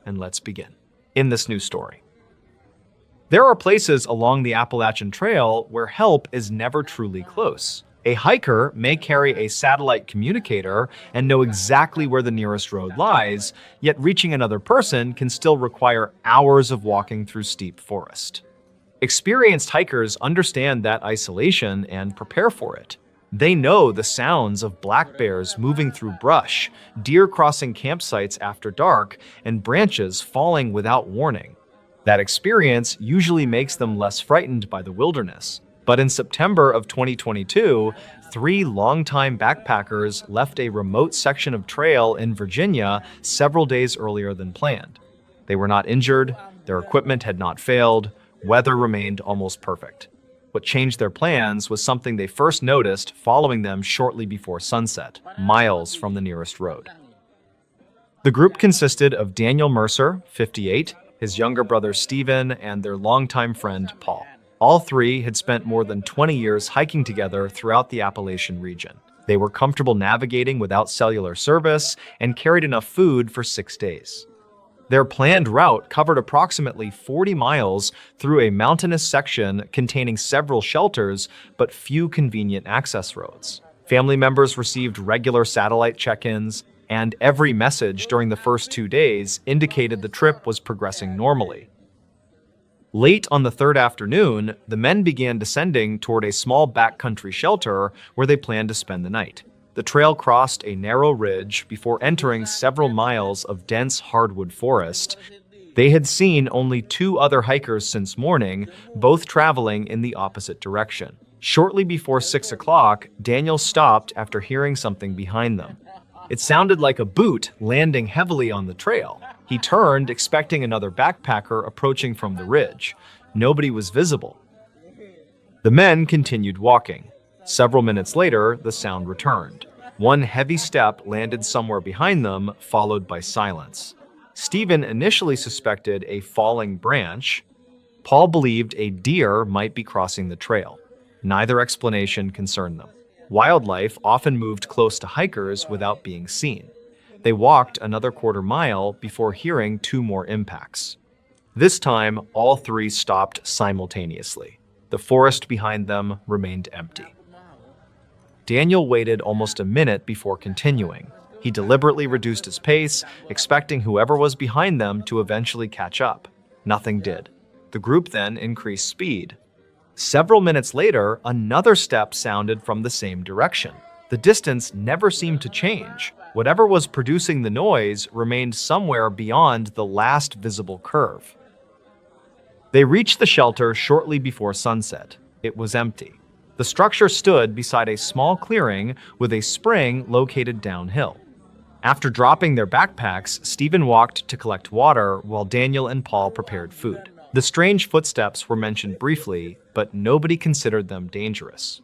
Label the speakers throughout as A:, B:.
A: and let's begin. In this new story, there are places along the Appalachian Trail where help is never truly close. A hiker may carry a satellite communicator and know exactly where the nearest road lies, yet reaching another person can still require hours of walking through steep forest. Experienced hikers understand that isolation and prepare for it. They know the sounds of black bears moving through brush, deer crossing campsites after dark, and branches falling without warning. That experience usually makes them less frightened by the wilderness. But in September of 2022, 3 longtime backpackers left a remote section of trail in Virginia several days earlier than planned. They were not injured, their equipment had not failed, weather remained almost perfect. What changed their plans was something they first noticed following them shortly before sunset, miles from the nearest road. The group consisted of Daniel Mercer, 58, his younger brother Stephen, and their longtime friend Paul. All 3 had spent more than 20 years hiking together throughout the Appalachian region. They were comfortable navigating without cellular service and carried enough food for 6 days. Their planned route covered approximately 40 miles through a mountainous section containing several shelters but few convenient access roads. Family members received regular satellite check-ins, and every message during the first 2 days indicated the trip was progressing normally. Late on the 3rd afternoon, the men began descending toward a small backcountry shelter where they planned to spend the night. The trail crossed a narrow ridge before entering several miles of dense hardwood forest. They had seen only 2 other hikers since morning, both traveling in the opposite direction. Shortly before 6 o'clock, Daniel stopped after hearing something behind them. It sounded like a boot landing heavily on the trail. He turned, expecting another backpacker approaching from the ridge. Nobody was visible. The men continued walking. Several minutes later, the sound returned. One heavy step landed somewhere behind them, followed by silence. Stephen initially suspected a falling branch. Paul believed a deer might be crossing the trail. Neither explanation concerned them. Wildlife often moved close to hikers without being seen. They walked another quarter mile before hearing 2 more impacts. This time, all 3 stopped simultaneously. The forest behind them remained empty. Daniel waited almost a minute before continuing. He deliberately reduced his pace, expecting whoever was behind them to eventually catch up. Nothing did. The group then increased speed. Several minutes later, another step sounded from the same direction. The distance never seemed to change. Whatever was producing the noise remained somewhere beyond the last visible curve. They reached the shelter shortly before sunset. It was empty. The structure stood beside a small clearing with a spring located downhill. After dropping their backpacks, Stephen walked to collect water while Daniel and Paul prepared food. The strange footsteps were mentioned briefly, but nobody considered them dangerous.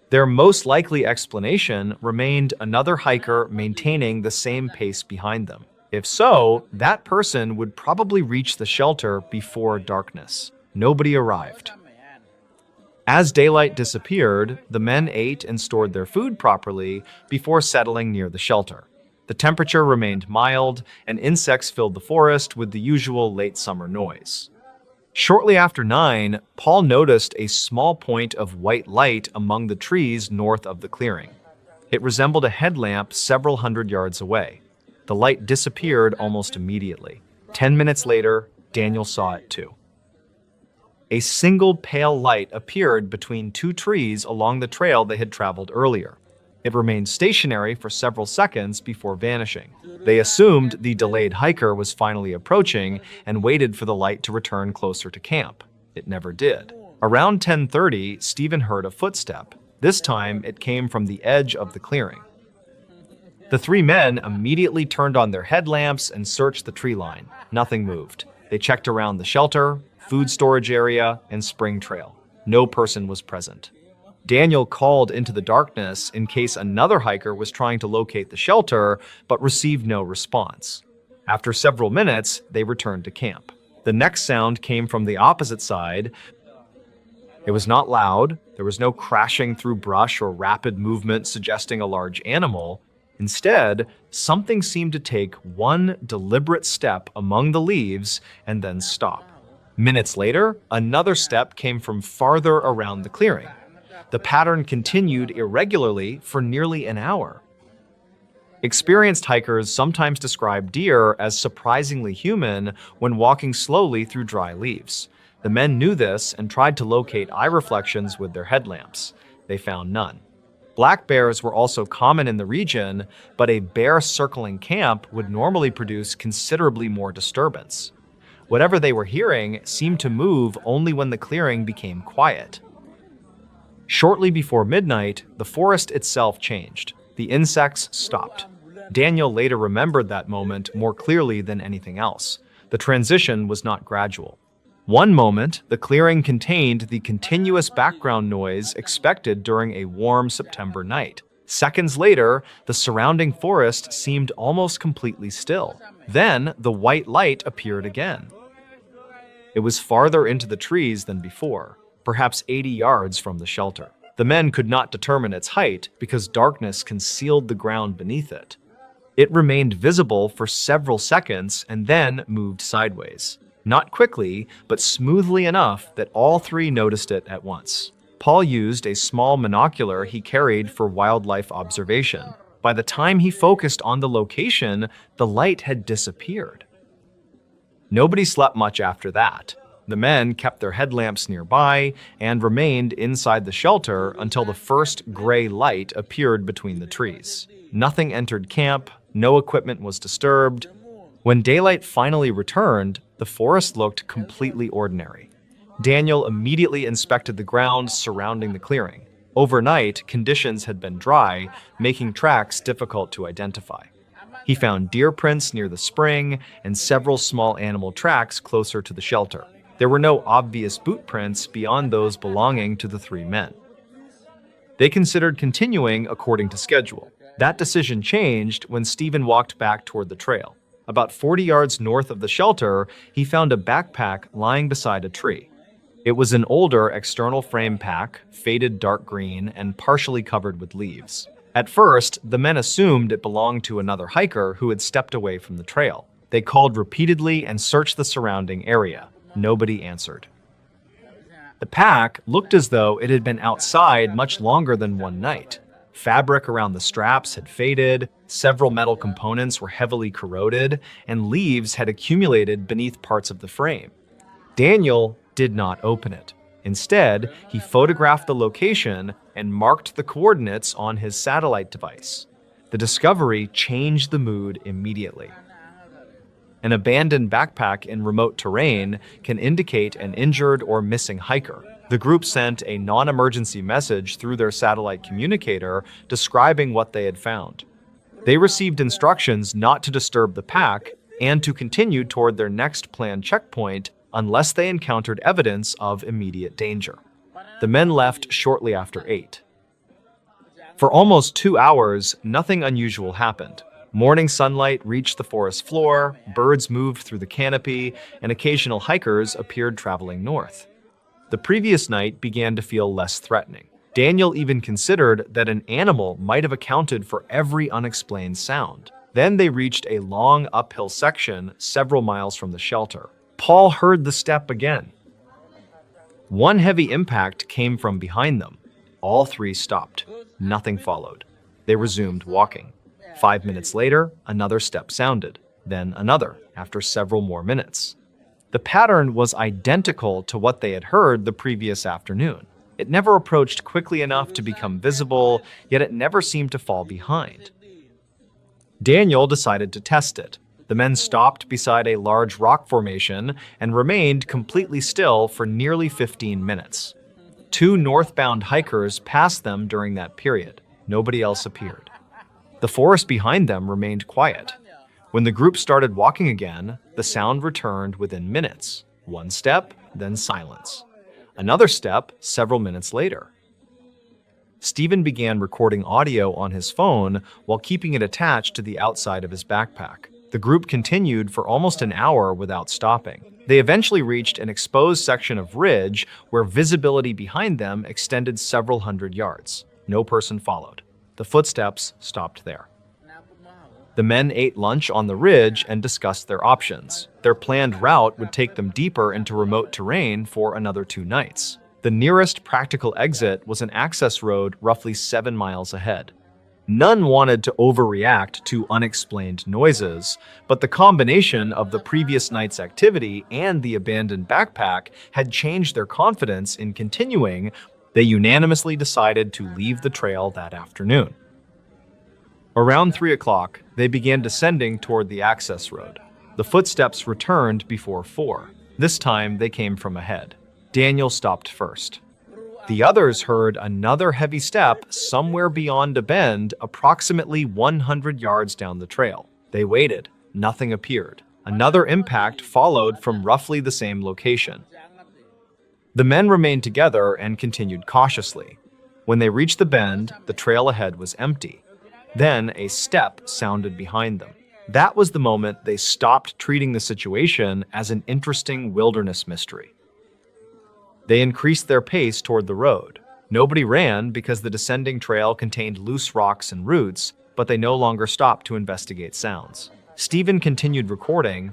A: Their most likely explanation remained another hiker maintaining the same pace behind them. If so, that person would probably reach the shelter before darkness. Nobody arrived. As daylight disappeared, the men ate and stored their food properly before settling near the shelter. The temperature remained mild, and insects filled the forest with the usual late summer noise. Shortly after 9, Paul noticed a small point of white light among the trees north of the clearing. It resembled a headlamp several hundred yards away. The light disappeared almost immediately. 10 minutes later, Daniel saw it too. A single pale light appeared between 2 trees along the trail they had traveled earlier. It remained stationary for several seconds before vanishing. They assumed the delayed hiker was finally approaching and waited for the light to return closer to camp. It never did. Around 10:30, Stephen heard a footstep. This time, it came from the edge of the clearing. The 3 men immediately turned on their headlamps and searched the tree line. Nothing moved. They checked around the shelter, food storage area, and spring trail. No person was present. Daniel called into the darkness in case another hiker was trying to locate the shelter, but received no response. After several minutes, they returned to camp. The next sound came from the opposite side. It was not loud. There was no crashing through brush or rapid movement suggesting a large animal. Instead, something seemed to take one deliberate step among the leaves and then stop. Minutes later, another step came from farther around the clearing. The pattern continued irregularly for nearly an hour. Experienced hikers sometimes describe deer as surprisingly human when walking slowly through dry leaves. The men knew this and tried to locate eye reflections with their headlamps. They found none. Black bears were also common in the region, but a bear-circling camp would normally produce considerably more disturbance. Whatever they were hearing seemed to move only when the clearing became quiet. Shortly before midnight, the forest itself changed. The insects stopped. Daniel later remembered that moment more clearly than anything else. The transition was not gradual. One moment, the clearing contained the continuous background noise expected during a warm September night. Seconds later, the surrounding forest seemed almost completely still. Then, the white light appeared again. It was farther into the trees than before, perhaps 80 yards from the shelter. The men could not determine its height because darkness concealed the ground beneath it. It remained visible for several seconds and then moved sideways. Not quickly, but smoothly enough that all three noticed it at once. Paul used a small monocular he carried for wildlife observation. By the time he focused on the location, the light had disappeared. Nobody slept much after that. The men kept their headlamps nearby and remained inside the shelter until the first gray light appeared between the trees. Nothing entered camp, no equipment was disturbed. When daylight finally returned, the forest looked completely ordinary. Daniel immediately inspected the ground surrounding the clearing. Overnight, conditions had been dry, making tracks difficult to identify. He found deer prints near the spring and several small animal tracks closer to the shelter. There were no obvious boot prints beyond those belonging to the three men. They considered continuing according to schedule. That decision changed when Stephen walked back toward the trail. About 40 yards north of the shelter, he found a backpack lying beside a tree. It was an older external frame pack, faded dark green and partially covered with leaves. At first, the men assumed it belonged to another hiker who had stepped away from the trail. They called repeatedly and searched the surrounding area. Nobody answered. The pack looked as though it had been outside much longer than one night. Fabric around the straps had faded, several metal components were heavily corroded, and leaves had accumulated beneath parts of the frame. Daniel did not open it. Instead, he photographed the location and marked the coordinates on his satellite device. The discovery changed the mood immediately. An abandoned backpack in remote terrain can indicate an injured or missing hiker. The group sent a non-emergency message through their satellite communicator describing what they had found. They received instructions not to disturb the pack and to continue toward their next planned checkpoint unless they encountered evidence of immediate danger. The men left shortly after 8. For almost 2 hours, nothing unusual happened. Morning sunlight reached the forest floor, birds moved through the canopy, and occasional hikers appeared traveling north. The previous night began to feel less threatening. Daniel even considered that an animal might have accounted for every unexplained sound. Then they reached a long uphill section several miles from the shelter. Paul heard the step again. One heavy impact came from behind them. All three stopped. Nothing followed. They resumed walking. 5 minutes later, another step sounded, then another, after several more minutes. The pattern was identical to what they had heard the previous afternoon. It never approached quickly enough to become visible, yet it never seemed to fall behind. Daniel decided to test it. The men stopped beside a large rock formation and remained completely still for nearly 15 minutes. 2 northbound hikers passed them during that period. Nobody else appeared. The forest behind them remained quiet. When the group started walking again, the sound returned within minutes. One step, then silence. Another step several minutes later. Stephen began recording audio on his phone while keeping it attached to the outside of his backpack. The group continued for almost an hour without stopping. They eventually reached an exposed section of ridge where visibility behind them extended several hundred yards. No person followed. The footsteps stopped there. The men ate lunch on the ridge and discussed their options. Their planned route would take them deeper into remote terrain for another 2 nights. The nearest practical exit was an access road roughly 7 miles ahead. None wanted to overreact to unexplained noises, but the combination of the previous night's activity and the abandoned backpack had changed their confidence in continuing. They unanimously decided to leave the trail that afternoon. Around 3 o'clock, they began descending toward the access road. The footsteps returned before 4. This time, they came from ahead. Daniel stopped first. The others heard another heavy step somewhere beyond a bend, approximately 100 yards down the trail. They waited. Nothing appeared. Another impact followed from roughly the same location. The men remained together and continued cautiously. When they reached the bend, the trail ahead was empty. Then a step sounded behind them. That was the moment they stopped treating the situation as an interesting wilderness mystery. They increased their pace toward the road. Nobody ran because the descending trail contained loose rocks and roots, but they no longer stopped to investigate sounds. Stephen continued recording.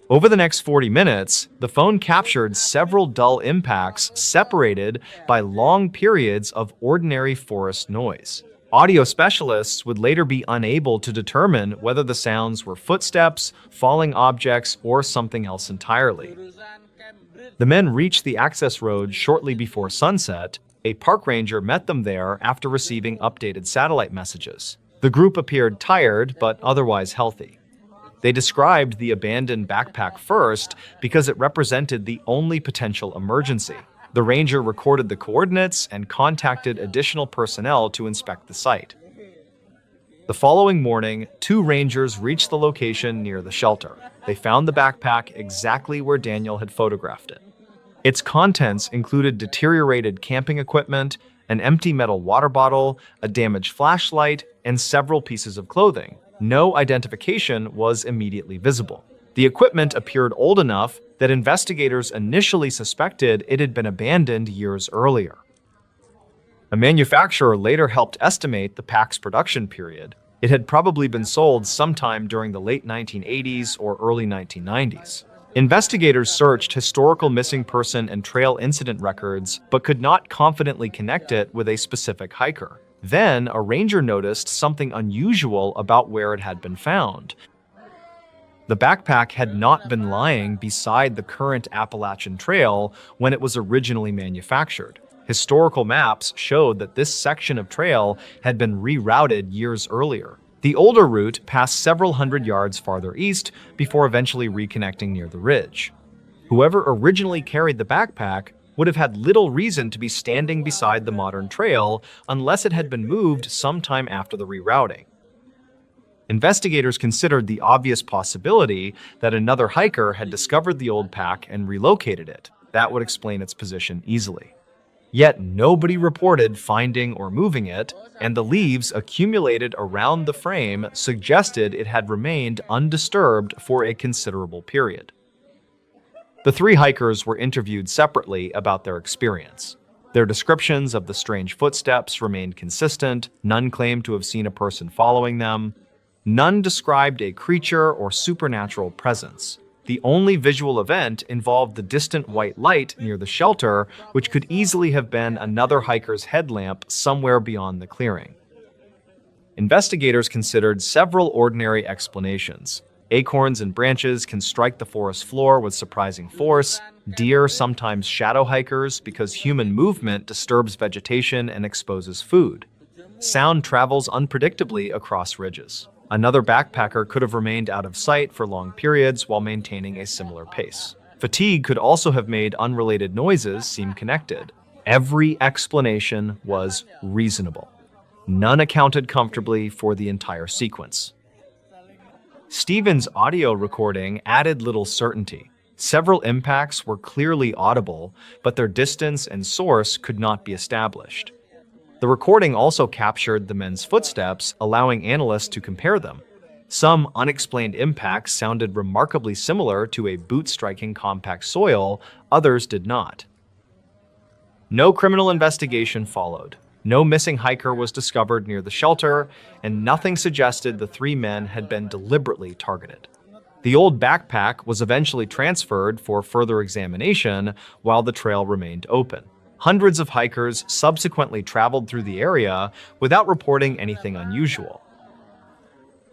A: Over the next 40 minutes, the phone captured several dull impacts separated by long periods of ordinary forest noise. Audio specialists would later be unable to determine whether the sounds were footsteps, falling objects, or something else entirely. The men reached the access road shortly before sunset. A park ranger met them there after receiving updated satellite messages. The group appeared tired but otherwise healthy. They described the abandoned backpack first because it represented the only potential emergency. The ranger recorded the coordinates and contacted additional personnel to inspect the site. The following morning, 2 rangers reached the location near the shelter. They found the backpack exactly where Daniel had photographed it. Its contents included deteriorated camping equipment, an empty metal water bottle, a damaged flashlight, and several pieces of clothing. No identification was immediately visible. The equipment appeared old enough that investigators initially suspected it had been abandoned years earlier. A manufacturer later helped estimate the pack's production period. It had probably been sold sometime during the late 1980s or early 1990s. Investigators searched historical missing person and trail incident records, but could not confidently connect it with a specific hiker. Then, a ranger noticed something unusual about where it had been found. The backpack had not been lying beside the current Appalachian Trail when it was originally manufactured. Historical maps showed that this section of trail had been rerouted years earlier. The older route passed several hundred yards farther east before eventually reconnecting near the ridge. Whoever originally carried the backpack would have had little reason to be standing beside the modern trail unless it had been moved sometime after the rerouting. Investigators considered the obvious possibility that another hiker had discovered the old pack and relocated it. That would explain its position easily. Yet nobody reported finding or moving it, and the leaves accumulated around the frame suggested it had remained undisturbed for a considerable period. The 3 hikers were interviewed separately about their experience. Their descriptions of the strange footsteps remained consistent. None claimed to have seen a person following them. None described a creature or supernatural presence. The only visual event involved the distant white light near the shelter, which could easily have been another hiker's headlamp somewhere beyond the clearing. Investigators considered several ordinary explanations. Acorns and branches can strike the forest floor with surprising force. Deer sometimes shadow hikers because human movement disturbs vegetation and exposes food. Sound travels unpredictably across ridges. Another backpacker could have remained out of sight for long periods while maintaining a similar pace. Fatigue could also have made unrelated noises seem connected. Every explanation was reasonable. None accounted comfortably for the entire sequence. Stephen's audio recording added little certainty. Several impacts were clearly audible, but their distance and source could not be established. The recording also captured the men's footsteps, allowing analysts to compare them. Some unexplained impacts sounded remarkably similar to a boot striking compact soil, others did not. No criminal investigation followed. No missing hiker was discovered near the shelter, and nothing suggested the three men had been deliberately targeted. The old backpack was eventually transferred for further examination while the trail remained open. Hundreds of hikers subsequently traveled through the area without reporting anything unusual.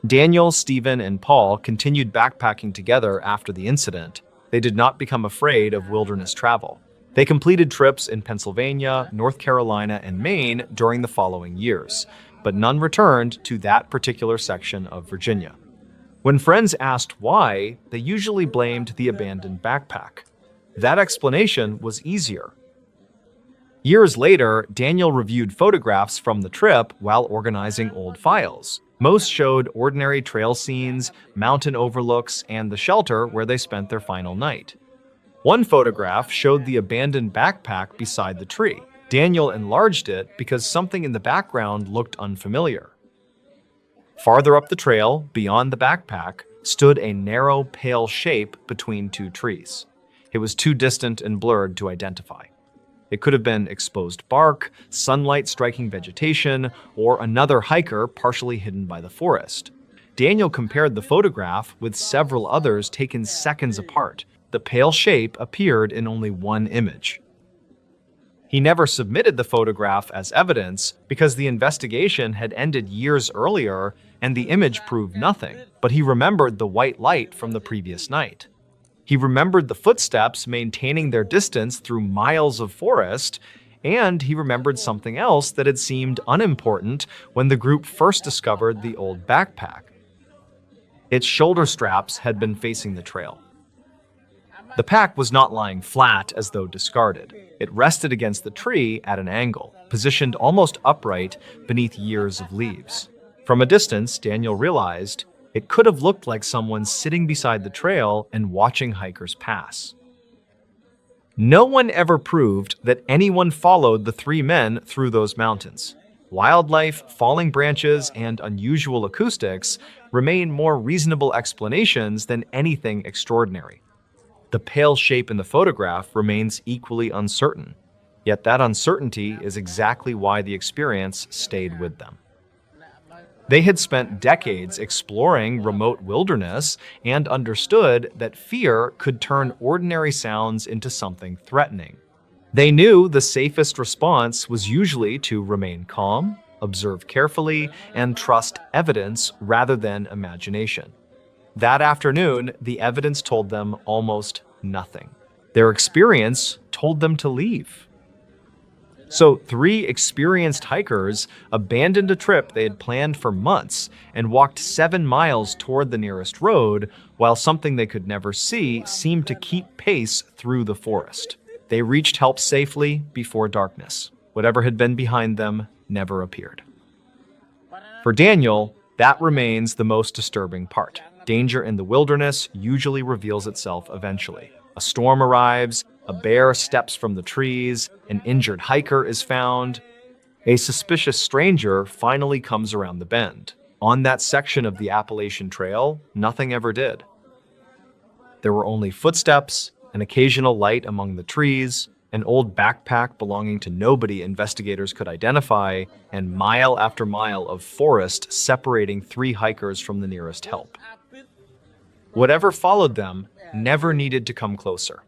A: Daniel, Stephen, and Paul continued backpacking together after the incident. They did not become afraid of wilderness travel. They completed trips in Pennsylvania, North Carolina, and Maine during the following years, but none returned to that particular section of Virginia. When friends asked why, they usually blamed the abandoned backpack. That explanation was easier. Years later, Daniel reviewed photographs from the trip while organizing old files. Most showed ordinary trail scenes, mountain overlooks, and the shelter where they spent their final night. One photograph showed the abandoned backpack beside the tree. Daniel enlarged it because something in the background looked unfamiliar. Farther up the trail, beyond the backpack, stood a narrow, pale shape between two trees. It was too distant and blurred to identify. It could have been exposed bark, sunlight striking vegetation, or another hiker partially hidden by the forest. Daniel compared the photograph with several others taken seconds apart. The pale shape appeared in only one image. He never submitted the photograph as evidence because the investigation had ended years earlier and the image proved nothing, but he remembered the white light from the previous night. He remembered the footsteps maintaining their distance through miles of forest, and he remembered something else that had seemed unimportant when the group first discovered the old backpack. Its shoulder straps had been facing the trail. The pack was not lying flat as though discarded. It rested against the tree at an angle, positioned almost upright beneath years of leaves. From a distance, Daniel realized it could have looked like someone sitting beside the trail and watching hikers pass. No one ever proved that anyone followed the three men through those mountains. Wildlife, falling branches, and unusual acoustics remain more reasonable explanations than anything extraordinary. The pale shape in the photograph remains equally uncertain, yet that uncertainty is exactly why the experience stayed with them. They had spent decades exploring remote wilderness and understood that fear could turn ordinary sounds into something threatening. They knew the safest response was usually to remain calm, observe carefully, and trust evidence rather than imagination. That afternoon, the evidence told them almost nothing. Their experience told them to leave. So 3 experienced hikers abandoned a trip they had planned for months and walked 7 miles toward the nearest road, while something they could never see seemed to keep pace through the forest. They reached help safely before darkness. Whatever had been behind them never appeared. For Daniel, that remains the most disturbing part. Danger in the wilderness usually reveals itself eventually. A storm arrives, a bear steps from the trees, an injured hiker is found. A suspicious stranger finally comes around the bend. On that section of the Appalachian Trail, nothing ever did. There were only footsteps, an occasional light among the trees, an old backpack belonging to nobody investigators could identify, and mile after mile of forest separating 3 hikers from the nearest help. Whatever followed them never needed to come closer.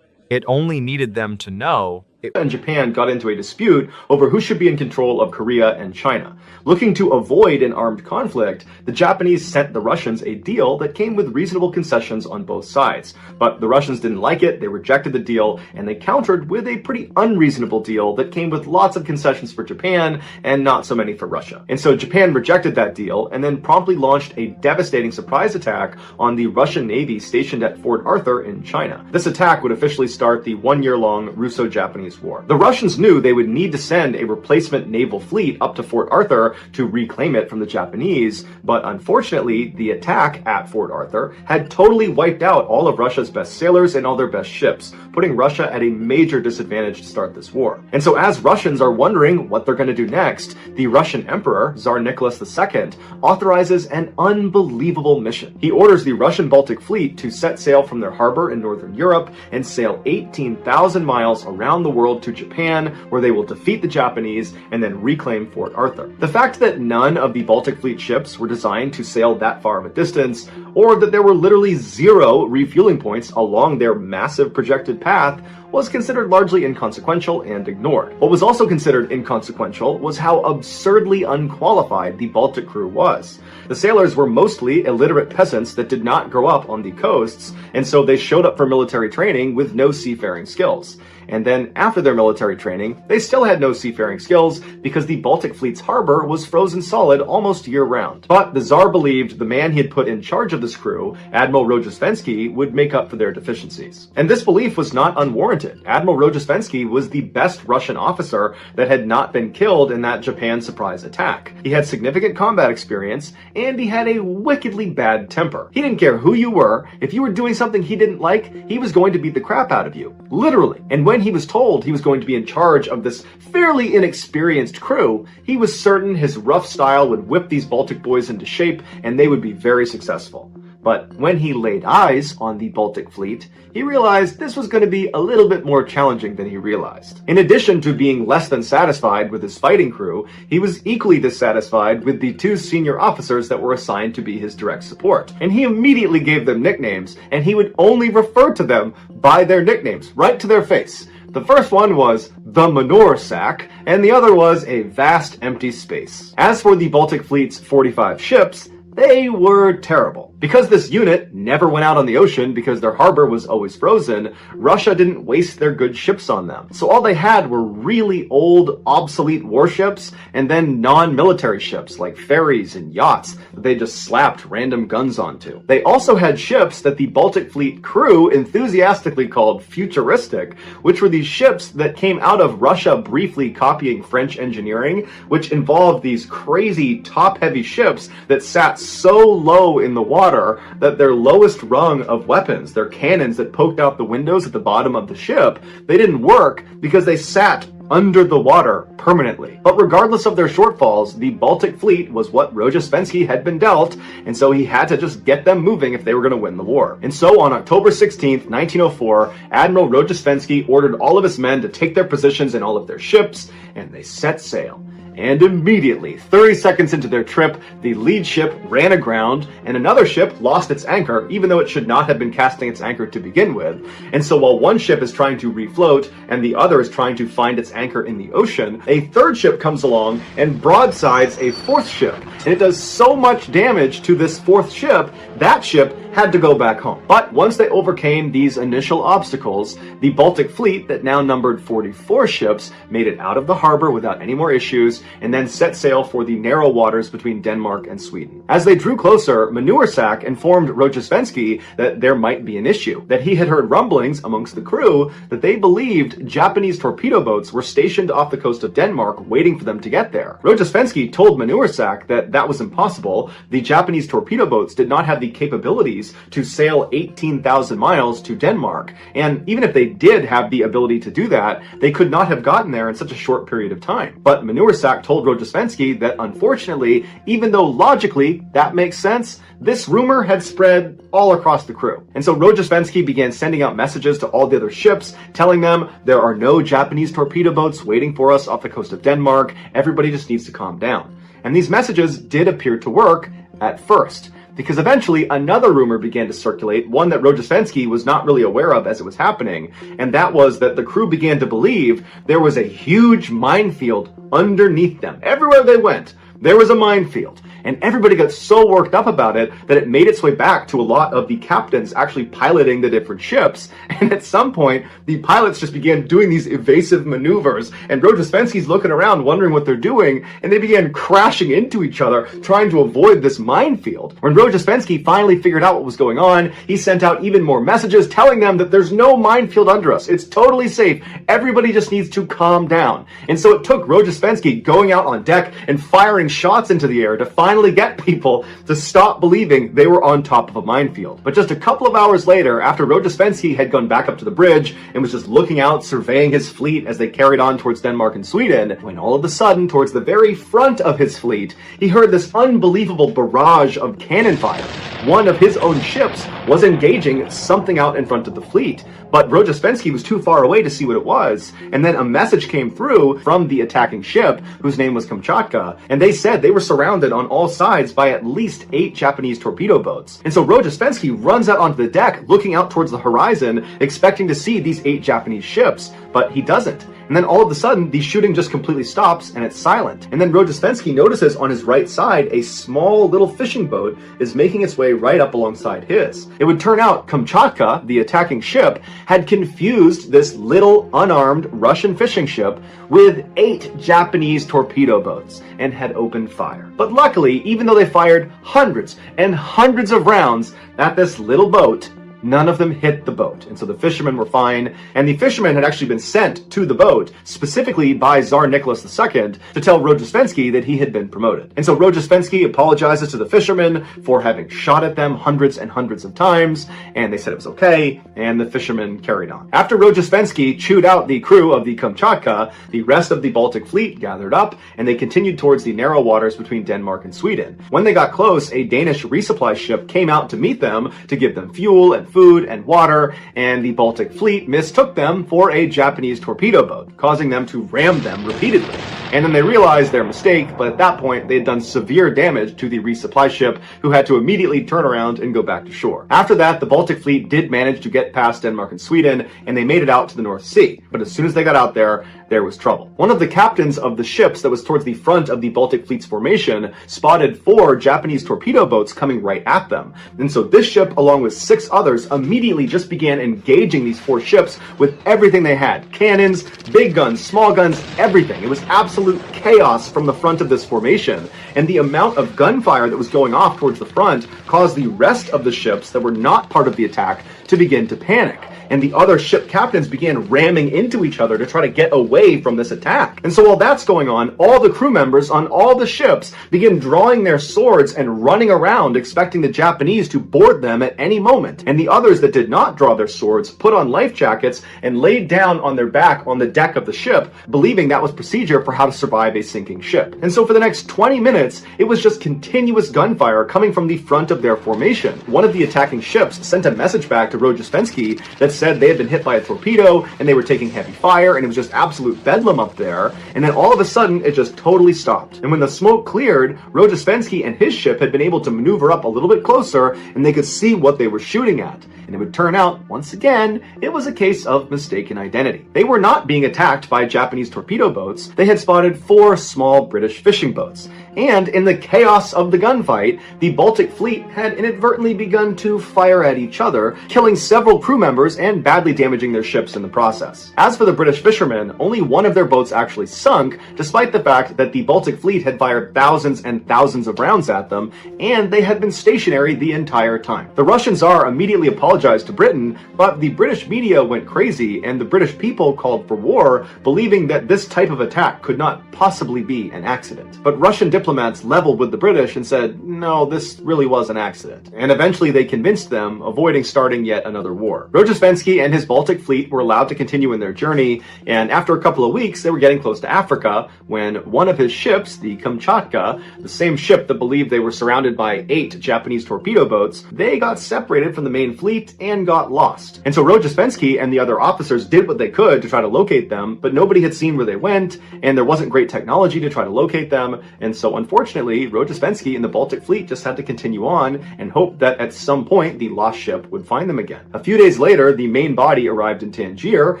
A: It only needed them to know.
B: And Japan got into a dispute over who should be in control of Korea and China. Looking to avoid an armed conflict, the Japanese sent the Russians a deal that came with reasonable concessions on both sides. But the Russians didn't like it, they rejected the deal, and they countered with a pretty unreasonable deal that came with lots of concessions for Japan and not so many for Russia. And so Japan rejected that deal and then promptly launched a devastating surprise attack on the Russian Navy stationed at Fort Arthur in China. This attack would officially start the 1-year-long Russo-Japanese War. The Russians knew they would need to send a replacement naval fleet up to Fort Arthur to reclaim it from the Japanese, but unfortunately, the attack at Fort Arthur had totally wiped out all of Russia's best sailors and all their best ships, putting Russia at a major disadvantage to start this war. And so as Russians are wondering what they're going to do next, the Russian Emperor, Tsar Nicholas II, authorizes an unbelievable mission. He orders the Russian Baltic Fleet to set sail from their harbor in northern Europe and sail 18,000 miles around the world world to Japan, where they will defeat the Japanese and then reclaim Fort Arthur. The fact that none of the Baltic Fleet ships were designed to sail that far of a distance, or that there were literally 0 refueling points along their massive projected path, was considered largely inconsequential and ignored. What was also considered inconsequential was how absurdly unqualified the Baltic crew was. The sailors were mostly illiterate peasants that did not grow up on the coasts, and so they showed up for military training with no seafaring skills. And then after their military training, they still had no seafaring skills because the Baltic Fleet's harbor was frozen solid almost year-round. But the Tsar believed the man he had put in charge of this crew, Admiral Rojesvenski, would make up for their deficiencies. And this belief was not unwarranted. Admiral Rojesvenski was the best Russian officer that had not been killed in that Japan surprise attack. He had significant combat experience, and he had a wickedly bad temper. He didn't care who you were. If you were doing something he didn't like, he was going to beat the crap out of you. Literally. And when he was told he was going to be in charge of this fairly inexperienced crew, he was certain his rough style would whip these Baltic boys into shape and they would be very successful. But when he laid eyes on the Baltic Fleet, he realized this was going to be a little bit more challenging than he realized. In addition to being less than satisfied with his fighting crew, he was equally dissatisfied with the 2 senior officers that were assigned to be his direct support. And he immediately gave them nicknames, and he would only refer to them by their nicknames, right to their face. The first one was the manure sack, and the other was a vast empty space. As for the Baltic Fleet's 45 ships, they were terrible. Because this unit never went out on the ocean because their harbor was always frozen, Russia didn't waste their good ships on them. So all they had were really old, obsolete warships, and then non-military ships like ferries and yachts that they just slapped random guns onto. They also had ships that the Baltic Fleet crew enthusiastically called futuristic, which were these ships that came out of Russia briefly copying French engineering, which involved these crazy top-heavy ships that sat so low in the water that their lowest rung of weapons, their cannons that poked out the windows at the bottom of the ship, they didn't work because they sat under the water permanently. But regardless of their shortfalls, the Baltic Fleet was what Rojesvenski had been dealt, and so he had to just get them moving if they were going to win the war. And so on October 16th, 1904, Admiral Rojesvenski ordered all of his men to take their positions in all of their ships, and they set sail. And immediately, 30 seconds into their trip, the lead ship ran aground, and another ship lost its anchor, even though it should not have been casting its anchor to begin with. And so while one ship is trying to refloat, and the other is trying to find its anchor in the ocean, a third ship comes along and broadsides a fourth ship. And it does so much damage to this fourth ship, that ship had to go back home. But once they overcame these initial obstacles, the Baltic Fleet, that now numbered 44 ships, made it out of the harbor without any more issues, and then set sail for the narrow waters between Denmark and Sweden. As they drew closer, Manure Sack informed Rojesvenski that there might be an issue, that he had heard rumblings amongst the crew that they believed Japanese torpedo boats were stationed off the coast of Denmark waiting for them to get there. Rojesvenski told Manure Sack that that was impossible. The Japanese torpedo boats did not have the capabilities to sail 18,000 miles to Denmark, and even if they did have the ability to do that, they could not have gotten there in such a short period of time. But Manure Sack told Rojesvenski that unfortunately, even though logically that makes sense, this rumor had spread all across the crew. And so Rojesvenski began sending out messages to all the other ships, telling them there are no Japanese torpedo boats waiting for us off the coast of Denmark, everybody just needs to calm down. And these messages did appear to work at first, because eventually another rumor began to circulate, one that Rojesvenski was not really aware of as it was happening, and that was that the crew began to believe there was a huge minefield underneath them. Everywhere they went, there was a minefield. And everybody got so worked up about it that it made its way back to a lot of the captains actually piloting the different ships. And at some point, the pilots just began doing these evasive maneuvers, and Rojesvenski's looking around wondering what they're doing, and they began crashing into each other, trying to avoid this minefield. When Rojesvenski finally figured out what was going on, he sent out even more messages telling them that there's no minefield under us. It's totally safe. Everybody just needs to calm down. And so it took Rojesvenski going out on deck and firing shots into the air to finally get people to stop believing they were on top of a minefield. But just a couple of hours later, after Rojesvenski had gone back up to the bridge and was just looking out, surveying his fleet as they carried on towards Denmark and Sweden, when all of a sudden, towards the very front of his fleet, he heard this unbelievable barrage of cannon fire. one of his own ships was engaging something out in front of the fleet. But Rojespenski was too far away to see what it was, and then a message came through from the attacking ship, whose name was Kamchatka, and they said they were surrounded on all sides by at least 8 Japanese torpedo boats. And so Rojespenski runs out onto the deck, looking out towards the horizon, expecting to see these 8 Japanese ships, but he doesn't. And then all of a sudden, the shooting just completely stops and it's silent. And then Rojespenski notices on his right side, a small little fishing boat is making its way right up alongside his. It would turn out Kamchatka, the attacking ship, had confused this little unarmed Russian fishing ship with 8 Japanese torpedo boats and had opened fire. But luckily, even though they fired hundreds and hundreds of rounds at this little boat, none of them hit the boat, and so the fishermen were fine, and the fishermen had actually been sent to the boat, specifically by Tsar Nicholas II, to tell Rojespenski that he had been promoted. And so Rojespenski apologizes to the fishermen for having shot at them hundreds and hundreds of times, and they said it was okay, and the fishermen carried on. After Rojespenski chewed out the crew of the Kamchatka, the rest of the Baltic fleet gathered up, and they continued towards the narrow waters between Denmark and Sweden. When they got close, a Danish resupply ship came out to meet them to give them fuel and food and water, and the Baltic fleet mistook them for a Japanese torpedo boat, causing them to ram them repeatedly. And then they realized their mistake, but at that point they had done severe damage to the resupply ship, who had to immediately turn around and go back to shore. After that, the Baltic fleet did manage to get past Denmark and Sweden, and they made it out to the North Sea. But as soon as they got out there was trouble. One of the captains of the ships that was towards the front of the Baltic fleet's formation spotted 4 Japanese torpedo boats coming right at them. And so this ship, along with 6 others, immediately just began engaging these 4 ships with everything they had. Cannons, big guns, small guns, everything. It was absolute chaos from the front of this formation. And the amount of gunfire that was going off towards the front caused the rest of the ships that were not part of the attack to begin to panic. And the other ship captains began ramming into each other to try to get away from this attack. And so while that's going on, all the crew members on all the ships begin drawing their swords and running around, expecting the Japanese to board them at any moment. And the others that did not draw their swords put on life jackets and laid down on their back on the deck of the ship, believing that was procedure for how to survive a sinking ship. And so for the next 20 minutes, it was just continuous gunfire coming from the front of their formation. One of the attacking ships sent a message back to Rojespenski that said they had been hit by a torpedo and they were taking heavy fire, and it was just absolute bedlam up there. And then all of a sudden it just totally stopped. And when the smoke cleared, Rojespenski and his ship had been able to maneuver up a little bit closer, and they could see what they were shooting at. And it would turn out, once again, it was a case of mistaken identity. They were not being attacked by Japanese torpedo boats. They had spotted 4 small British fishing boats. And in the chaos of the gunfight, the Baltic fleet had inadvertently begun to fire at each other, killing several crew members and badly damaging their ships in the process. As for the British fishermen, only one of their boats actually sunk, despite the fact that the Baltic fleet had fired thousands and thousands of rounds at them, and they had been stationary the entire time. The Russian Tsar immediately apologized to Britain, but the British media went crazy, and the British people called for war, believing that this type of attack could not possibly be an accident. But Russian diplomats leveled with the British and said, no, this really was an accident. And eventually they convinced them, avoiding starting yet another war. Rojespenski and his Baltic fleet were allowed to continue in their journey, and after a couple of weeks, they were getting close to Africa when one of his ships, the Kamchatka, the same ship that believed they were surrounded by 8 Japanese torpedo boats, they got separated from the main fleet and got lost. And so Rojespenski and the other officers did what they could to try to locate them, but nobody had seen where they went, and there wasn't great technology to try to locate them, and so unfortunately, Rojespenski and the Baltic fleet just had to continue on and hope that at some point the lost ship would find them again. A few days later, the main body arrived in Tangier,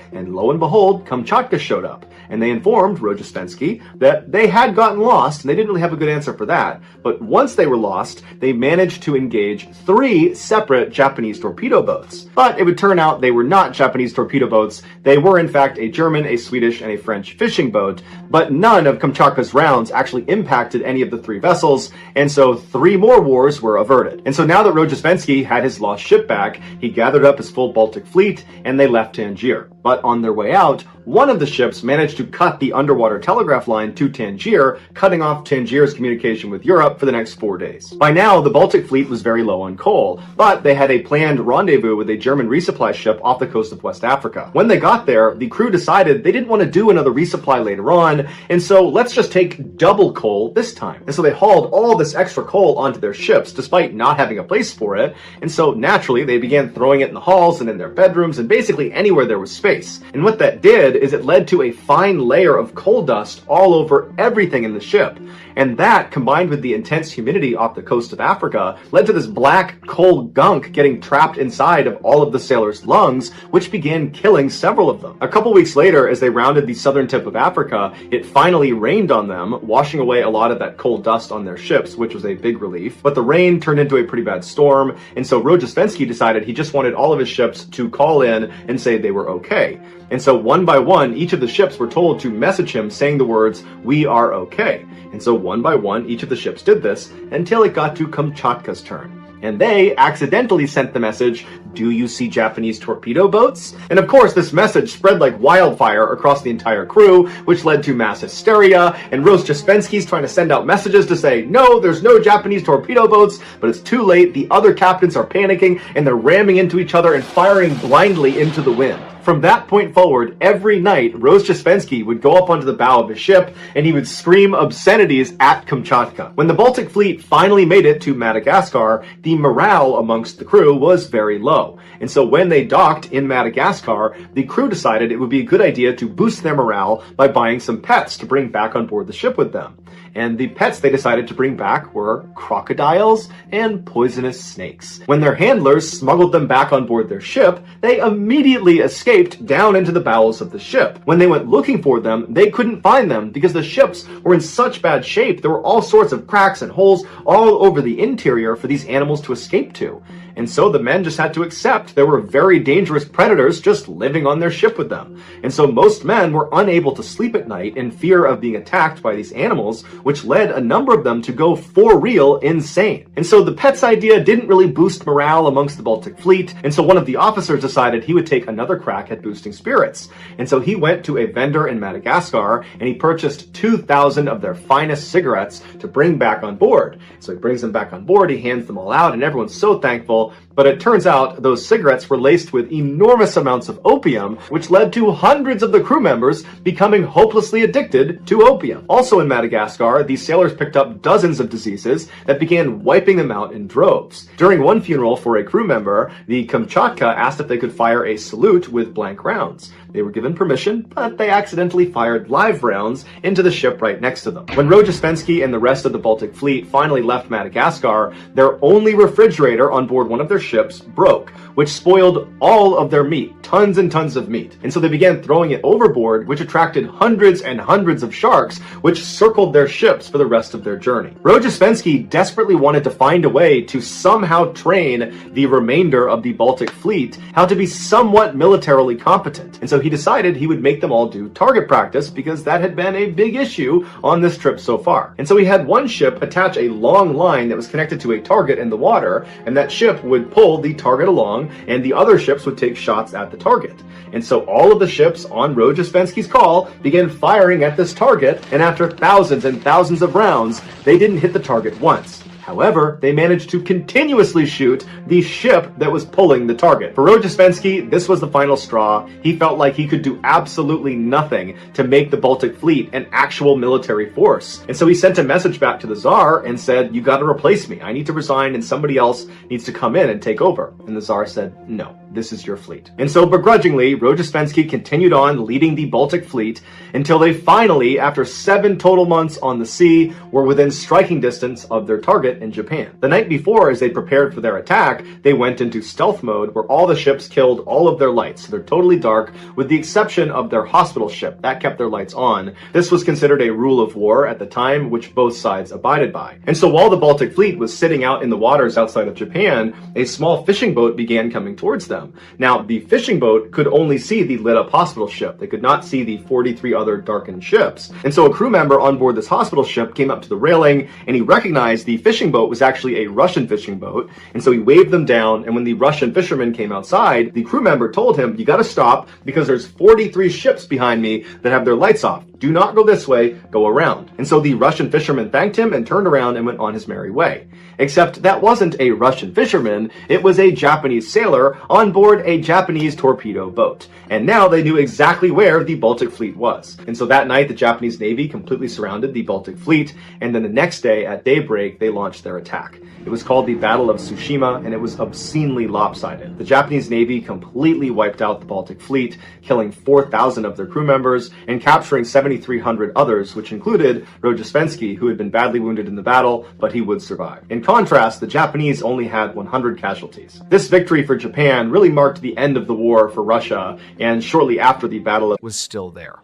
B: and lo and behold, Kamchatka showed up, and they informed Rojespenski that they had gotten lost, and they didn't really have a good answer for that, but once they were lost, they managed to engage 3 separate Japanese torpedo boats. But it would turn out they were not Japanese torpedo boats. They were in fact a German, a Swedish, and a French fishing boat, but none of Kamchatka's rounds actually impacted any of the 3 vessels, and so 3 more wars were averted. And so now that Rojespenski had his lost ship back, he gathered up his full Baltic fleet, and they left Tangier. But on their way out, one of the ships managed to cut the underwater telegraph line to Tangier, cutting off Tangier's communication with Europe for the next 4 days. By now, the Baltic fleet was very low on coal, but they had a planned rendezvous with a German resupply ship off the coast of West Africa. When they got there, the crew decided they didn't want to do another resupply later on, and so let's just take double coal this time. And so they hauled all this extra coal onto their ships, despite not having a place for it, and so naturally they began throwing it in the halls and in their bedrooms and basically anywhere there was space. And what that did is it led to a fine layer of coal dust all over everything in the ship. And that, combined with the intense humidity off the coast of Africa, led to this black coal gunk getting trapped inside of all of the sailors' lungs, which began killing several of them. A couple weeks later, as they rounded the southern tip of Africa, it finally rained on them, washing away a lot of that coal dust on their ships, which was a big relief. But the rain turned into a pretty bad storm, and so Rojesvenski decided he just wanted all of his ships to call in and say they were okay. And so one by one, each of the ships were told to message him saying the words, "We are okay." And so one by one, each of the ships did this until it got to Kamchatka's turn. And they accidentally sent the message, "Do you see Japanese torpedo boats?" And of course, this message spread like wildfire across the entire crew, which led to mass hysteria, and Rojesvenski's trying to send out messages to say, "No, there's no Japanese torpedo boats," but it's too late. The other captains are panicking, and they're ramming into each other and firing blindly into the wind. From that point forward, every night, Rojesvenski would go up onto the bow of his ship, and he would scream obscenities at Kamchatka. When the Baltic fleet finally made it to Madagascar, the morale amongst the crew was very low. And so when they docked in Madagascar, the crew decided it would be a good idea to boost their morale by buying some pets to bring back on board the ship with them. And the pets they decided to bring back were crocodiles and poisonous snakes. When their handlers smuggled them back on board their ship, they immediately escaped down into the bowels of the ship. When they went looking for them, they couldn't find them because the ships were in such bad shape. There were all sorts of cracks and holes all over the interior for these animals to escape to. And so the men just had to accept there were very dangerous predators just living on their ship with them. And so most men were unable to sleep at night in fear of being attacked by these animals, which led a number of them to go for real insane. And so the pets idea didn't really boost morale amongst the Baltic fleet, and so one of the officers decided he would take another crack at boosting spirits. And so he went to a vendor in Madagascar, and he purchased 2,000 of their finest cigarettes to bring back on board. So he brings them back on board, he hands them all out, and everyone's so thankful. But it turns out those cigarettes were laced with enormous amounts of opium, which led to hundreds of the crew members becoming hopelessly addicted to opium. Also in Madagascar, these sailors picked up dozens of diseases that began wiping them out in droves. During one funeral for a crew member, the Kamchatka asked if they could fire a salute with blank rounds. They were given permission, but they accidentally fired live rounds into the ship right next to them. When Rojesvenski and the rest of the Baltic fleet finally left Madagascar, their only refrigerator on board one of their ships broke, which spoiled all of their meat, tons and tons of meat. And so they began throwing it overboard, which attracted hundreds and hundreds of sharks, which circled their ships for the rest of their journey. Rojesvenski desperately wanted to find a way to somehow train the remainder of the Baltic fleet how to be somewhat militarily competent. And so he decided he would make them all do target practice because that had been a big issue on this trip so far. And so he had one ship attach a long line that was connected to a target in the water, and that ship would pull the target along, and the other ships would take shots at the target. And so all of the ships on Rojesvenski's call began firing at this target, and after thousands and thousands of rounds, they didn't hit the target once. However, they managed to continuously shoot the ship that was pulling the target. For Rojesvenski, this was the final straw. He felt like he could do absolutely nothing to make the Baltic fleet an actual military force. And so he sent a message back to the Tsar and said, "You gotta replace me. I need to resign and somebody else needs to come in and take over." And the Tsar said, "No, this is your fleet." And so begrudgingly, Rojesvenski continued on leading the Baltic fleet until they finally, after 7 total months on the sea, were within striking distance of their target in Japan. The night before, as they prepared for their attack, they went into stealth mode where all the ships killed all of their lights. So they're totally dark, with the exception of their hospital ship. That kept their lights on. This was considered a rule of war at the time, which both sides abided by. And so while the Baltic fleet was sitting out in the waters outside of Japan, a small fishing boat began coming towards them. them. Now, the fishing boat could only see the lit up hospital ship. They could not see the 43 other darkened ships. And so a crew member on board this hospital ship came up to the railing and he recognized the fishing boat was actually a Russian fishing boat. And so he waved them down, and when the Russian fishermen came outside, the crew member told him, "You gotta stop because there's 43 ships behind me that have their lights off. Do not go this way, go around." And so the Russian fisherman thanked him and turned around and went on his merry way. Except that wasn't a Russian fisherman, it was a Japanese sailor on board a Japanese torpedo boat. And now they knew exactly where the Baltic Fleet was. And so that night, the Japanese Navy completely surrounded the Baltic Fleet, and then the next day at daybreak, they launched their attack. It was called the Battle of Tsushima, and it was obscenely lopsided. The Japanese Navy completely wiped out the Baltic Fleet, killing 4,000 of their crew members and capturing 7,300 others, which included Rojesvenski, who had been badly wounded in the battle, but he would survive. In contrast, the Japanese only had 100 casualties. This victory for Japan really marked the end of the war for Russia, and shortly after the Battle of
A: was still there.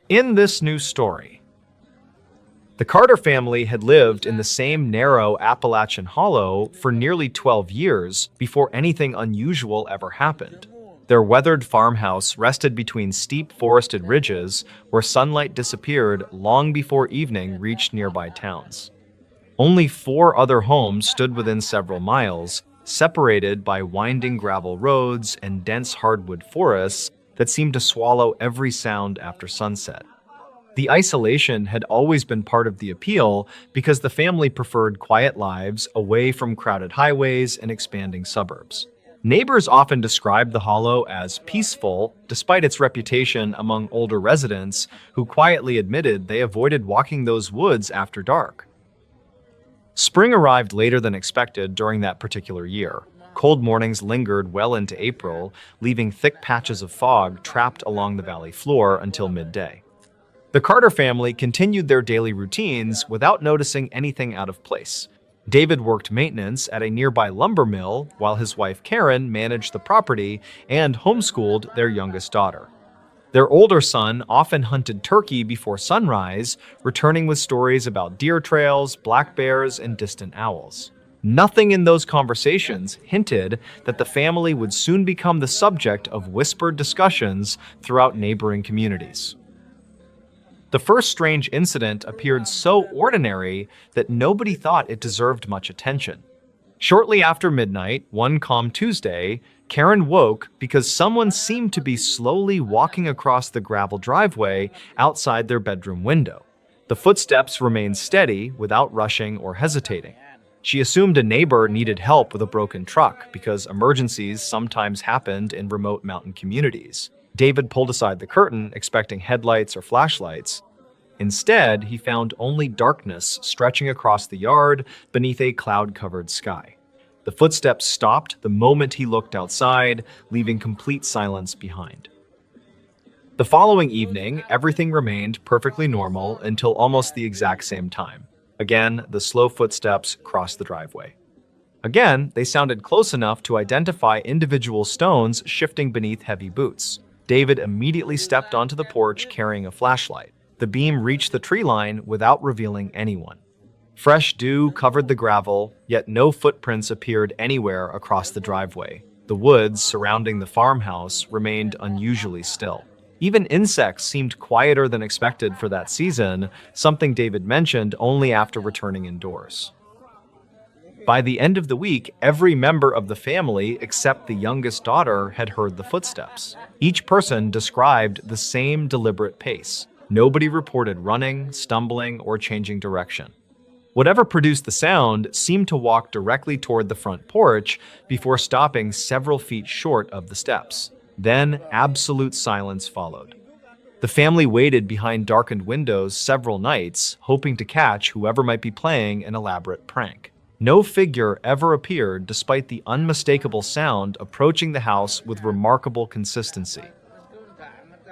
A: In this new story, the Carter family had lived in the same narrow Appalachian hollow for nearly 12 years before anything unusual ever happened. Their weathered farmhouse rested between steep forested ridges where sunlight disappeared long before evening reached nearby towns. Only 4 other homes stood within several miles, separated by winding gravel roads and dense hardwood forests that seemed to swallow every sound after sunset. The isolation had always been part of the appeal because the family preferred quiet lives away from crowded highways and expanding suburbs. Neighbors often described the hollow as peaceful, despite its reputation among older residents who quietly admitted they avoided walking those woods after dark. Spring arrived later than expected during that particular year. Cold mornings lingered well into April, leaving thick patches of fog trapped along the valley floor until midday. The Carter family continued their daily routines without noticing anything out of place. David worked maintenance at a nearby lumber mill, while his wife Karen managed the property and homeschooled their youngest daughter. Their older son often hunted turkey before sunrise, returning with stories about deer trails, black bears, and distant owls. Nothing in those conversations hinted that the family would soon become the subject of whispered discussions throughout neighboring communities. The first strange incident appeared so ordinary that nobody thought it deserved much attention. Shortly after midnight, one calm Tuesday, Karen woke because someone seemed to be slowly walking across the gravel driveway outside their bedroom window. The footsteps remained steady without rushing or hesitating. She assumed a neighbor needed help with a broken truck because emergencies sometimes happened in remote mountain communities. David pulled aside the curtain, expecting headlights or flashlights. Instead, he found only darkness stretching across the yard beneath a cloud-covered sky. The footsteps stopped the moment he looked outside, leaving complete silence behind. The following evening, everything remained perfectly normal until almost the exact same time. Again, the slow footsteps crossed the driveway. Again, they sounded close enough to identify individual stones shifting beneath heavy boots. David immediately stepped onto the porch carrying a flashlight. The beam reached the tree line without revealing anyone. Fresh dew covered the gravel, yet no footprints appeared anywhere across the driveway. The woods surrounding the farmhouse remained unusually still. Even insects seemed quieter than expected for that season, something David mentioned only after returning indoors. By the end of the week, every member of the family except the youngest daughter had heard the footsteps. Each person described the same deliberate pace. Nobody reported running, stumbling, or changing direction. Whatever produced the sound seemed to walk directly toward the front porch before stopping several feet short of the steps. Then absolute silence followed. The family waited behind darkened windows several nights, hoping to catch whoever might be playing an elaborate prank. No figure ever appeared despite the unmistakable sound approaching the house with remarkable consistency.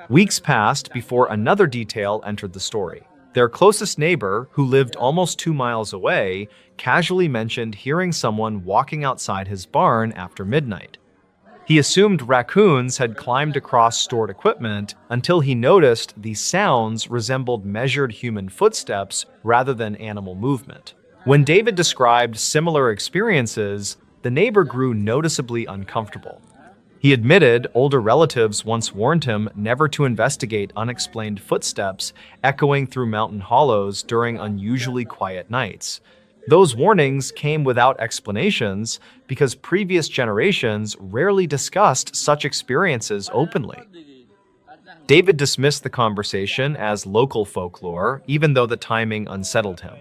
A: Weeks passed before another detail entered the story. Their closest neighbor, who lived almost 2 miles away, casually mentioned hearing someone walking outside his barn after midnight. He assumed raccoons had climbed across stored equipment until he noticed the sounds resembled measured human footsteps rather than animal movement. When David described similar experiences, the neighbor grew noticeably uncomfortable. He admitted older relatives once warned him never to investigate unexplained footsteps echoing through mountain hollows during unusually quiet nights. Those warnings came without explanations because previous generations rarely discussed such experiences openly. David dismissed the conversation as local folklore, even though the timing unsettled him.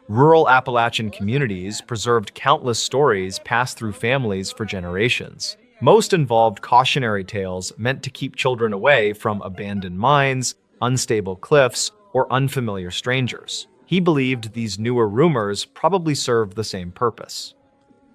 A: Rural Appalachian communities preserved countless stories passed through families for generations. Most involved cautionary tales meant to keep children away from abandoned mines, unstable cliffs, or unfamiliar strangers. He believed these newer rumors probably served the same purpose.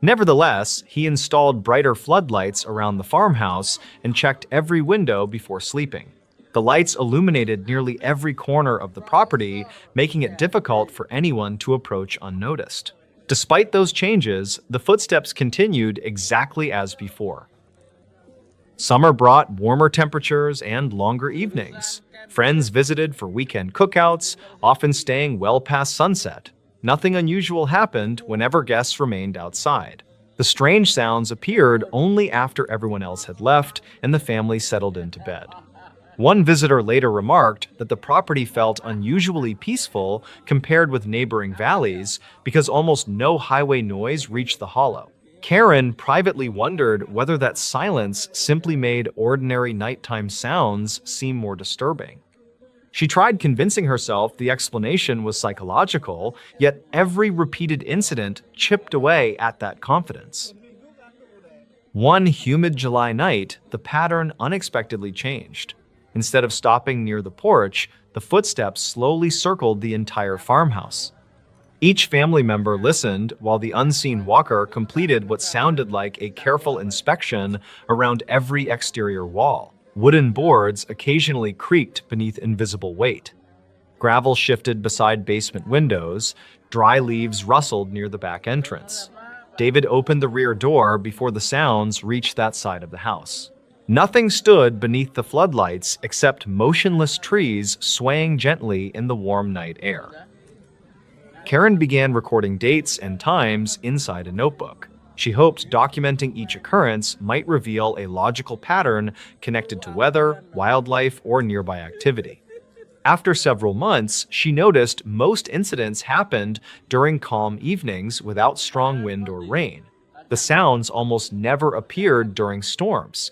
A: Nevertheless, he installed brighter floodlights around the farmhouse and checked every window before sleeping. The lights illuminated nearly every corner of the property, making it difficult for anyone to approach unnoticed. Despite those changes, the footsteps continued exactly as before. Summer brought warmer temperatures and longer evenings. Friends visited for weekend cookouts, often staying well past sunset. Nothing unusual happened whenever guests remained outside. The strange sounds appeared only after everyone else had left and the family settled into bed. One visitor later remarked that the property felt unusually peaceful compared with neighboring valleys because almost no highway noise reached the hollow. Karen privately wondered whether that silence simply made ordinary nighttime sounds seem more disturbing. She tried convincing herself the explanation was psychological, yet every repeated incident chipped away at that confidence. One humid July night, the pattern unexpectedly changed. Instead of stopping near the porch, the footsteps slowly circled the entire farmhouse. Each family member listened while the unseen walker completed what sounded like a careful inspection around every exterior wall. Wooden boards occasionally creaked beneath invisible weight. Gravel shifted beside basement windows. Dry leaves rustled near the back entrance. David opened the rear door before the sounds reached that side of the house. Nothing stood beneath the floodlights except motionless trees swaying gently in the warm night air. Karen began recording dates and times inside a notebook. She hoped documenting each occurrence might reveal a logical pattern connected to weather, wildlife, or nearby activity. After several months, she noticed most incidents happened during calm evenings without strong wind or rain. The sounds almost never appeared during storms.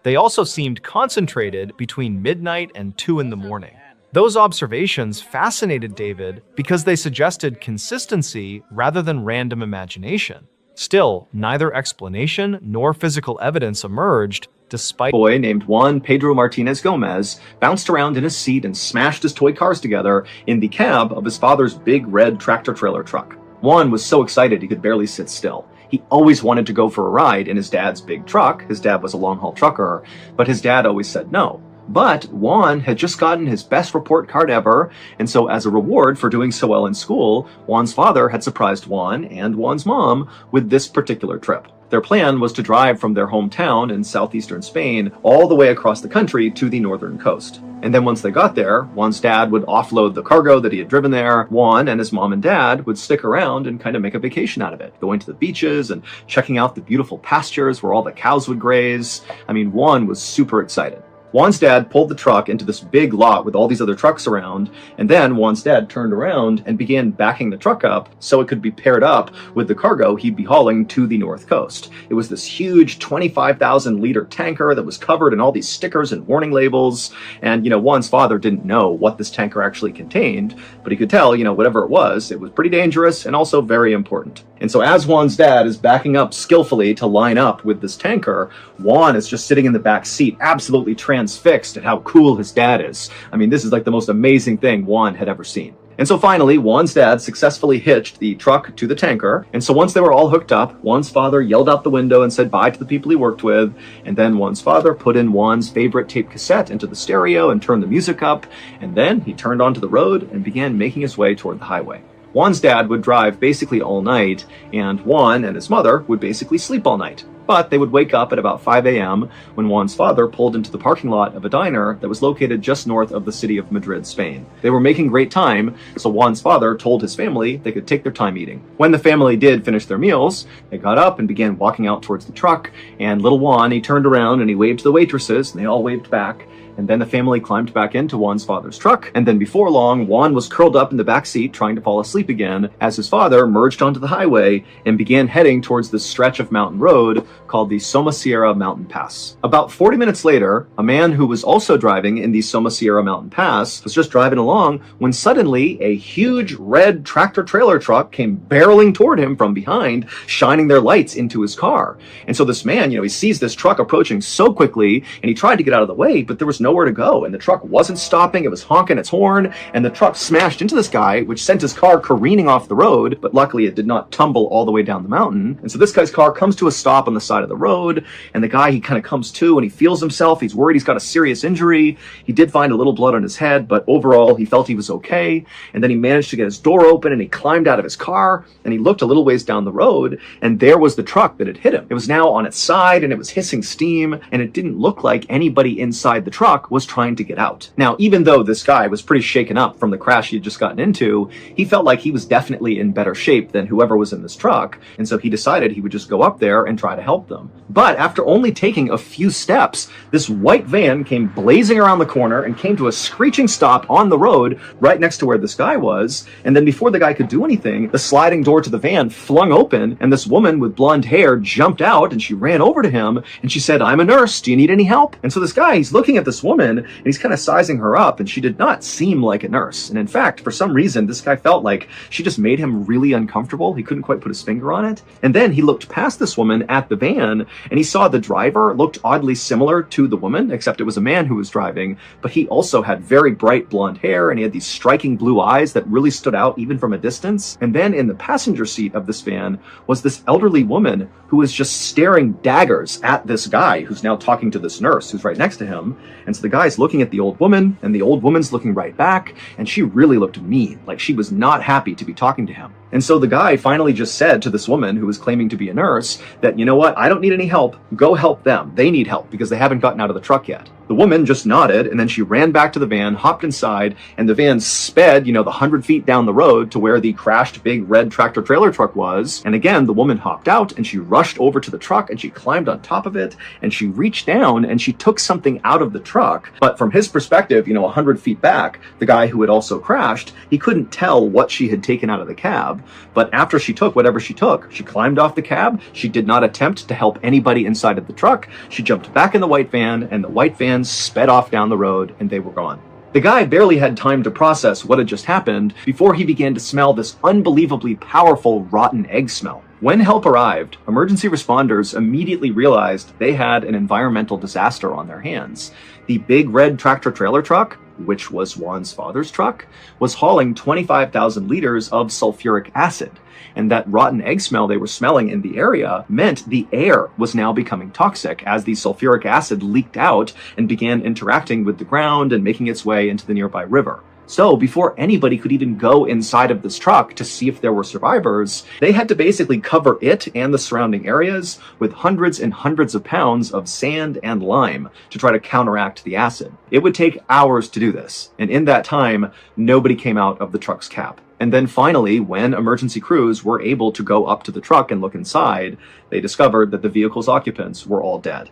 A: They also seemed concentrated between midnight and 2 in the morning. Those observations fascinated David because they suggested consistency rather than random imagination. Still, neither explanation nor physical evidence emerged, despite
B: A boy named Juan Pedro Martinez Gomez bounced around in his seat and smashed his toy cars together in the cab of his father's big red tractor-trailer truck. Juan was so excited he could barely sit still. He always wanted to go for a ride in his dad's big truck. His dad was a long-haul trucker, but his dad always said no. But Juan had just gotten his best report card ever, and so as a reward for doing so well in school, Juan's father had surprised Juan and Juan's mom with this particular trip. Their plan was to drive from their hometown in southeastern Spain all the way across the country to the northern coast. And then once they got there, Juan's dad would offload the cargo that he had driven there. Juan and his mom and dad would stick around and kind of make a vacation out of it, going to the beaches and checking out the beautiful pastures where all the cows would graze. I mean, Juan was super excited. Juan's dad pulled the truck into this big lot with all these other trucks around, and then Juan's dad turned around and began backing the truck up so it could be paired up with the cargo he'd be hauling to the north coast. It was this huge 25,000-liter tanker that was covered in all these stickers and warning labels, and, Juan's father didn't know what this tanker actually contained, but he could tell, whatever it was pretty dangerous and also very important. And so as Juan's dad is backing up skillfully to line up with this tanker, Juan is just sitting in the back seat, absolutely transfixed at how cool his dad is. I mean, this is like the most amazing thing Juan had ever seen. And so finally, Juan's dad successfully hitched the truck to the tanker. And so once they were all hooked up, Juan's father yelled out the window and said bye to the people he worked with. And then Juan's father put in Juan's favorite tape cassette into the stereo and turned the music up. And then he turned onto the road and began making his way toward the highway. Juan's dad would drive basically all night, and Juan and his mother would basically sleep all night. But they would wake up at about 5 a.m. when Juan's father pulled into the parking lot of a diner that was located just north of the city of Madrid, Spain. They were making great time, so Juan's father told his family they could take their time eating. When the family did finish their meals, they got up and began walking out towards the truck, and little Juan, he turned around and he waved to the waitresses, and they all waved back. And then the family climbed back into Juan's father's truck, and then before long, Juan was curled up in the back seat trying to fall asleep again as his father merged onto the highway and began heading towards this stretch of mountain road called the Somosierra Mountain Pass. About 40 minutes later, a man who was also driving in the Somosierra Mountain Pass was just driving along when suddenly a huge red tractor-trailer truck came barreling toward him from behind, shining their lights into his car. And so this man, he sees this truck approaching so quickly, and he tried to get out of the way, but there was nowhere to go, and the truck wasn't stopping. It was honking its horn, and the truck smashed into this guy, which sent his car careening off the road, but luckily it did not tumble all the way down the mountain. And so this guy's car comes to a stop on the side of the road, and the guy, he kind of comes to, and he feels himself. He's worried he's got a serious injury. He did find a little blood on his head, but overall he felt he was okay. And then he managed to get his door open, and he climbed out of his car, and he looked a little ways down the road, and there was the truck that had hit him. It was now on its side, and it was hissing steam, and it didn't look like anybody inside the truck was trying to get out. Now, even though this guy was pretty shaken up from the crash he had just gotten into, he felt like he was definitely in better shape than whoever was in this truck, and so he decided he would just go up there and try to help them. But after only taking a few steps, this white van came blazing around the corner and came to a screeching stop on the road right next to where this guy was, and then before the guy could do anything, the sliding door to the van flung open, and this woman with blonde hair jumped out, and she ran over to him, and she said, "I'm a nurse, do you need any help?" And so this guy, he's looking at this woman, and he's kind of sizing her up, and she did not seem like a nurse. And in fact, for some reason, this guy felt like she just made him really uncomfortable. He couldn't quite put his finger on it. And then he looked past this woman at the van, and he saw the driver looked oddly similar to the woman, except it was a man who was driving, but he also had very bright blonde hair, and he had these striking blue eyes that really stood out even from a distance. And then in the passenger seat of this van was this elderly woman who was just staring daggers at this guy who's now talking to this nurse who's right next to him. And so the guy's looking at the old woman, and the old woman's looking right back, and she really looked mean, like she was not happy to be talking to him. And so the guy finally just said to this woman who was claiming to be a nurse that, "You know what, I don't need any help. Go help them. They need help because they haven't gotten out of the truck yet." The woman just nodded, and then she ran back to the van, hopped inside, and the van sped, the 100 feet down the road to where the crashed big red tractor-trailer truck was. And again, the woman hopped out, and she rushed over to the truck, and she climbed on top of it, and she reached down, and she took something out of the truck. But from his perspective, 100 feet back, the guy who had also crashed, he couldn't tell what she had taken out of the cab. But after she took whatever she took, she climbed off the cab. She did not attempt to help anybody inside of the truck. She jumped back in the white van, and the white van sped off down the road, and they were gone. The guy barely had time to process what had just happened before he began to smell this unbelievably powerful rotten egg smell. When help arrived, emergency responders immediately realized they had an environmental disaster on their hands. The big red tractor-trailer truck, which was Juan's father's truck, was hauling 25,000 liters of sulfuric acid. And that rotten egg smell they were smelling in the area meant the air was now becoming toxic as the sulfuric acid leaked out and began interacting with the ground and making its way into the nearby river. So before anybody could even go inside of this truck to see if there were survivors, they had to basically cover it and the surrounding areas with hundreds and hundreds of pounds of sand and lime to try to counteract the acid. It would take hours to do this, and in that time, nobody came out of the truck's cab. And then finally, when emergency crews were able to go up to the truck and look inside, they discovered that the vehicle's occupants were all dead.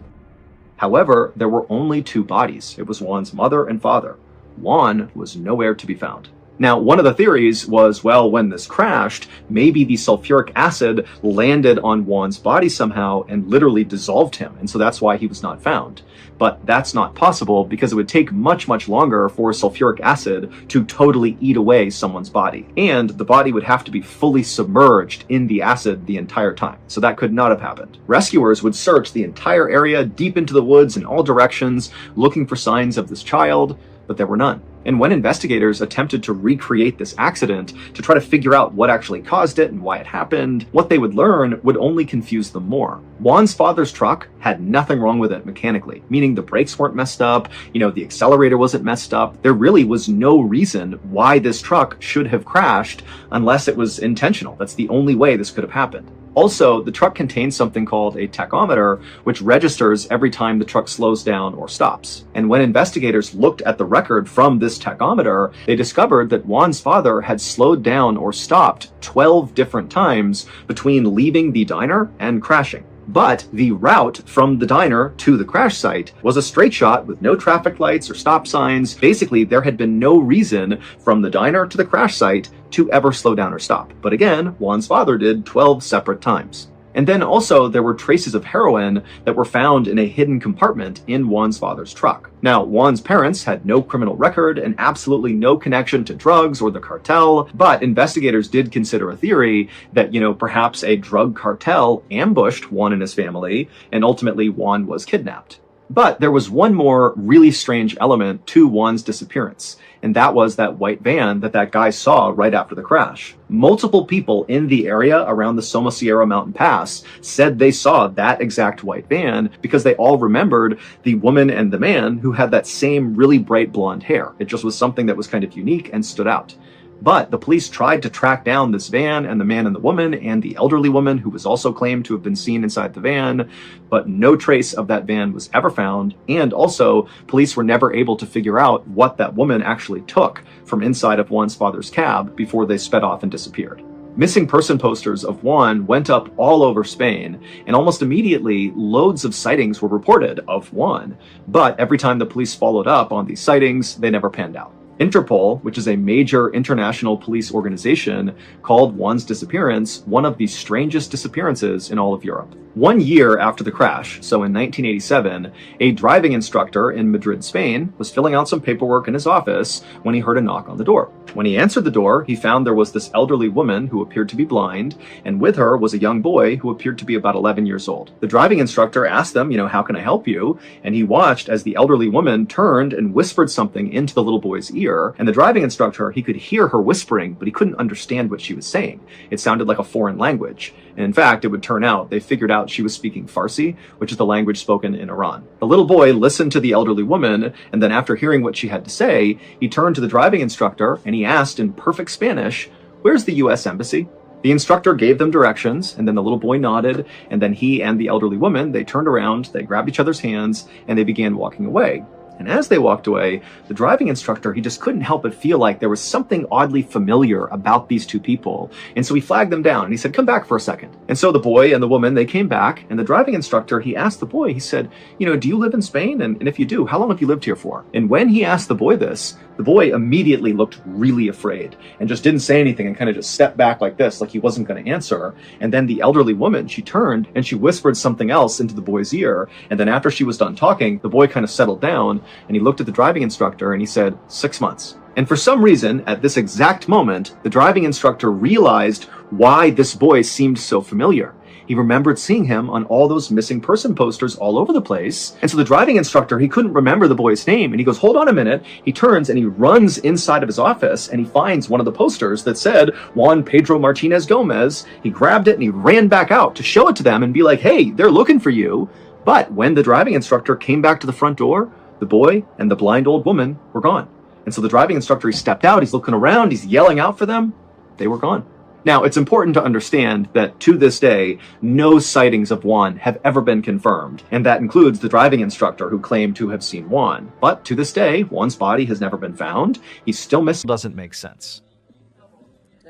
B: However, there were only two bodies. It was Juan's mother and father. Juan was nowhere to be found. Now, one of the theories was, well, when this crashed, maybe the sulfuric acid landed on Juan's body somehow and literally dissolved him, and so that's why he was not found. But that's not possible because it would take much, much longer for sulfuric acid to totally eat away someone's body. And the body would have to be fully submerged in the acid the entire time, so that could not have happened. Rescuers would search the entire area deep into the woods in all directions, looking for signs of this child, but there were none. And when investigators attempted to recreate this accident to try to figure out what actually caused it and why it happened, what they would learn would only confuse them more. Juan's father's truck had nothing wrong with it mechanically, meaning the brakes weren't messed up, the accelerator wasn't messed up. There really was no reason why this truck should have crashed unless it was intentional. That's the only way this could have happened. Also, the truck contains something called a tachometer, which registers every time the truck slows down or stops. And when investigators looked at the record from this tachometer, they discovered that Juan's father had slowed down or stopped 12 different times between leaving the diner and crashing. But the route from the diner to the crash site was a straight shot with no traffic lights or stop signs. Basically, there had been no reason from the diner to the crash site to ever slow down or stop. But again, Juan's father did 12 separate times. And then also there were traces of heroin that were found in a hidden compartment in Juan's father's truck. Now, Juan's parents had no criminal record and absolutely no connection to drugs or the cartel, but investigators did consider a theory that, perhaps a drug cartel ambushed Juan and his family, and ultimately Juan was kidnapped. But there was one more really strange element to Juan's disappearance, and that was that white van that guy saw right after the crash. Multiple people in the area around the Somosierra Mountain Pass said they saw that exact white van because they all remembered the woman and the man who had that same really bright blonde hair. It just was something that was kind of unique and stood out. But the police tried to track down this van and the man and the woman and the elderly woman who was also claimed to have been seen inside the van, but no trace of that van was ever found. And also, police were never able to figure out what that woman actually took from inside of Juan's father's cab before they sped off and disappeared. Missing person posters of Juan went up all over Spain, and almost immediately, loads of sightings were reported of Juan. But every time the police followed up on these sightings, they never panned out. Interpol, which is a major international police organization, called Juan's disappearance one of the strangest disappearances in all of Europe. 1 year after the crash, so in 1987, a driving instructor in Madrid, Spain, was filling out some paperwork in his office when he heard a knock on the door. When he answered the door, he found there was this elderly woman who appeared to be blind, and with her was a young boy who appeared to be about 11 years old. The driving instructor asked them, how can I help you? And he watched as the elderly woman turned and whispered something into the little boy's ear, and the driving instructor, he could hear her whispering, but he couldn't understand what she was saying. It sounded like a foreign language. And in fact, it would turn out they figured out she was speaking Farsi, which is the language spoken in Iran. The little boy listened to the elderly woman, and then after hearing what she had to say, he turned to the driving instructor and he asked in perfect Spanish, "Where's the US Embassy?" The instructor gave them directions, and then the little boy nodded, and then he and the elderly woman, they turned around, they grabbed each other's hands, and they began walking away. And as they walked away, the driving instructor, he just couldn't help but feel like there was something oddly familiar about these two people. And so he flagged them down and he said, "Come back for a second." And so the boy and the woman, they came back, and the driving instructor, he asked the boy, he said, "Do you live in Spain? And if you do, how long have you lived here for?" And when he asked the boy this, the boy immediately looked really afraid and just didn't say anything and kind of just stepped back like this, like he wasn't going to answer. And then the elderly woman, she turned and she whispered something else into the boy's ear. And then after she was done talking, the boy kind of settled down and he looked at the driving instructor and he said, 6 months. And for some reason, at this exact moment, the driving instructor realized why this boy seemed so familiar. He remembered seeing him on all those missing person posters all over the place. And so the driving instructor, he couldn't remember the boy's name. And he goes, "Hold on a minute." He turns and he runs inside of his office and he finds one of the posters that said Juan Pedro Martinez Gomez. He grabbed it and he ran back out to show it to them and be like, "Hey, they're looking for you." But when the driving instructor came back to the front door, the boy and the blind old woman were gone. And so the driving instructor, he stepped out, he's looking around, he's yelling out for them. They were gone. Now, it's important to understand that to this day, no sightings of Juan have ever been confirmed, and that includes the driving instructor who claimed to have seen Juan. But to this day, Juan's body has never been found. He's still missing.
A: Doesn't make sense.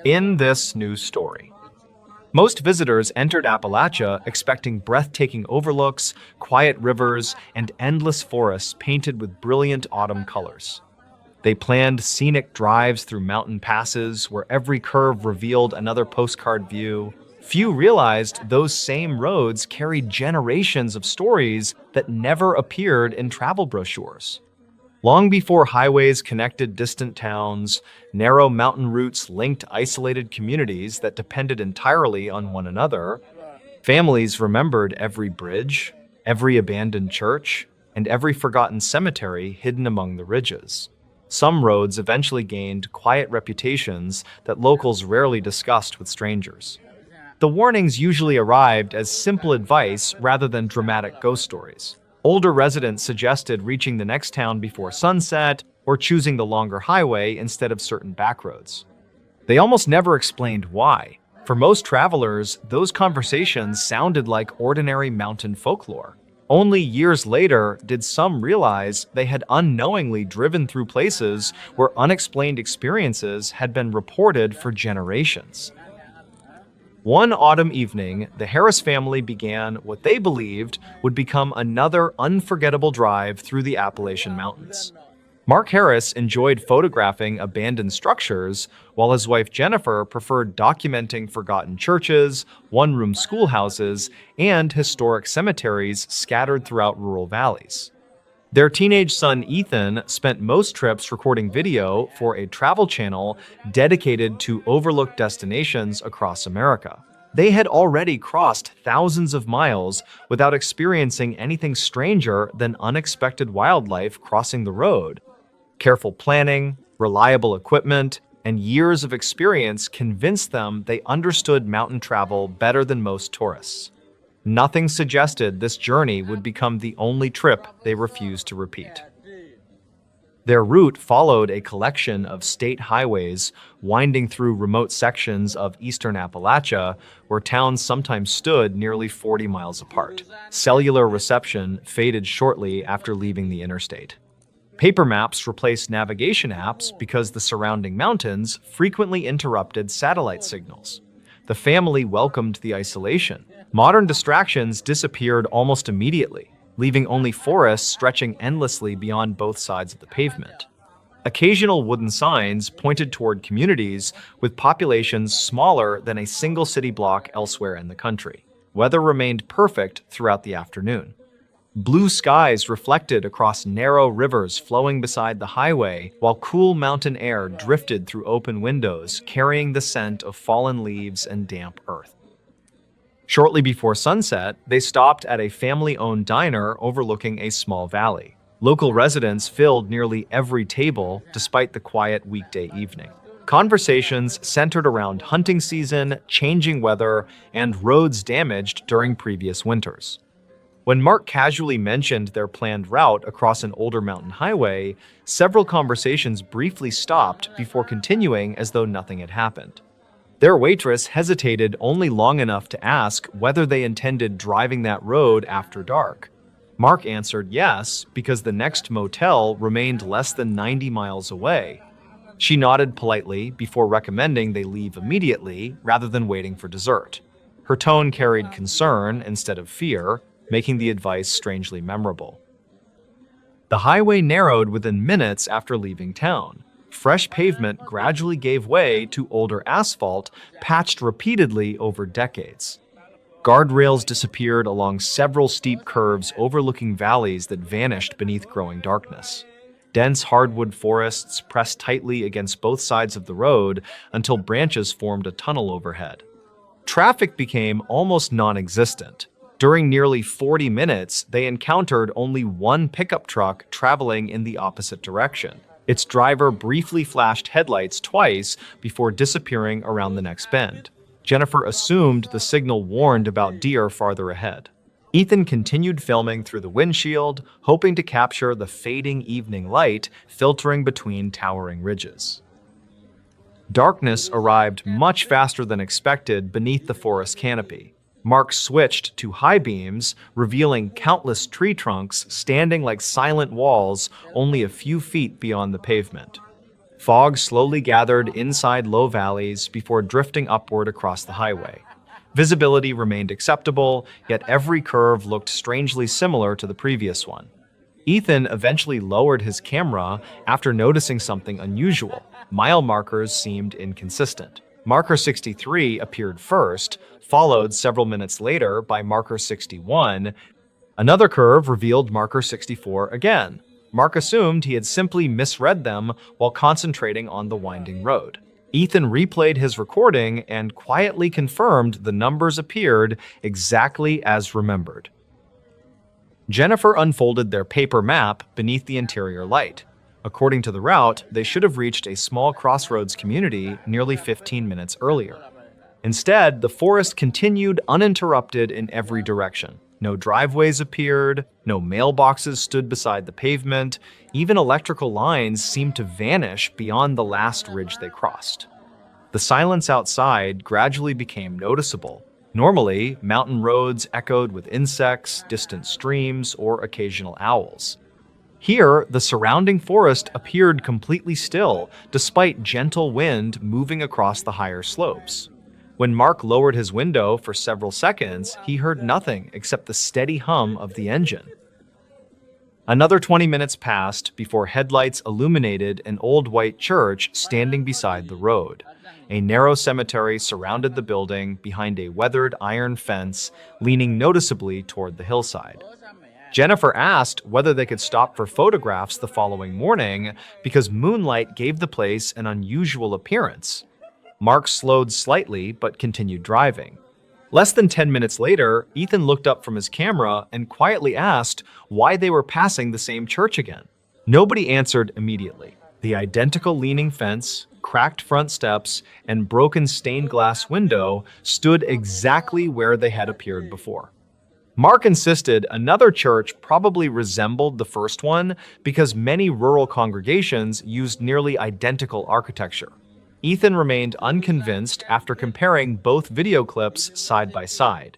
A: In this news story, most visitors entered Appalachia expecting breathtaking overlooks, quiet rivers, and endless forests painted with brilliant autumn colors. They planned scenic drives through mountain passes where every curve revealed another postcard view. Few realized those same roads carried generations of stories that never appeared in travel brochures. Long before highways connected distant towns, narrow mountain routes linked isolated communities that depended entirely on one another. Families remembered every bridge, every abandoned church, and every forgotten cemetery hidden among the ridges. Some roads eventually gained quiet reputations that locals rarely discussed with strangers. The warnings usually arrived as simple advice rather than dramatic ghost stories. Older residents suggested reaching the next town before sunset or choosing the longer highway instead of certain back roads. They almost never explained why. For most travelers, those conversations sounded like ordinary mountain folklore. Only years later did some realize they had unknowingly driven through places where unexplained experiences had been reported for generations. One autumn evening, the Harris family began what they believed would become another unforgettable drive through the Appalachian Mountains. Mark Harris enjoyed photographing abandoned structures, while his wife Jennifer preferred documenting forgotten churches, one-room schoolhouses, and historic cemeteries scattered throughout rural valleys. Their teenage son Ethan spent most trips recording video for a travel channel dedicated to overlooked destinations across America. They had already crossed thousands of miles without experiencing anything stranger than unexpected wildlife crossing the road. Careful planning, reliable equipment, and years of experience convinced them they understood mountain travel better than most tourists. Nothing suggested this journey would become the only trip they refused to repeat. Their route followed a collection of state highways winding through remote sections of eastern Appalachia, where towns sometimes stood nearly 40 miles apart. Cellular reception faded shortly after leaving the interstate. Paper maps replaced navigation apps because the surrounding mountains frequently interrupted satellite signals. The family welcomed the isolation. Modern distractions disappeared almost immediately, leaving only forests stretching endlessly beyond both sides of the pavement. Occasional wooden signs pointed toward communities with populations smaller than a single city block elsewhere in the country. Weather remained perfect throughout the afternoon. Blue skies reflected across narrow rivers flowing beside the highway, while cool mountain air drifted through open windows, carrying the scent of fallen leaves and damp earth. Shortly before sunset, they stopped at a family-owned diner overlooking a small valley. Local residents filled nearly every table despite the quiet weekday evening. Conversations centered around hunting season, changing weather, and roads damaged during previous winters. When Mark casually mentioned their planned route across an older mountain highway, several conversations briefly stopped before continuing as though nothing had happened. Their waitress hesitated only long enough to ask whether they intended driving that road after dark. Mark answered yes, because the next motel remained less than 90 miles away. She nodded politely before recommending they leave immediately rather than waiting for dessert. Her tone carried concern instead of fear, making the advice strangely memorable. The highway narrowed within minutes after leaving town. Fresh pavement gradually gave way to older asphalt, patched repeatedly over decades. Guardrails disappeared along several steep curves overlooking valleys that vanished beneath growing darkness. Dense hardwood forests pressed tightly against both sides of the road until branches formed a tunnel overhead. Traffic became almost non-existent. During nearly 40 minutes, they encountered only one pickup truck traveling in the opposite direction. Its driver briefly flashed headlights twice before disappearing around the next bend. Jennifer assumed the signal warned about deer farther ahead. Ethan continued filming through the windshield, hoping to capture the fading evening light filtering between towering ridges. Darkness arrived much faster than expected beneath the forest canopy. Mark switched to high beams, revealing countless tree trunks standing like silent walls only a few feet beyond the pavement. Fog slowly gathered inside low valleys before drifting upward across the highway. Visibility remained acceptable, yet every curve looked strangely similar to the previous one. Ethan eventually lowered his camera after noticing something unusual. Mile markers seemed inconsistent. Marker 63 appeared first, followed several minutes later by marker 61. Another curve revealed marker 64 again. Mark assumed he had simply misread them while concentrating on the winding road. Ethan replayed his recording and quietly confirmed the numbers appeared exactly as remembered. Jennifer unfolded their paper map beneath the interior light. According to the route, they should have reached a small crossroads community nearly 15 minutes earlier. Instead, the forest continued uninterrupted in every direction. No driveways appeared, no mailboxes stood beside the pavement, even electrical lines seemed to vanish beyond the last ridge they crossed. The silence outside gradually became noticeable. Normally, mountain roads echoed with insects, distant streams, or occasional owls. Here, the surrounding forest appeared completely still, despite gentle wind moving across the higher slopes. When Mark lowered his window for several seconds, he heard nothing except the steady hum of the engine. Another 20 minutes passed before headlights illuminated an old white church standing beside the road. A narrow cemetery surrounded the building behind a weathered iron fence, leaning noticeably toward the hillside. Jennifer asked whether they could stop for photographs the following morning because moonlight gave the place an unusual appearance. Mark slowed slightly but continued driving. Less than 10 minutes later, Ethan looked up from his camera and quietly asked why they were passing the same church again. Nobody answered immediately. The identical leaning fence, cracked front steps, and broken stained glass window stood exactly where they had appeared before. Mark insisted another church probably resembled the first one because many rural congregations used nearly identical architecture. Ethan remained unconvinced after comparing both video clips side by side.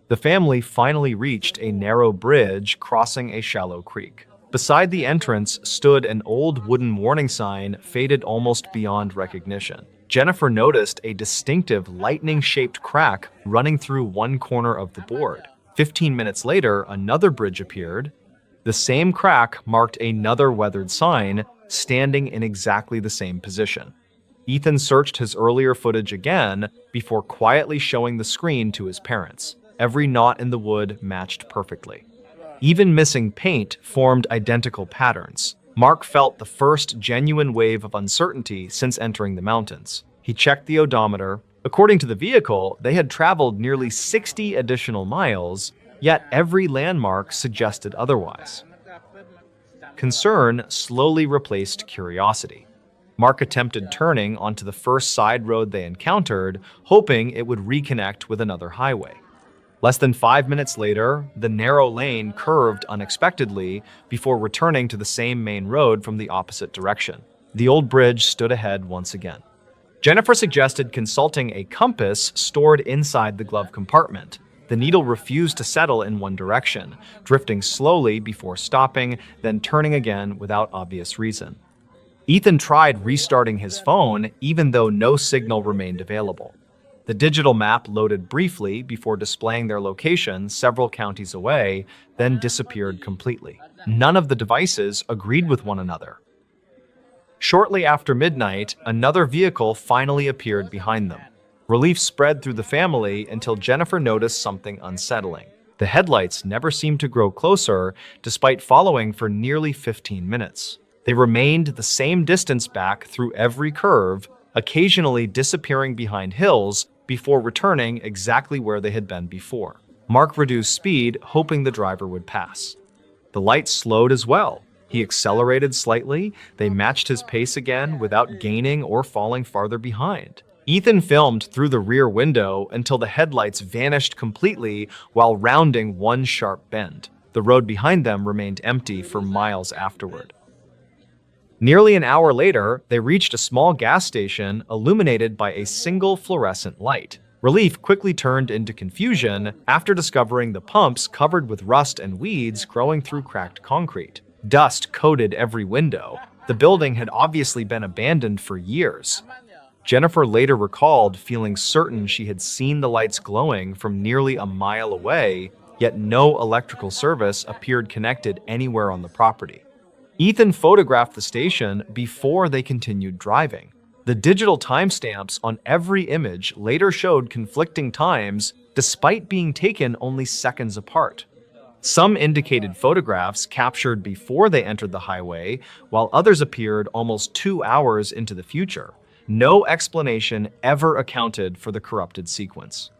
A: The family finally reached a narrow bridge crossing a shallow creek. Beside the entrance stood an old wooden warning sign faded almost beyond recognition. Jennifer noticed a distinctive lightning-shaped crack running through one corner of the board. 15 minutes later, another bridge appeared. The same crack marked another weathered sign, standing in exactly the same position. Ethan searched his earlier footage again before quietly showing the screen to his parents. Every knot in the wood matched perfectly. Even missing paint formed identical patterns. Mark felt the first genuine wave of uncertainty since entering the mountains. He checked the odometer. According to the vehicle, they had traveled nearly 60 additional miles, yet every landmark suggested otherwise. Concern slowly replaced curiosity. Mark attempted turning onto the first side road they encountered, hoping it would reconnect with another highway. Less than 5 minutes later, the narrow lane curved unexpectedly before returning to the same main road from the opposite direction. The old bridge stood ahead once again. Jennifer suggested consulting a compass stored inside the glove compartment. The needle refused to settle in one direction, drifting slowly before stopping, then turning again without obvious reason. Ethan tried restarting his phone, even though no signal remained available. The digital map loaded briefly before displaying their location several counties away, then disappeared completely. None of the devices agreed with one another. Shortly after midnight, another vehicle finally appeared behind them. Relief spread through the family until Jennifer noticed something unsettling. The headlights never seemed to grow closer, despite following for nearly 15 minutes. They remained the same distance back through every curve, occasionally disappearing behind hills before returning exactly where they had been before. Mark reduced speed, hoping the driver would pass. The lights slowed as well. He accelerated slightly. They matched his pace again without gaining or falling farther behind. Ethan filmed through the rear window until the headlights vanished completely while rounding one sharp bend. The road behind them remained empty for miles afterward. Nearly an hour later, they reached a small gas station illuminated by a single fluorescent light. Relief quickly turned into confusion after discovering the pumps covered with rust and weeds growing through cracked concrete. Dust coated every window. The building had obviously been abandoned for years. Jennifer later recalled feeling certain she had seen the lights glowing from nearly a mile away, yet no electrical service appeared connected anywhere on the property. Ethan photographed the station before they continued driving. The digital timestamps on every image later showed conflicting times despite being taken only seconds apart. Some indicated photographs captured before they entered the highway, while others appeared almost 2 hours into the future. No explanation ever accounted for the corrupted sequence.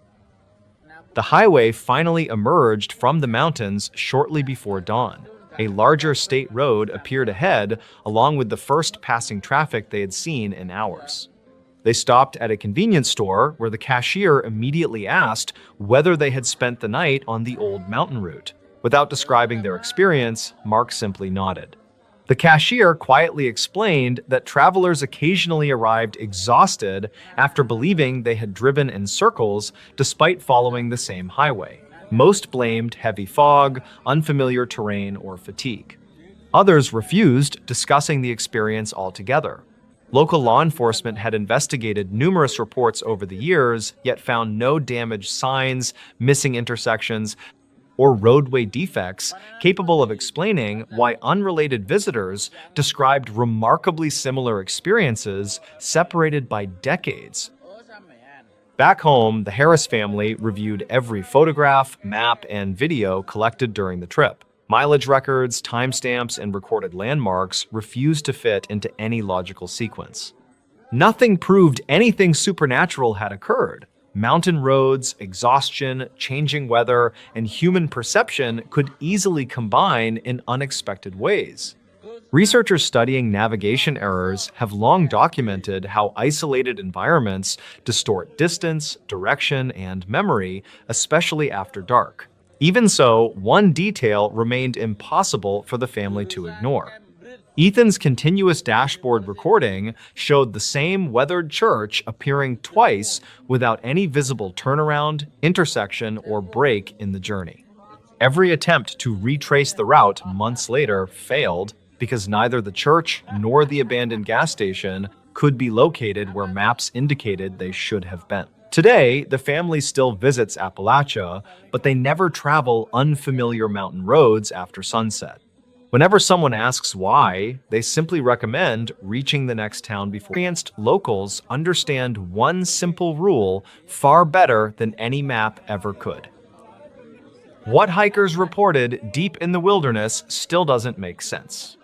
A: The highway finally emerged from the mountains shortly before dawn. A larger state road appeared ahead, along with the first passing traffic they had seen in hours. They stopped at a convenience store where the cashier immediately asked whether they had spent the night on the old mountain route. Without describing their experience, Mark simply nodded. The cashier quietly explained that travelers occasionally arrived exhausted after believing they had driven in circles despite following the same highway. Most blamed heavy fog, unfamiliar terrain, or fatigue. Others refused discussing the experience altogether. Local law enforcement had investigated numerous reports over the years, yet found no damaged signs, missing intersections, or roadway defects capable of explaining why unrelated visitors described remarkably similar experiences separated by decades. Back home, the Harris family reviewed every photograph, map, and video collected during the trip. Mileage records, timestamps, and recorded landmarks refused to fit into any logical sequence. Nothing proved anything supernatural had occurred. Mountain roads, exhaustion, changing weather, and human perception could easily combine in unexpected ways. Researchers studying navigation errors have long documented how isolated environments distort distance, direction, and memory, especially after dark. Even so, one detail remained impossible for the family to ignore. Ethan's continuous dashboard recording showed the same weathered church appearing twice without any visible turnaround, intersection, or break in the journey. Every attempt to retrace the route months later failed because neither the church nor the abandoned gas station could be located where maps indicated they should have been. Today, the family still visits Appalachia, but they never travel unfamiliar mountain roads after sunset. Whenever someone asks why, they simply recommend reaching the next town before. Experienced locals understand one simple rule far better than any map ever could. What hikers reported deep in the wilderness still doesn't make sense.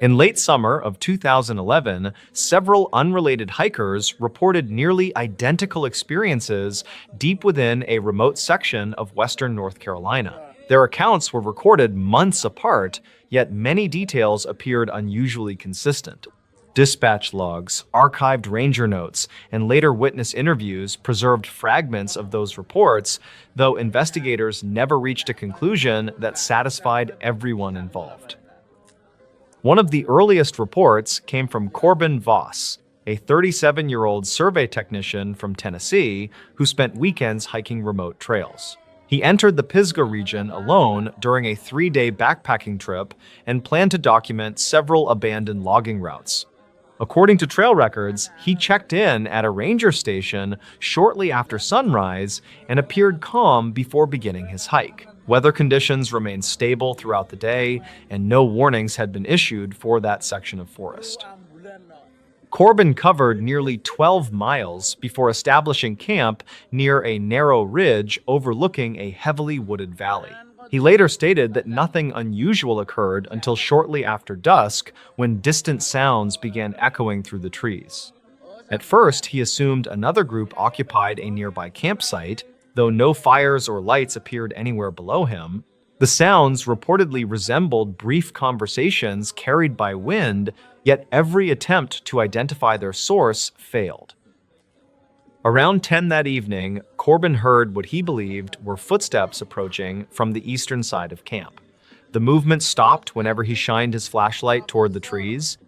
A: In late summer of 2011, several unrelated hikers reported nearly identical experiences deep within a remote section of western North Carolina. Their accounts were recorded months apart, yet many details appeared unusually consistent. Dispatch logs, archived ranger notes, and later witness interviews preserved fragments of those reports, though investigators never reached a conclusion that satisfied everyone involved. One of the earliest reports came from Corbin Voss, a 37-year-old survey technician from Tennessee who spent weekends hiking remote trails. He entered the Pisgah region alone during a 3-day backpacking trip and planned to document several abandoned logging routes. According to trail records, he checked in at a ranger station shortly after sunrise and appeared calm before beginning his hike. Weather conditions remained stable throughout the day, and no warnings had been issued for that section of forest. Corbin covered nearly 12 miles before establishing camp near a narrow ridge overlooking a heavily wooded valley. He later stated that nothing unusual occurred until shortly after dusk, when distant sounds began echoing through the trees. At first, he assumed another group occupied a nearby campsite, though no fires or lights appeared anywhere below him. The sounds reportedly resembled brief conversations carried by wind, yet every attempt to identify their source failed. Around 10 that evening, Corbin heard what he believed were footsteps approaching from the eastern side of camp. The movement stopped whenever he shined his flashlight toward the trees.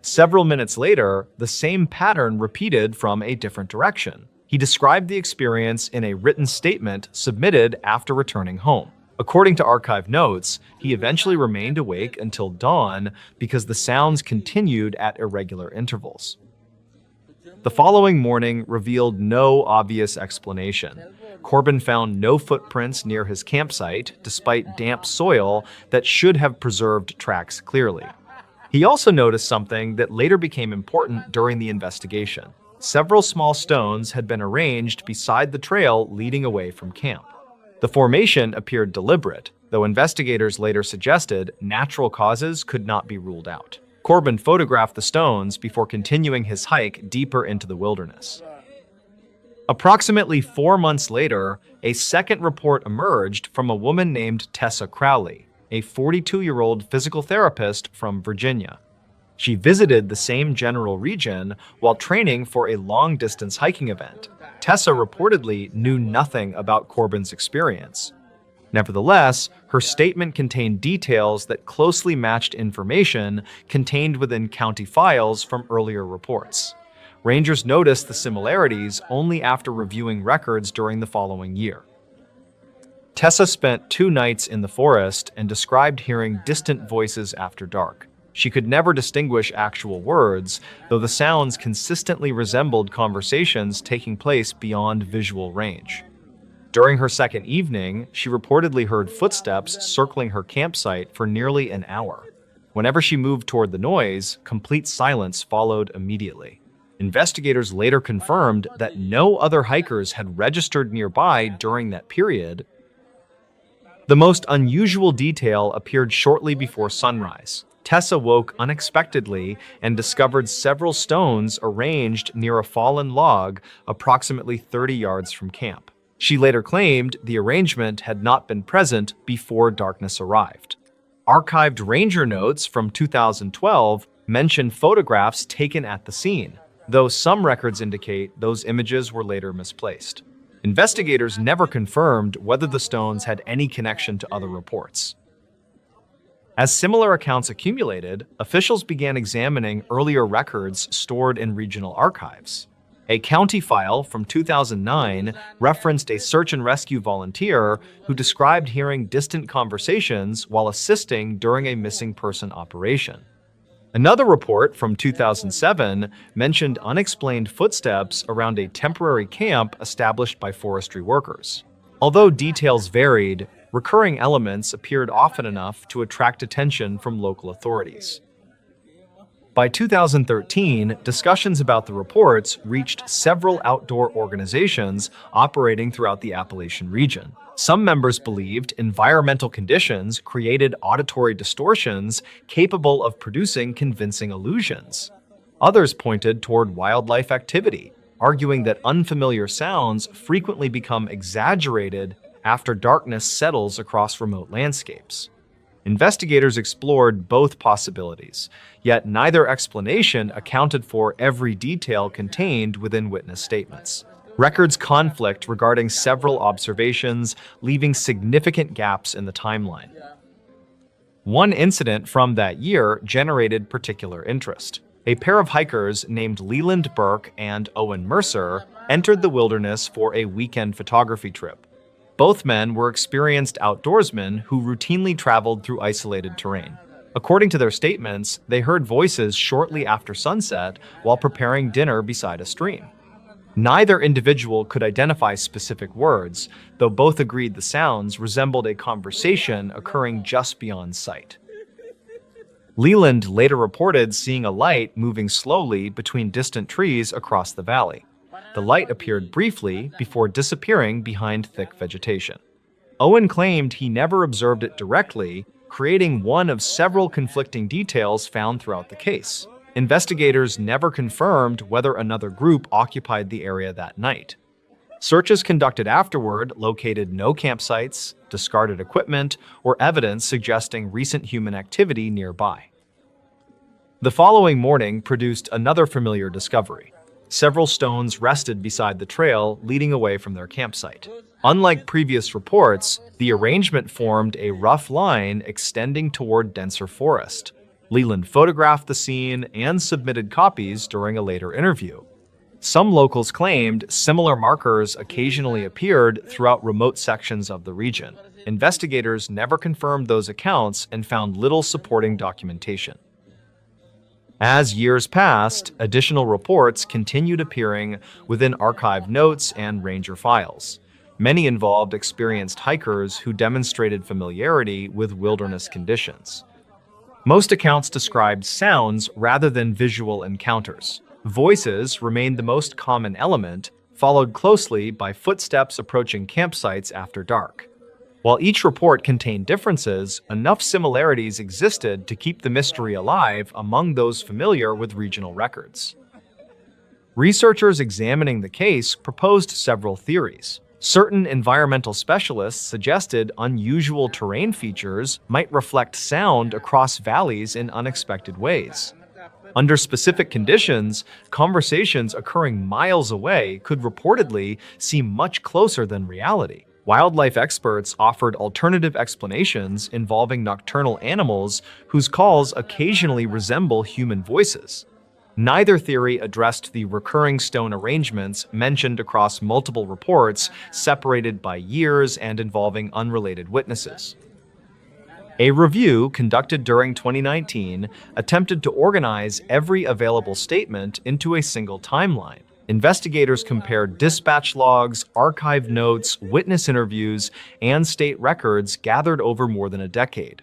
A: Several minutes later, the same pattern repeated from a different direction. He described the experience in a written statement submitted after returning home. According to archive notes, he eventually remained awake until dawn because the sounds continued at irregular intervals. The following morning revealed no obvious explanation. Corbin found no footprints near his campsite, despite damp soil that should have preserved tracks clearly. He also noticed something that later became important during the investigation. Several small stones had been arranged beside the trail leading away from camp. The formation appeared deliberate, though investigators later suggested natural causes could not be ruled out. Corbin photographed the stones before continuing his hike deeper into the wilderness. Approximately 4 months later, a second report emerged from a woman named Tessa Crowley, a 42-year-old physical therapist from Virginia. She visited the same general region while training for a long-distance hiking event. Tessa reportedly knew nothing about Corbin's experience. Nevertheless, her statement contained details that closely matched information contained within county files from earlier reports. Rangers noticed the similarities only after reviewing records during the following year. Tessa spent 2 nights in the forest and described hearing distant voices after dark. She could never distinguish actual words, though the sounds consistently resembled conversations taking place beyond visual range. During her second evening, she reportedly heard footsteps circling her campsite for nearly an hour. Whenever she moved toward the noise, complete silence followed immediately. Investigators later confirmed that no other hikers had registered nearby during that period. The most unusual detail appeared shortly before sunrise. Tessa woke unexpectedly and discovered several stones arranged near a fallen log approximately 30 yards from camp. She later claimed the arrangement had not been present before darkness arrived. Archived ranger notes from 2012 mention photographs taken at the scene, though some records indicate those images were later misplaced. Investigators never confirmed whether the stones had any connection to other reports. As similar accounts accumulated, officials began examining earlier records stored in regional archives. A county file from 2009 referenced a search and rescue volunteer who described hearing distant conversations while assisting during a missing person operation. Another report from 2007 mentioned unexplained footsteps around a temporary camp established by forestry workers. Although details varied, recurring elements appeared often enough to attract attention from local authorities. By 2013, discussions about the reports reached several outdoor organizations operating throughout the Appalachian region. Some members believed environmental conditions created auditory distortions capable of producing convincing illusions. Others pointed toward wildlife activity, arguing that unfamiliar sounds frequently become exaggerated after darkness settles across remote landscapes. Investigators explored both possibilities, yet neither explanation accounted for every detail contained within witness statements. Records conflict regarding several observations, leaving significant gaps in the timeline. One incident from that year generated particular interest. A pair of hikers named Leland Burke and Owen Mercer entered the wilderness for a weekend photography trip. Both men were experienced outdoorsmen who routinely traveled through isolated terrain. According to their statements, they heard voices shortly after sunset while preparing dinner beside a stream. Neither individual could identify specific words, though both agreed the sounds resembled a conversation occurring just beyond sight. Leland later reported seeing a light moving slowly between distant trees across the valley. The light appeared briefly before disappearing behind thick vegetation. Owen claimed he never observed it directly, creating one of several conflicting details found throughout the case. Investigators never confirmed whether another group occupied the area that night. Searches conducted afterward located no campsites, discarded equipment, or evidence suggesting recent human activity nearby. The following morning produced another familiar discovery. Several stones rested beside the trail leading away from their campsite. Unlike previous reports, the arrangement formed a rough line extending toward denser forest. Leland photographed the scene and submitted copies during a later interview. Some locals claimed similar markers occasionally appeared throughout remote sections of the region. Investigators never confirmed those accounts and found little supporting documentation. As years passed, additional reports continued appearing within archived notes and ranger files. Many involved experienced hikers who demonstrated familiarity with wilderness conditions. Most accounts described sounds rather than visual encounters. Voices remained the most common element, followed closely by footsteps approaching campsites after dark. While each report contained differences, enough similarities existed to keep the mystery alive among those familiar with regional records. Researchers examining the case proposed several theories. Certain environmental specialists suggested unusual terrain features might reflect sound across valleys in unexpected ways. Under specific conditions, conversations occurring miles away could reportedly seem much closer than reality. Wildlife experts offered alternative explanations involving nocturnal animals whose calls occasionally resemble human voices. Neither theory addressed the recurring stone arrangements mentioned across multiple reports, separated by years and involving unrelated witnesses. A review conducted during 2019 attempted to organize every available statement into a single timeline. Investigators compared dispatch logs, archived notes, witness interviews, and state records gathered over more than a decade.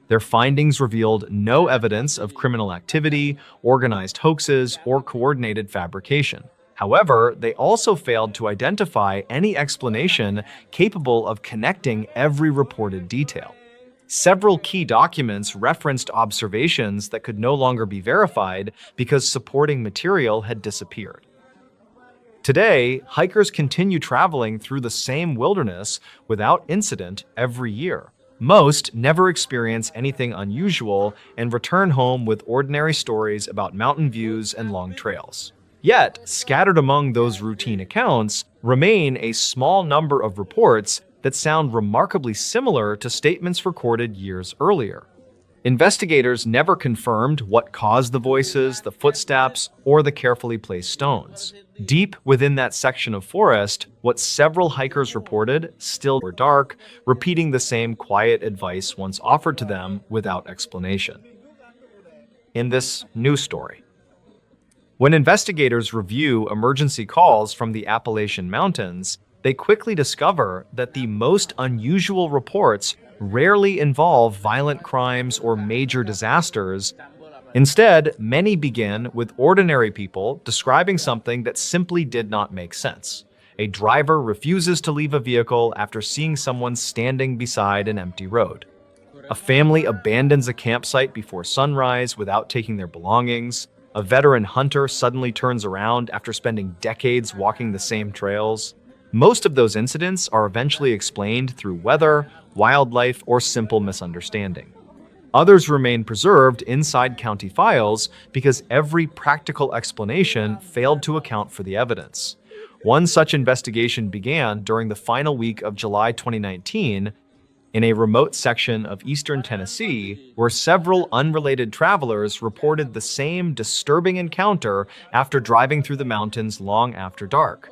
A: Their findings revealed no evidence of criminal activity, organized hoaxes, or coordinated fabrication. However, they also failed to identify any explanation capable of connecting every reported detail. Several key documents referenced observations that could no longer be verified because supporting material had disappeared. Today, hikers continue traveling through the same wilderness without incident every year. Most never experience anything unusual and return home with ordinary stories about mountain views and long trails. Yet, scattered among those routine accounts remain a small number of reports that sound remarkably similar to statements recorded years earlier. Investigators never confirmed what caused the voices, the footsteps, or the carefully placed stones. Deep within that section of forest, what several hikers reported still were dark, repeating the same quiet advice once offered to them without explanation. In this new story, when investigators review emergency calls from the Appalachian Mountains, they quickly discover that the most unusual reports rarely involve violent crimes or major disasters. Instead, many begin with ordinary people describing something that simply did not make sense. A driver refuses to leave a vehicle after seeing someone standing beside an empty road. A family abandons a campsite before sunrise without taking their belongings. A veteran hunter suddenly turns around after spending decades walking the same trails. Most of those incidents are eventually explained through weather, wildlife, or simple misunderstanding. Others remain preserved inside county files because every practical explanation failed to account for the evidence. One such investigation began during the final week of July 2019 in a remote section of eastern Tennessee, where several unrelated travelers reported the same disturbing encounter after driving through the mountains long after dark.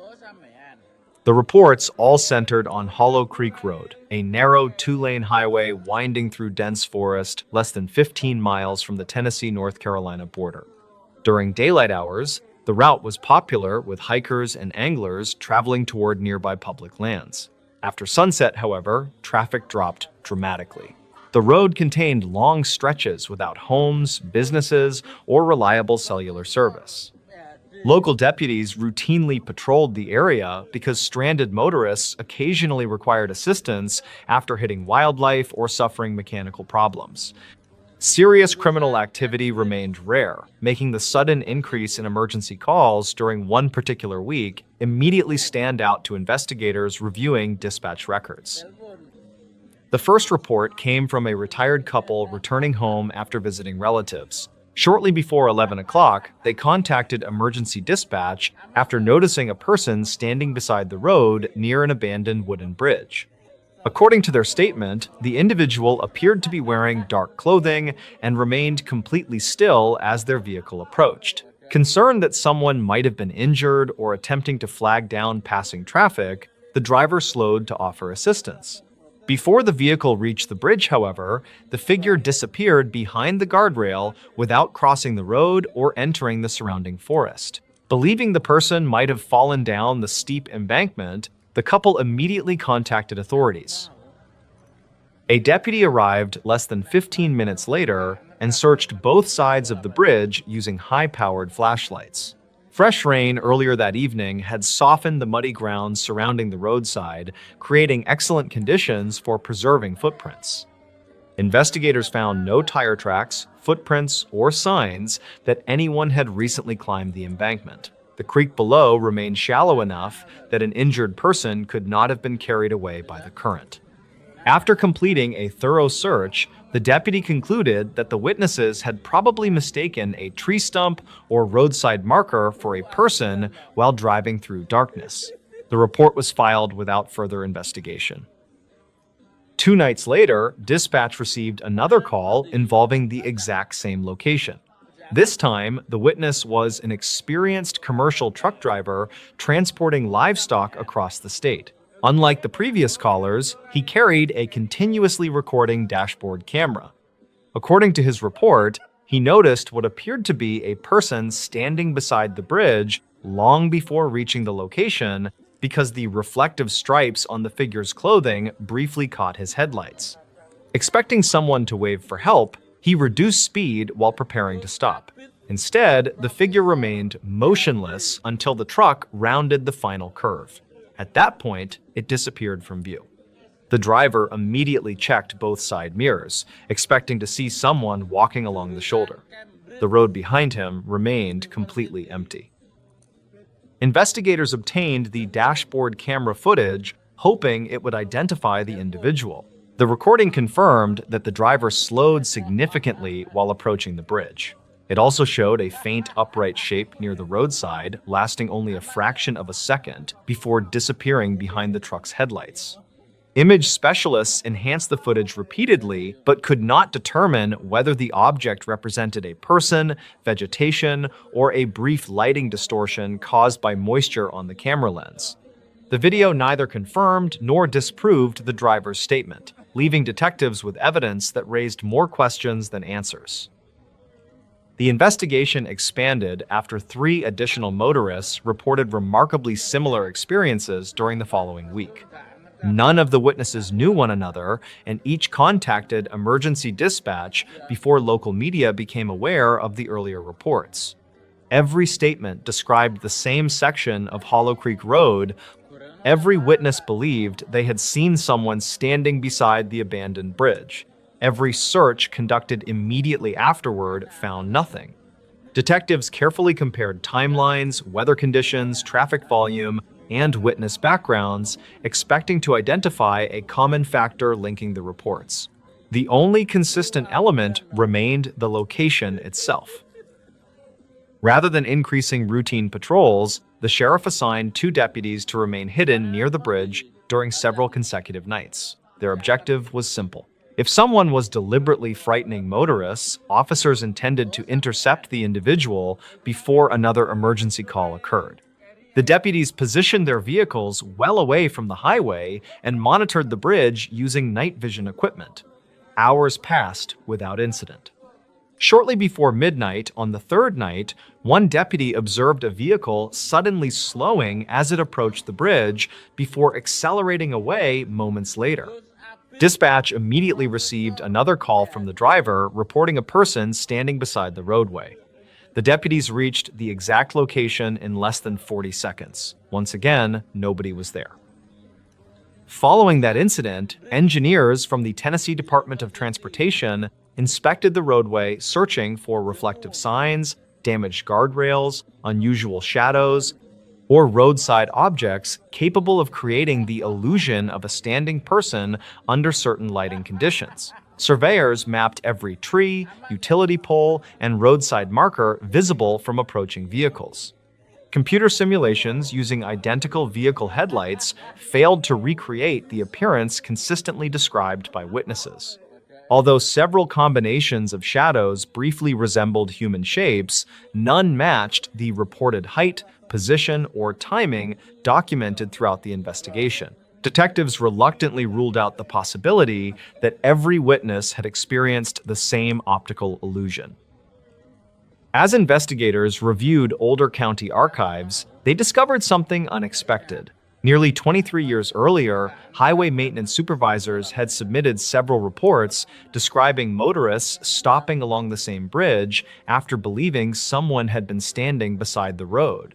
A: The reports all centered on Hollow Creek Road, a narrow two-lane highway winding through dense forest less than 15 miles from the Tennessee-North Carolina border. During daylight hours, the route was popular with hikers and anglers traveling toward nearby public lands. After sunset, however, traffic dropped dramatically. The road contained long stretches without homes, businesses, or reliable cellular service. Local deputies routinely patrolled the area because stranded motorists occasionally required assistance after hitting wildlife or suffering mechanical problems. Serious criminal activity remained rare, making the sudden increase in emergency calls during one particular week immediately stand out to investigators reviewing dispatch records. The first report came from a retired couple returning home after visiting relatives. Shortly before 11 o'clock, they contacted emergency dispatch after noticing a person standing beside the road near an abandoned wooden bridge. According to their statement, the individual appeared to be wearing dark clothing and remained completely still as their vehicle approached. Concerned that someone might have been injured or attempting to flag down passing traffic, the driver slowed to offer assistance. Before the vehicle reached the bridge, however, the figure disappeared behind the guardrail without crossing the road or entering the surrounding forest. Believing the person might have fallen down the steep embankment, the couple immediately contacted authorities. A deputy arrived less than 15 minutes later and searched both sides of the bridge using high-powered flashlights. Fresh rain earlier that evening had softened the muddy ground surrounding the roadside, creating excellent conditions for preserving footprints. Investigators found no tire tracks, footprints, or signs that anyone had recently climbed the embankment. The creek below remained shallow enough that an injured person could not have been carried away by the current. After completing a thorough search, the deputy concluded that the witnesses had probably mistaken a tree stump or roadside marker for a person while driving through darkness. The report was filed without further investigation. 2 nights later, dispatch received another call involving the exact same location. This time, the witness was an experienced commercial truck driver transporting livestock across the state. Unlike the previous callers, he carried a continuously recording dashboard camera. According to his report, he noticed what appeared to be a person standing beside the bridge long before reaching the location because the reflective stripes on the figure's clothing briefly caught his headlights. Expecting someone to wave for help, he reduced speed while preparing to stop. Instead, the figure remained motionless until the truck rounded the final curve. At that point, it disappeared from view. The driver immediately checked both side mirrors, expecting to see someone walking along the shoulder. The road behind him remained completely empty. Investigators obtained the dashboard camera footage, hoping it would identify the individual. The recording confirmed that the driver slowed significantly while approaching the bridge. It also showed a faint upright shape near the roadside, lasting only a fraction of a second before disappearing behind the truck's headlights. Image specialists enhanced the footage repeatedly, but could not determine whether the object represented a person, vegetation, or a brief lighting distortion caused by moisture on the camera lens. The video neither confirmed nor disproved the driver's statement, leaving detectives with evidence that raised more questions than answers. The investigation expanded after 3 additional motorists reported remarkably similar experiences during the following week. None of the witnesses knew one another, and each contacted emergency dispatch before local media became aware of the earlier reports. Every statement described the same section of Hollow Creek Road. Every witness believed they had seen someone standing beside the abandoned bridge. Every search conducted immediately afterward found nothing. Detectives carefully compared timelines, weather conditions, traffic volume, and witness backgrounds, expecting to identify a common factor linking the reports. The only consistent element remained the location itself. Rather than increasing routine patrols, the sheriff assigned 2 deputies to remain hidden near the bridge during several consecutive nights. Their objective was simple. If someone was deliberately frightening motorists, officers intended to intercept the individual before another emergency call occurred. The deputies positioned their vehicles well away from the highway and monitored the bridge using night vision equipment. Hours passed without incident. Shortly before midnight on the 3rd night, one deputy observed a vehicle suddenly slowing as it approached the bridge before accelerating away moments later. Dispatch immediately received another call from the driver reporting a person standing beside the roadway. The deputies reached the exact location in less than 40 seconds. Once again, nobody was there. Following that incident, engineers from the Tennessee Department of Transportation inspected the roadway, searching for reflective signs, damaged guardrails, unusual shadows, or roadside objects capable of creating the illusion of a standing person under certain lighting conditions. Surveyors mapped every tree, utility pole, and roadside marker visible from approaching vehicles. Computer simulations using identical vehicle headlights failed to recreate the appearance consistently described by witnesses. Although several combinations of shadows briefly resembled human shapes, none matched the reported height, position, or timing documented throughout the investigation. Detectives reluctantly ruled out the possibility that every witness had experienced the same optical illusion. As investigators reviewed older county archives, they discovered something unexpected. Nearly 23 years earlier, highway maintenance supervisors had submitted several reports describing motorists stopping along the same bridge after believing someone had been standing beside the road.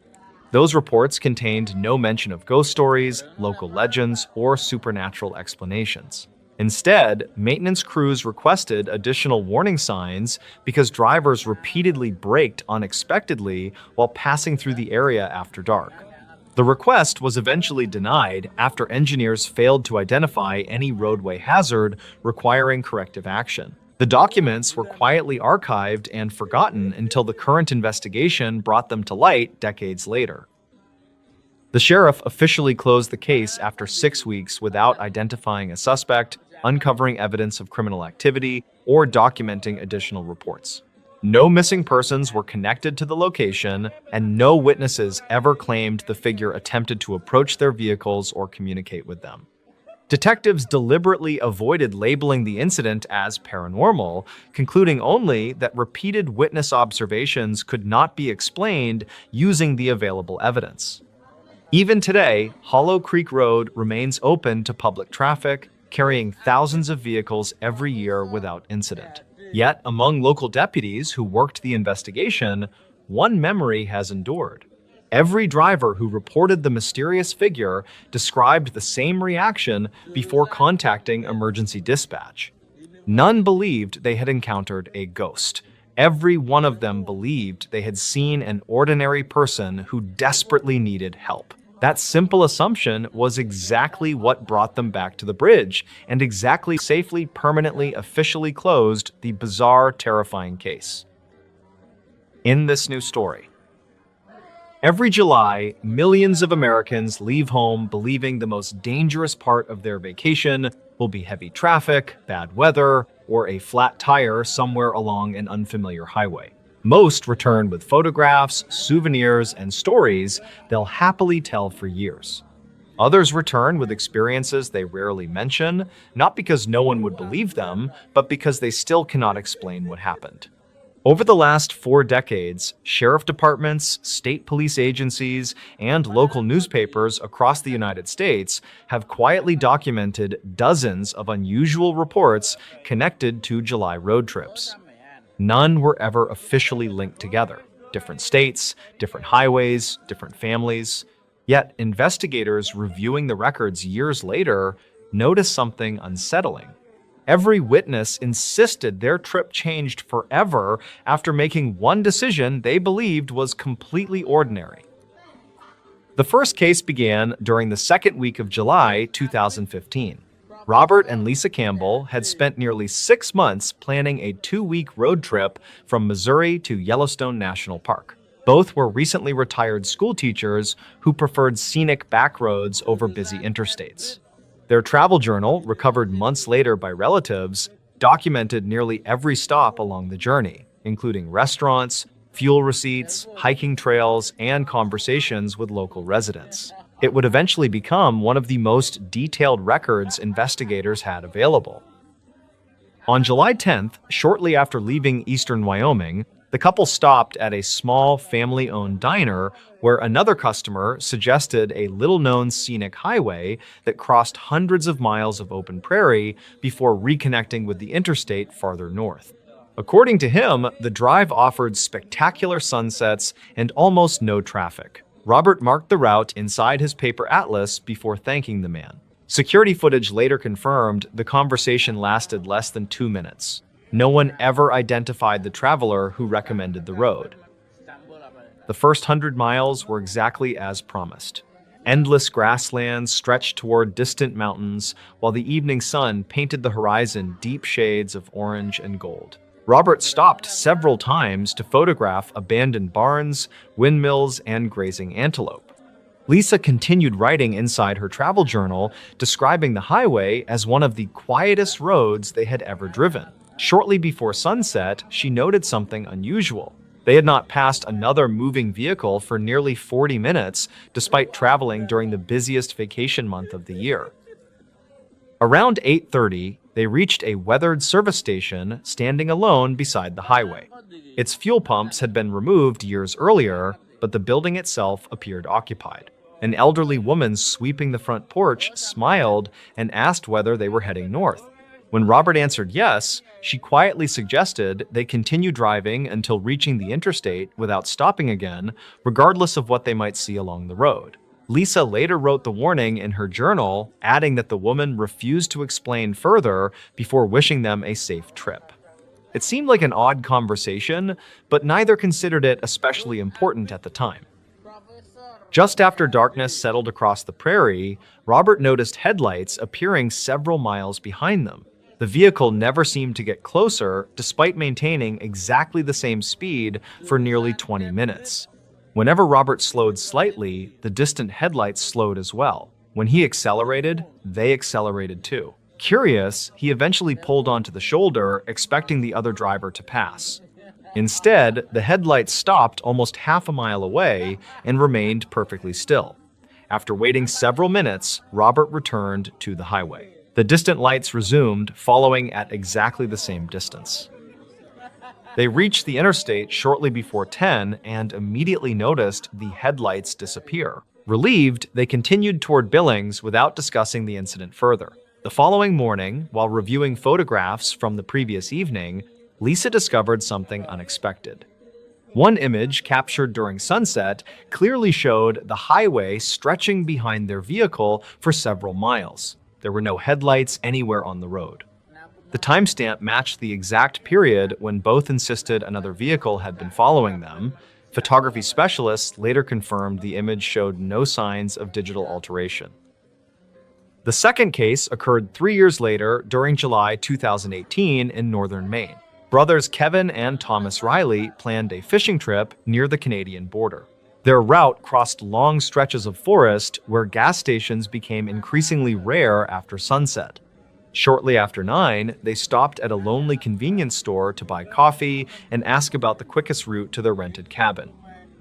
A: Those reports contained no mention of ghost stories, local legends, or supernatural explanations. Instead, maintenance crews requested additional warning signs because drivers repeatedly braked unexpectedly while passing through the area after dark. The request was eventually denied after engineers failed to identify any roadway hazard requiring corrective action. The documents were quietly archived and forgotten until the current investigation brought them to light decades later. The sheriff officially closed the case after 6 weeks without identifying a suspect, uncovering evidence of criminal activity, or documenting additional reports. No missing persons were connected to the location, and no witnesses ever claimed the figure attempted to approach their vehicles or communicate with them. Detectives deliberately avoided labeling the incident as paranormal, concluding only that repeated witness observations could not be explained using the available evidence. Even today, Hollow Creek Road remains open to public traffic, carrying thousands of vehicles every year without incident. Yet, among local deputies who worked the investigation, one memory has endured. Every driver who reported the mysterious figure described the same reaction before contacting emergency dispatch. None believed they had encountered a ghost. Every one of them believed they had seen an ordinary person who desperately needed help. That simple assumption was exactly what brought them back to the bridge and exactly safely, permanently, officially closed the bizarre, terrifying case. In this new story, every July, millions of Americans leave home believing the most dangerous part of their vacation will be heavy traffic, bad weather, or a flat tire somewhere along an unfamiliar highway. Most return with photographs, souvenirs, and stories they'll happily tell for years. Others return with experiences they rarely mention, not because no one would believe them, but because they still cannot explain what happened. Over the last 4 decades, sheriff departments, state police agencies, and local newspapers across the United States have quietly documented dozens of unusual reports connected to July road trips. None were ever officially linked together. Different states, different highways, different families. Yet investigators reviewing the records years later noticed something unsettling. Every witness insisted their trip changed forever after making one decision they believed was completely ordinary. The first case began during the second week of July 2015. Robert and Lisa Campbell had spent nearly 6 months planning a 2-week road trip from Missouri to Yellowstone National Park. Both were recently retired school teachers who preferred scenic back roads over busy interstates. Their travel journal, recovered months later by relatives, documented nearly every stop along the journey, including restaurants, fuel receipts, hiking trails, and conversations with local residents. It would eventually become one of the most detailed records investigators had available. On July 10th, shortly after leaving eastern Wyoming, the couple stopped at a small family-owned diner where another customer suggested a little-known scenic highway that crossed hundreds of miles of open prairie before reconnecting with the interstate farther north. According to him, the drive offered spectacular sunsets and almost no traffic. Robert marked the route inside his paper atlas before thanking the man. Security footage later confirmed the conversation lasted less than 2 minutes. No one ever identified the traveler who recommended the road. The first 100 miles were exactly as promised. Endless grasslands stretched toward distant mountains, while the evening sun painted the horizon deep shades of orange and gold. Robert stopped several times to photograph abandoned barns, windmills, and grazing antelope. Lisa continued writing inside her travel journal, describing the highway as one of the quietest roads they had ever driven. Shortly before sunset, she noted something unusual. They had not passed another moving vehicle for nearly 40 minutes, despite traveling during the busiest vacation month of the year. Around 8:30, they reached a weathered service station standing alone beside the highway. Its fuel pumps had been removed years earlier, but the building itself appeared occupied. An elderly woman sweeping the front porch smiled and asked whether they were heading north. When Robert answered yes, she quietly suggested they continue driving until reaching the interstate without stopping again, regardless of what they might see along the road. Lisa later wrote the warning in her journal, adding that the woman refused to explain further before wishing them a safe trip. It seemed like an odd conversation, but neither considered it especially important at the time. Just after darkness settled across the prairie, Robert noticed headlights appearing several miles behind them. The vehicle never seemed to get closer, despite maintaining exactly the same speed for nearly 20 minutes. Whenever Robert slowed slightly, the distant headlights slowed as well. When he accelerated, they accelerated too. Curious, he eventually pulled onto the shoulder, expecting the other driver to pass. Instead, the headlights stopped almost half a mile away and remained perfectly still. After waiting several minutes, Robert returned to the highway. The distant lights resumed, following at exactly the same distance. They reached the interstate shortly before 10 and immediately noticed the headlights disappear. Relieved, they continued toward Billings without discussing the incident further. The following morning, while reviewing photographs from the previous evening, Lisa discovered something unexpected. One image, captured during sunset, clearly showed the highway stretching behind their vehicle for several miles. There were no headlights anywhere on the road. The timestamp matched the exact period when both insisted another vehicle had been following them. Photography specialists later confirmed the image showed no signs of digital alteration. The second case occurred 3 years later during July 2018 in northern Maine. Brothers Kevin and Thomas Riley planned a fishing trip near the Canadian border. Their route crossed long stretches of forest where gas stations became increasingly rare after sunset. Shortly after 9, they stopped at a lonely convenience store to buy coffee and ask about the quickest route to their rented cabin.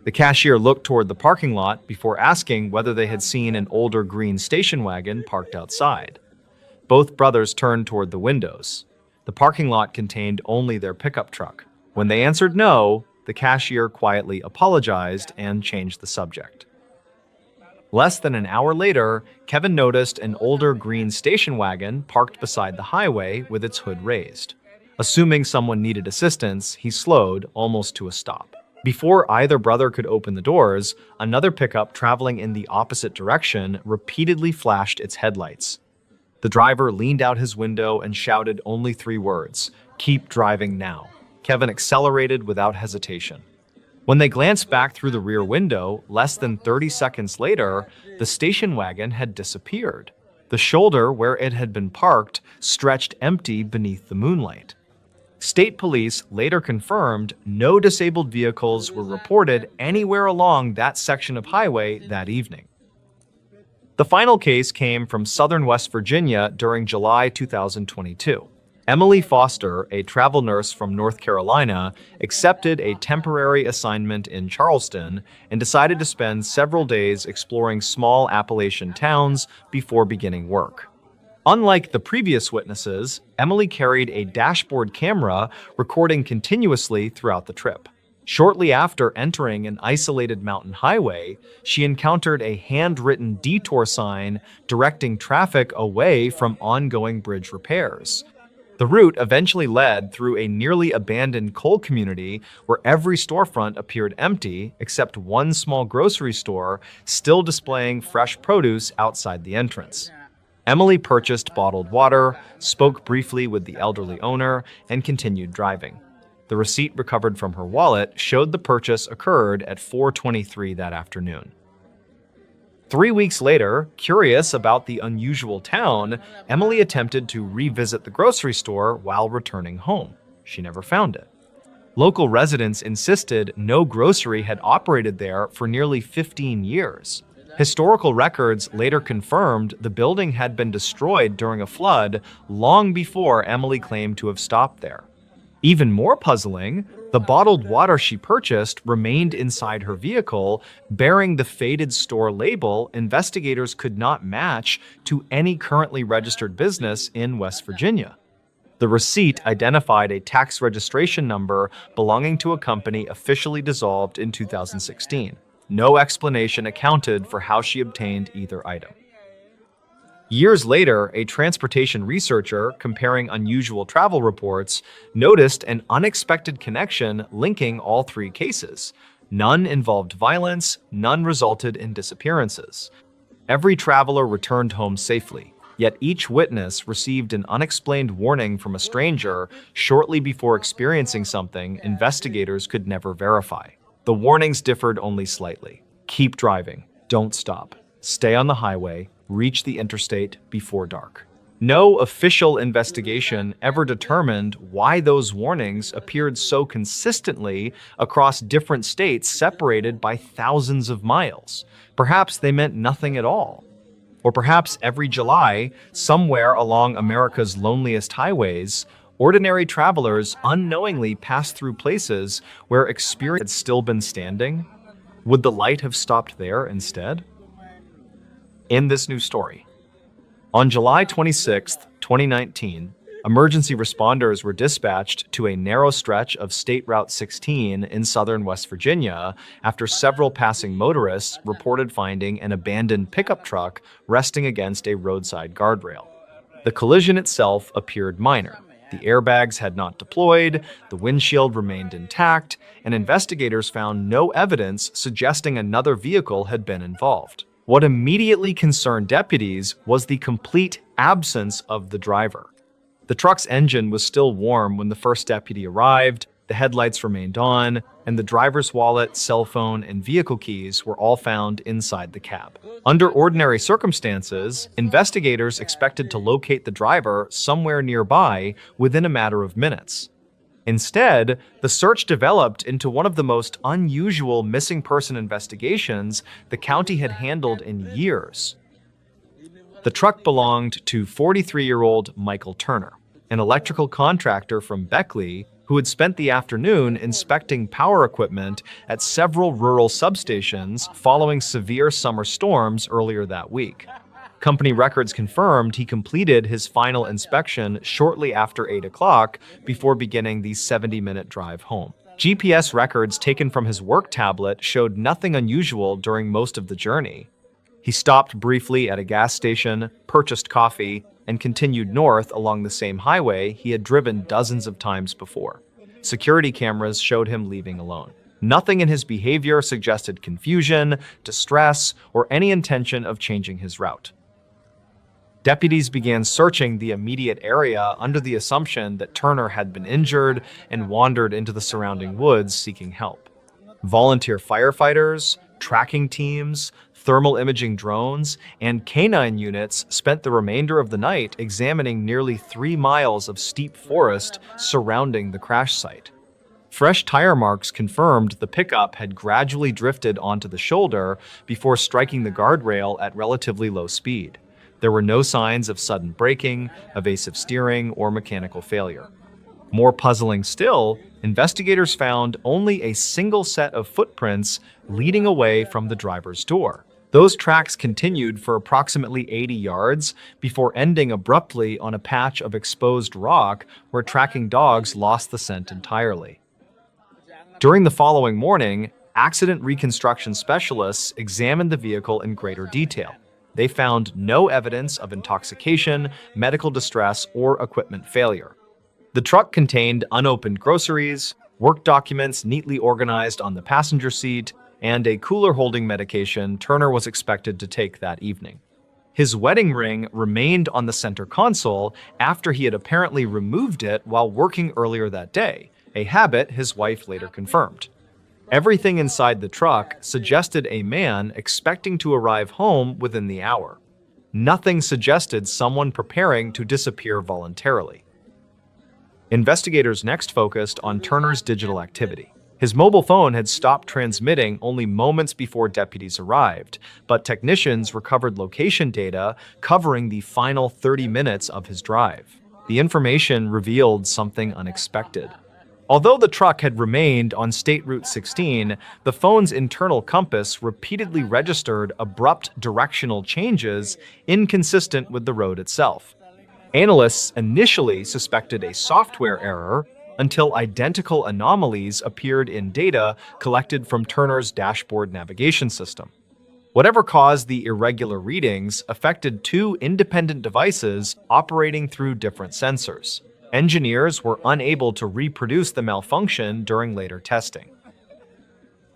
A: The cashier looked toward the parking lot before asking whether they had seen an older green station wagon parked outside. Both brothers turned toward the windows. The parking lot contained only their pickup truck. When they answered no, the cashier quietly apologized and changed the subject. Less than an hour later, Kevin noticed an older green station wagon parked beside the highway with its hood raised. Assuming someone needed assistance, he slowed almost to a stop. Before either brother could open the doors, another pickup traveling in the opposite direction repeatedly flashed its headlights. The driver leaned out his window and shouted only 3 words, "Keep driving now." Kevin accelerated without hesitation. When they glanced back through the rear window, less than 30 seconds later, the station wagon had disappeared. The shoulder where it had been parked stretched empty beneath the moonlight. State police later confirmed no disabled vehicles were reported anywhere along that section of highway that evening. The final case came from southern West Virginia during July 2022. Emily Foster, a travel nurse from North Carolina, accepted a temporary assignment in Charleston and decided to spend several days exploring small Appalachian towns before beginning work. Unlike the previous witnesses, Emily carried a dashboard camera recording continuously throughout the trip. Shortly after entering an isolated mountain highway, she encountered a handwritten detour sign directing traffic away from ongoing bridge repairs. The route eventually led through a nearly abandoned coal community where every storefront appeared empty except one small grocery store still displaying fresh produce outside the entrance. Emily purchased bottled water, spoke briefly with the elderly owner, and continued driving. The receipt recovered from her wallet showed the purchase occurred at 4:23 that afternoon. 3 weeks later, curious about the unusual town, Emily attempted to revisit the grocery store while returning home. She never found it. Local residents insisted no grocery had operated there for nearly 15 years. Historical records later confirmed the building had been destroyed during a flood long before Emily claimed to have stopped there. Even more puzzling, the bottled water she purchased remained inside her vehicle, bearing the faded store label investigators could not match to any currently registered business in West Virginia. The receipt identified a tax registration number belonging to a company officially dissolved in 2016. No explanation accounted for how she obtained either item. Years later, a transportation researcher comparing unusual travel reports noticed an unexpected connection linking all 3 cases. None involved violence, none resulted in disappearances. Every traveler returned home safely, yet each witness received an unexplained warning from a stranger shortly before experiencing something investigators could never verify. The warnings differed only slightly. Keep driving, don't stop, stay on the highway, reach the interstate before dark. No official investigation ever determined why those warnings appeared so consistently across different states separated by thousands of miles. Perhaps they meant nothing at all. Or perhaps every July, somewhere along America's loneliest highways, ordinary travelers unknowingly pass through places where experience had still been standing. Would the light have stopped there instead? In this new story, on July 26, 2019, emergency responders were dispatched to a narrow stretch of State Route 16 in southern West Virginia after several passing motorists reported finding an abandoned pickup truck resting against a roadside guardrail. The collision itself appeared minor. The airbags had not deployed, the windshield remained intact, and investigators found no evidence suggesting another vehicle had been involved. What immediately concerned deputies was the complete absence of the driver. The truck's engine was still warm when the first deputy arrived, the headlights remained on, and the driver's wallet, cell phone, and vehicle keys were all found inside the cab. Under ordinary circumstances, investigators expected to locate the driver somewhere nearby within a matter of minutes. Instead, the search developed into one of the most unusual missing person investigations the county had handled in years. The truck belonged to 43-year-old Michael Turner, an electrical contractor from Beckley who had spent the afternoon inspecting power equipment at several rural substations following severe summer storms earlier that week. Company records confirmed he completed his final inspection shortly after 8 o'clock before beginning the 70-minute drive home. GPS records taken from his work tablet showed nothing unusual during most of the journey. He stopped briefly at a gas station, purchased coffee, and continued north along the same highway he had driven dozens of times before. Security cameras showed him leaving alone. Nothing in his behavior suggested confusion, distress, or any intention of changing his route. Deputies began searching the immediate area under the assumption that Turner had been injured and wandered into the surrounding woods seeking help. Volunteer firefighters, tracking teams, thermal imaging drones, and canine units spent the remainder of the night examining nearly 3 miles of steep forest surrounding the crash site. Fresh tire marks confirmed the pickup had gradually drifted onto the shoulder before striking the guardrail at relatively low speed. There were no signs of sudden braking, evasive steering, or mechanical failure. More puzzling still, investigators found only a single set of footprints leading away from the driver's door. Those tracks continued for approximately 80 yards before ending abruptly on a patch of exposed rock where tracking dogs lost the scent entirely. During the following morning, accident reconstruction specialists examined the vehicle in greater detail. They found no evidence of intoxication, medical distress, or equipment failure. The truck contained unopened groceries, work documents neatly organized on the passenger seat, and a cooler holding medication Turner was expected to take that evening. His wedding ring remained on the center console after he had apparently removed it while working earlier that day, a habit his wife later confirmed. Everything inside the truck suggested a man expecting to arrive home within the hour. Nothing suggested someone preparing to disappear voluntarily. Investigators next focused on Turner's digital activity. His mobile phone had stopped transmitting only moments before deputies arrived, but technicians recovered location data covering the final 30 minutes of his drive. The information revealed something unexpected. Although the truck had remained on State Route 16, the phone's internal compass repeatedly registered abrupt directional changes inconsistent with the road itself. Analysts initially suspected a software error until identical anomalies appeared in data collected from Turner's dashboard navigation system. Whatever caused the irregular readings affected 2 independent devices operating through different sensors. Engineers were unable to reproduce the malfunction during later testing.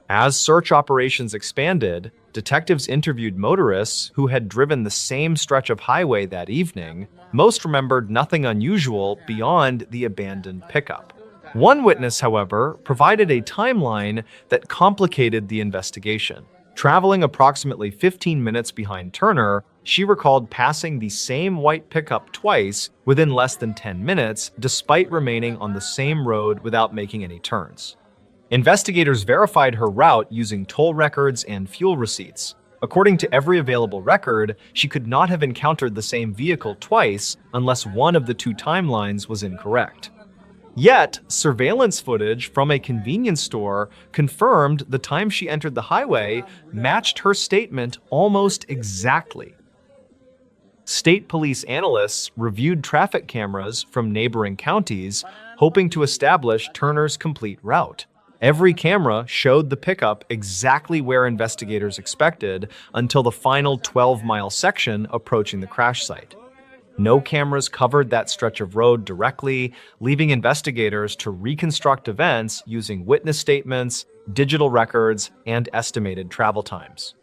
A: As search operations expanded, detectives interviewed motorists who had driven the same stretch of highway that evening. Most remembered nothing unusual beyond the abandoned pickup. One witness, however, provided a timeline that complicated the investigation. Traveling approximately 15 minutes behind Turner, She recalled passing the same white pickup twice within less than 10 minutes, despite remaining on the same road without making any turns. Investigators verified her route using toll records and fuel receipts. According to every available record, she could not have encountered the same vehicle twice unless one of the two timelines was incorrect. Yet, surveillance footage from a convenience store confirmed the time she entered the highway matched her statement almost exactly. State police analysts reviewed traffic cameras from neighboring counties, hoping to establish Turner's complete route. Every camera showed the pickup exactly where investigators expected until the final 12-mile section approaching the crash site. No cameras covered that stretch of road directly, leaving investigators to reconstruct events using witness statements, digital records, and estimated travel times.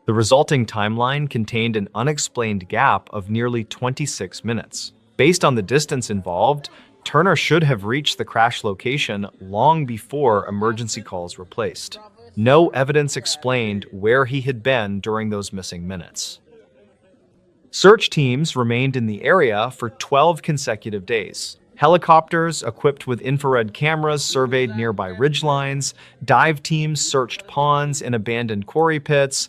A: The resulting timeline contained an unexplained gap of nearly 26 minutes. Based on the distance involved, Turner should have reached the crash location long before emergency calls were placed. No evidence explained where he had been during those missing minutes. Search teams remained in the area for 12 consecutive days. Helicopters equipped with infrared cameras surveyed nearby ridgelines, dive teams searched ponds and abandoned quarry pits.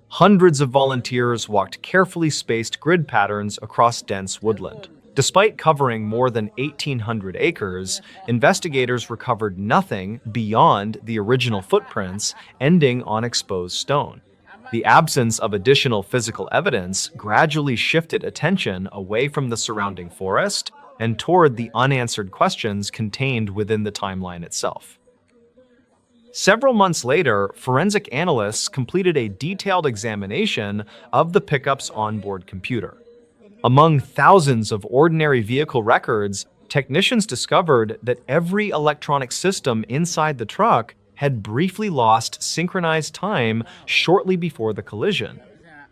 A: Hundreds of volunteers walked carefully spaced grid patterns across dense woodland. Despite covering more than 1,800 acres, investigators recovered nothing beyond the original footprints ending on exposed stone. The absence of additional physical evidence gradually shifted attention away from the surrounding forest and toward the unanswered questions contained within the timeline itself. Several months later, forensic analysts completed a detailed examination of the pickup's onboard computer. Among thousands of ordinary vehicle records, technicians discovered that every electronic system inside the truck had briefly lost synchronized time shortly before the collision.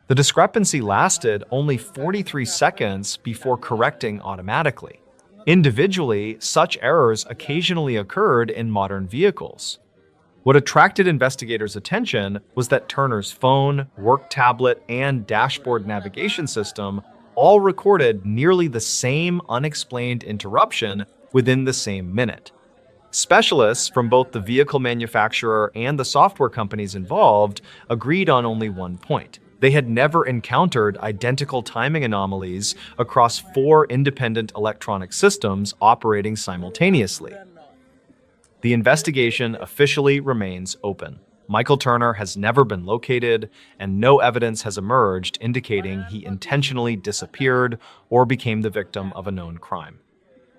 A: The discrepancy lasted only 43 seconds before correcting automatically. Individually, such errors occasionally occurred in modern vehicles. What attracted investigators' attention was that Turner's phone, work tablet, and dashboard navigation system all recorded nearly the same unexplained interruption within the same minute. Specialists from both the vehicle manufacturer and the software companies involved agreed on only one point. They had never encountered identical timing anomalies across 4 independent electronic systems operating simultaneously. The investigation officially remains open. Michael Turner has never been located, and no evidence has emerged indicating he intentionally disappeared or became the victim of a known crime.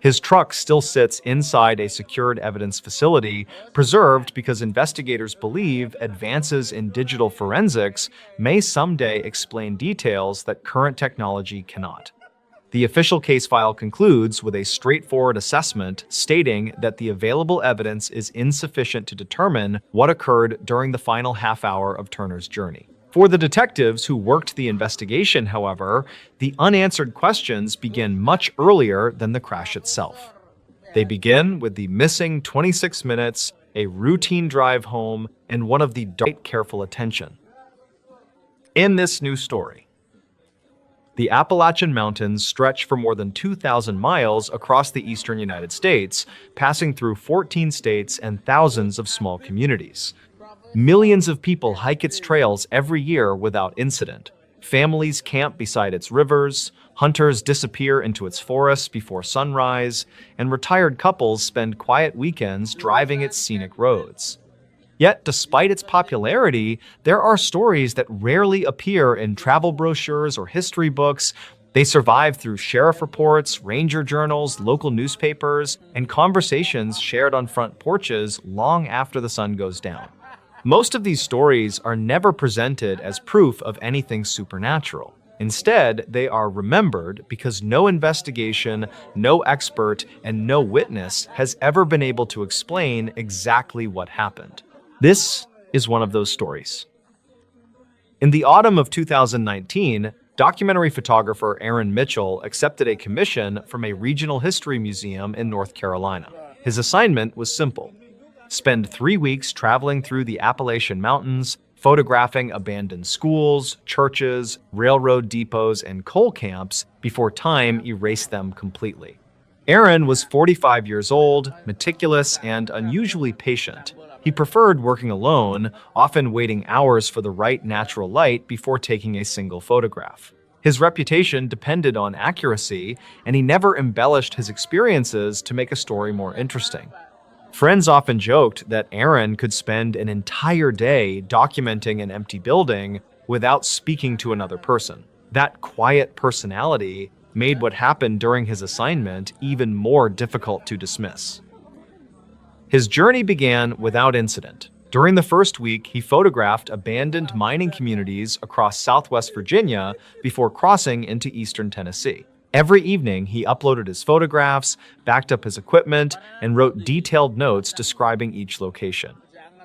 A: His truck still sits inside a secured evidence facility, preserved because investigators believe advances in digital forensics may someday explain details that current technology cannot. The official case file concludes with a straightforward assessment stating that the available evidence is insufficient to determine what occurred during the final half hour of Turner's journey. For the detectives who worked the investigation, however, the unanswered questions begin much earlier than the crash itself. They begin with the missing 26 minutes, a routine drive home, and one of the careful attention. In this new story, the Appalachian Mountains stretch for more than 2,000 miles across the eastern United States, passing through 14 states and thousands of small communities. Millions of people hike its trails every year without incident. Families camp beside its rivers, hunters disappear into its forests before sunrise, and retired couples spend quiet weekends driving its scenic roads. Yet, despite its popularity, there are stories that rarely appear in travel brochures or history books. They survive through sheriff reports, ranger journals, local newspapers, and conversations shared on front porches long after the sun goes down. Most of these stories are never presented as proof of anything supernatural. Instead, they are remembered because no investigation, no expert, and no witness has ever been able to explain exactly what happened. This is one of those stories. In the autumn of 2019, documentary photographer Aaron Mitchell accepted a commission from a regional history museum in North Carolina. His assignment was simple: spend 3 weeks traveling through the Appalachian Mountains, photographing abandoned schools, churches, railroad depots, and coal camps before time erased them completely. Aaron was 45 years old, meticulous, and unusually patient. He preferred working alone, often waiting hours for the right natural light before taking a single photograph. His reputation depended on accuracy, and he never embellished his experiences to make a story more interesting. Friends often joked that Aaron could spend an entire day documenting an empty building without speaking to another person. That quiet personality made what happened during his assignment even more difficult to dismiss. His journey began without incident. During the first week, he photographed abandoned mining communities across Southwest Virginia before crossing into eastern Tennessee. Every evening, he uploaded his photographs, backed up his equipment, and wrote detailed notes describing each location.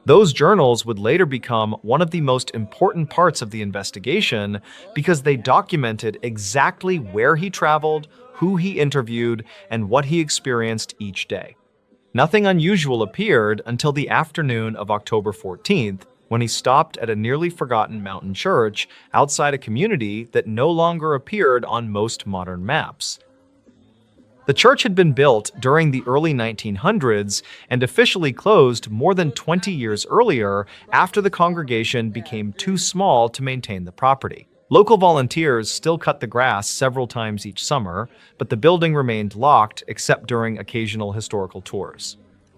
A: Those journals would later become one of the most important parts of the investigation because they documented exactly where he traveled, who he interviewed, and what he experienced each day. Nothing unusual appeared until the afternoon of October 14th, when he stopped at a nearly forgotten mountain church outside a community that no longer appeared on most modern maps. The church had been built during the early 1900s and officially closed more than 20 years earlier after the congregation became too small to maintain the property. Local volunteers still cut the grass several times each summer, but the building remained locked except during occasional historical tours.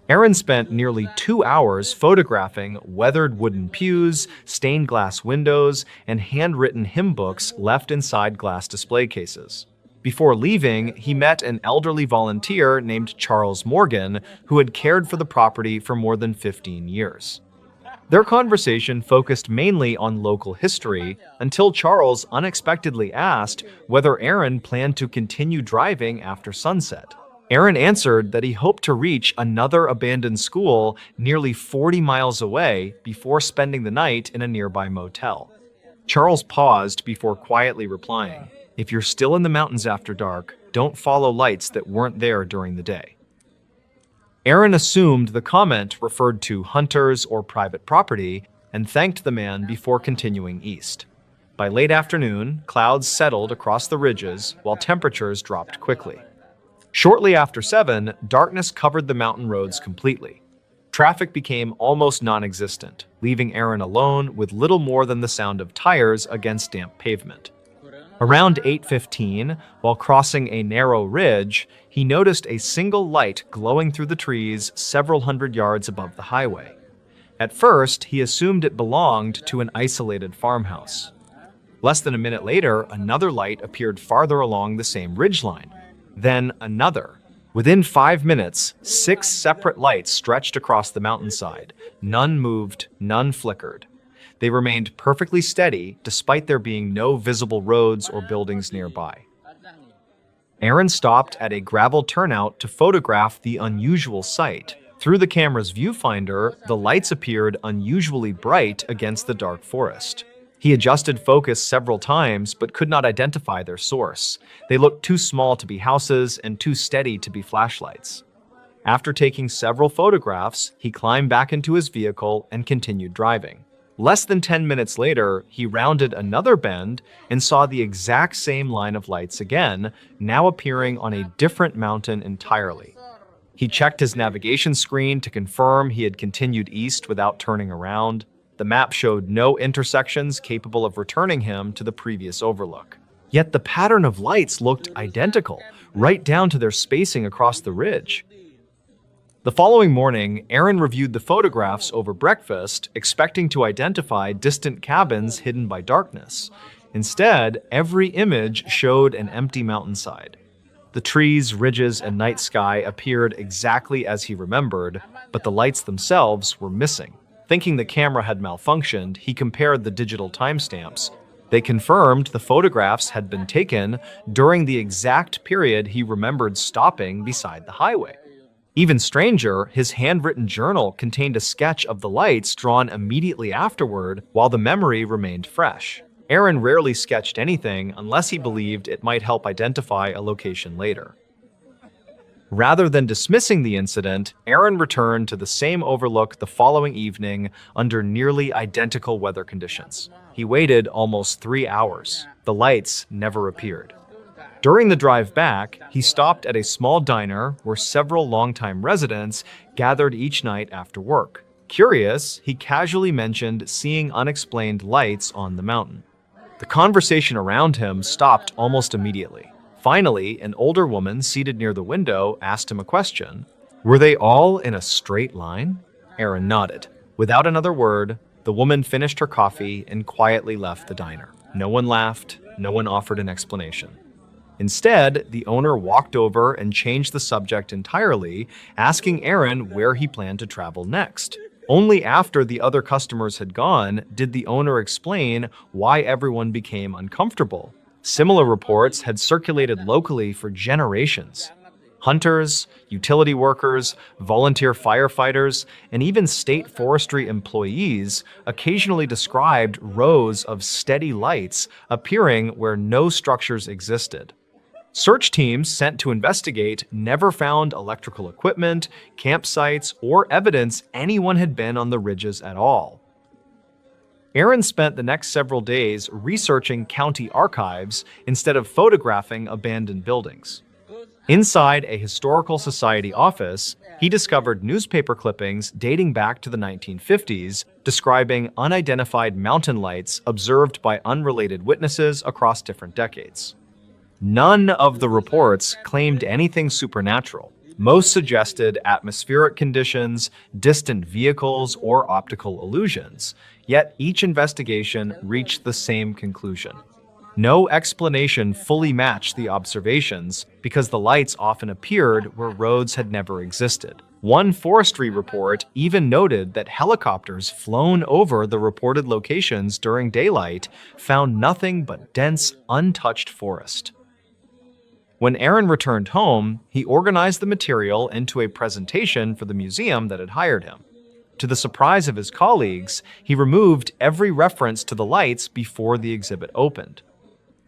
A: Aaron spent nearly 2 hours photographing weathered wooden pews, stained glass windows, and handwritten hymn books left inside glass display cases. Before leaving, he met an elderly volunteer named Charles Morgan, who had cared for the property for more than 15 years. Their conversation focused mainly on local history until Charles unexpectedly asked whether Aaron planned to continue driving after sunset. Aaron answered that he hoped to reach another abandoned school nearly 40 miles away before spending the night in a nearby motel. Charles paused before quietly replying, "If you're still in the mountains after dark, don't follow lights that weren't there during the day." Aaron assumed the comment referred to hunters or private property and thanked the man before continuing east. By late afternoon, clouds settled across the ridges while temperatures dropped quickly. Shortly after 7, darkness covered the mountain roads completely. Traffic became almost non-existent, leaving Aaron alone with little more than the sound of tires against damp pavement. Around 8:15, while crossing a narrow ridge, he noticed a single light glowing through the trees several hundred yards above the highway. At first, he assumed it belonged to an isolated farmhouse. Less than a minute later, another light appeared farther along the same ridgeline. Then another. Within 5 minutes, 6 separate lights stretched across the mountainside. None moved, none flickered. They remained perfectly steady despite there being no visible roads or buildings nearby. Aaron stopped at a gravel turnout to photograph the unusual sight. Through the camera's viewfinder, the lights appeared unusually bright against the dark forest. He adjusted focus several times but could not identify their source. They looked too small to be houses and too steady to be flashlights. After taking several photographs, he climbed back into his vehicle and continued driving. Less than 10 minutes later, he rounded another bend and saw the exact same line of lights again, now appearing on a different mountain entirely. He checked his navigation screen to confirm he had continued east without turning around. The map showed no intersections capable of returning him to the previous overlook. Yet the pattern of lights looked identical, right down to their spacing across the ridge. The following morning, Aaron reviewed the photographs over breakfast, expecting to identify distant cabins hidden by darkness. Instead, every image showed an empty mountainside. The trees, ridges, and night sky appeared exactly as he remembered, but the lights themselves were missing. Thinking the camera had malfunctioned, he compared the digital timestamps. They confirmed the photographs had been taken during the exact period he remembered stopping beside the highway. Even stranger, his handwritten journal contained a sketch of the lights drawn immediately afterward while the memory remained fresh. Aaron rarely sketched anything unless he believed it might help identify a location later. Rather than dismissing the incident, Aaron returned to the same overlook the following evening under nearly identical weather conditions. He waited almost 3 hours. The lights never appeared. During the drive back, he stopped at a small diner where several longtime residents gathered each night after work. Curious, he casually mentioned seeing unexplained lights on the mountain. The conversation around him stopped almost immediately. Finally, an older woman seated near the window asked him a question. Were they all in a straight line? Aaron nodded. Without another word, the woman finished her coffee and quietly left the diner. No one laughed, no one offered an explanation. Instead, the owner walked over and changed the subject entirely, asking Aaron where he planned to travel next. Only after the other customers had gone did the owner explain why everyone became uncomfortable. Similar reports had circulated locally for generations. Hunters, utility workers, volunteer firefighters, and even state forestry employees occasionally described rows of steady lights appearing where no structures existed. Search teams sent to investigate never found electrical equipment, campsites, or evidence anyone had been on the ridges at all. Aaron spent the next several days researching county archives instead of photographing abandoned buildings. Inside a historical society office, he discovered newspaper clippings dating back to the 1950s describing unidentified mountain lights observed by unrelated witnesses across different decades. None of the reports claimed anything supernatural. Most suggested atmospheric conditions, distant vehicles, or optical illusions. Yet each investigation reached the same conclusion. No explanation fully matched the observations because the lights often appeared where roads had never existed. One forestry report even noted that helicopters flown over the reported locations during daylight found nothing but dense, untouched forest. When Aaron returned home, he organized the material into a presentation for the museum that had hired him. To the surprise of his colleagues, he removed every reference to the lights before the exhibit opened.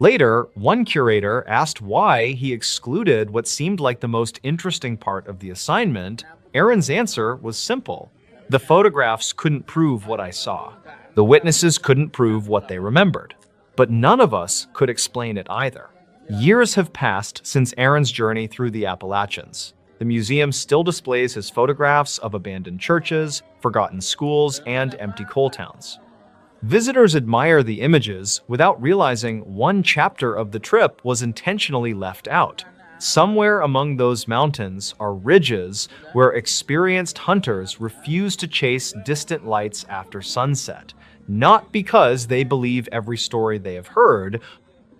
A: Later, one curator asked why he excluded what seemed like the most interesting part of the assignment. Aaron's answer was simple. The photographs couldn't prove what I saw. The witnesses couldn't prove what they remembered. But none of us could explain it either. Years have passed since Aaron's journey through the Appalachians. The museum still displays his photographs of abandoned churches, forgotten schools, and empty coal towns. Visitors admire the images without realizing one chapter of the trip was intentionally left out. Somewhere among those mountains are ridges where experienced hunters refuse to chase distant lights after sunset, not because they believe every story they have heard,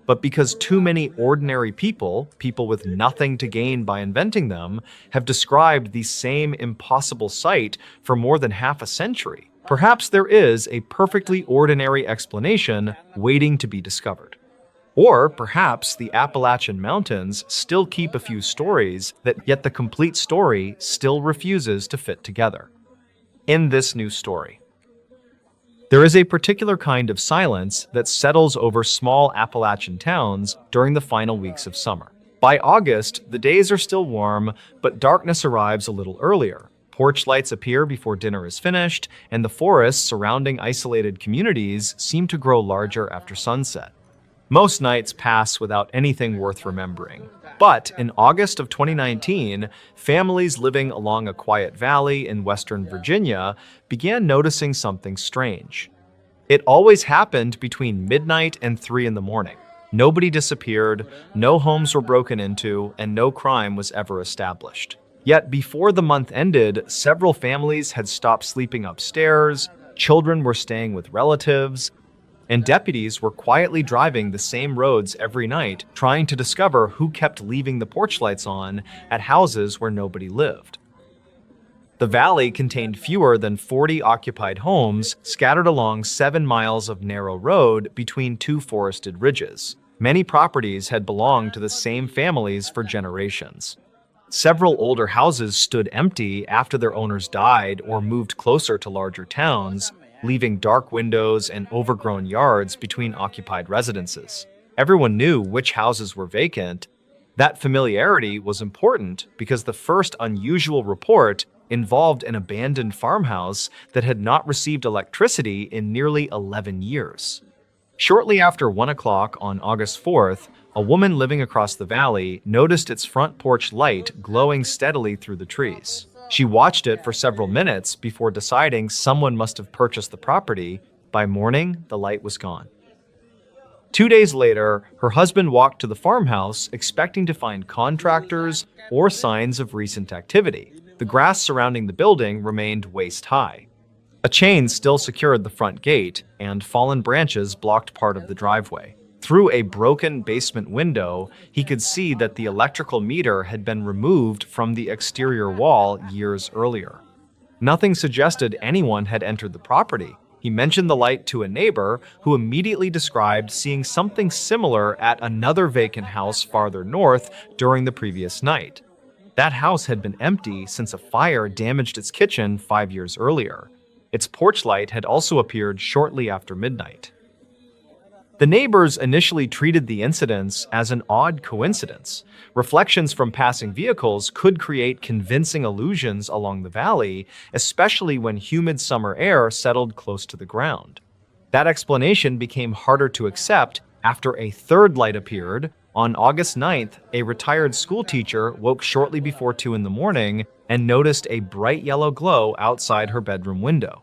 A: but because too many ordinary people with nothing to gain by inventing them, have described the same impossible sight for more than half a century. Perhaps there is a perfectly ordinary explanation waiting to be discovered. Or perhaps the Appalachian Mountains still keep a few stories that yet the complete story still refuses to fit together. In this new story, there is a particular kind of silence that settles over small Appalachian towns during the final weeks of summer. By August, the days are still warm, but darkness arrives a little earlier. Porch lights appear before dinner is finished, and the forests surrounding isolated communities seem to grow larger after sunset. Most nights pass without anything worth remembering. But in August of 2019, families living along a quiet valley in Western Virginia began noticing something strange. It always happened between midnight and 3 in the morning. Nobody disappeared, no homes were broken into, and no crime was ever established. Yet before the month ended, several families had stopped sleeping upstairs, children were staying with relatives, and deputies were quietly driving the same roads every night, trying to discover who kept leaving the porch lights on at houses where nobody lived. The valley contained fewer than 40 occupied homes scattered along 7 miles of narrow road between 2 forested ridges. Many properties had belonged to the same families for generations. Several older houses stood empty after their owners died or moved closer to larger towns, leaving dark windows and overgrown yards between occupied residences. Everyone knew which houses were vacant, That familiarity was important because the first unusual report involved an abandoned farmhouse that had not received electricity in nearly 11 years. Shortly after 1 o'clock on August 4th, a woman living across the valley noticed its front porch light glowing steadily through the trees. She watched it for several minutes before deciding someone must have purchased the property. By morning, the light was gone. 2 days later, her husband walked to the farmhouse expecting to find contractors or signs of recent activity. The grass surrounding the building remained waist-high. A chain still secured the front gate, and fallen branches blocked part of the driveway. Through a broken basement window, he could see that the electrical meter had been removed from the exterior wall years earlier. Nothing suggested anyone had entered the property. He mentioned the light to a neighbor who immediately described seeing something similar at another vacant house farther north during the previous night. That house had been empty since a fire damaged its kitchen 5 years earlier. Its porch light had also appeared shortly after midnight. The neighbors initially treated the incidents as an odd coincidence. Reflections from passing vehicles could create convincing illusions along the valley, especially when humid summer air settled close to the ground. That explanation became harder to accept after a third light appeared. On August 9th, a retired schoolteacher woke shortly before 2 in the morning and noticed a bright yellow glow outside her bedroom window.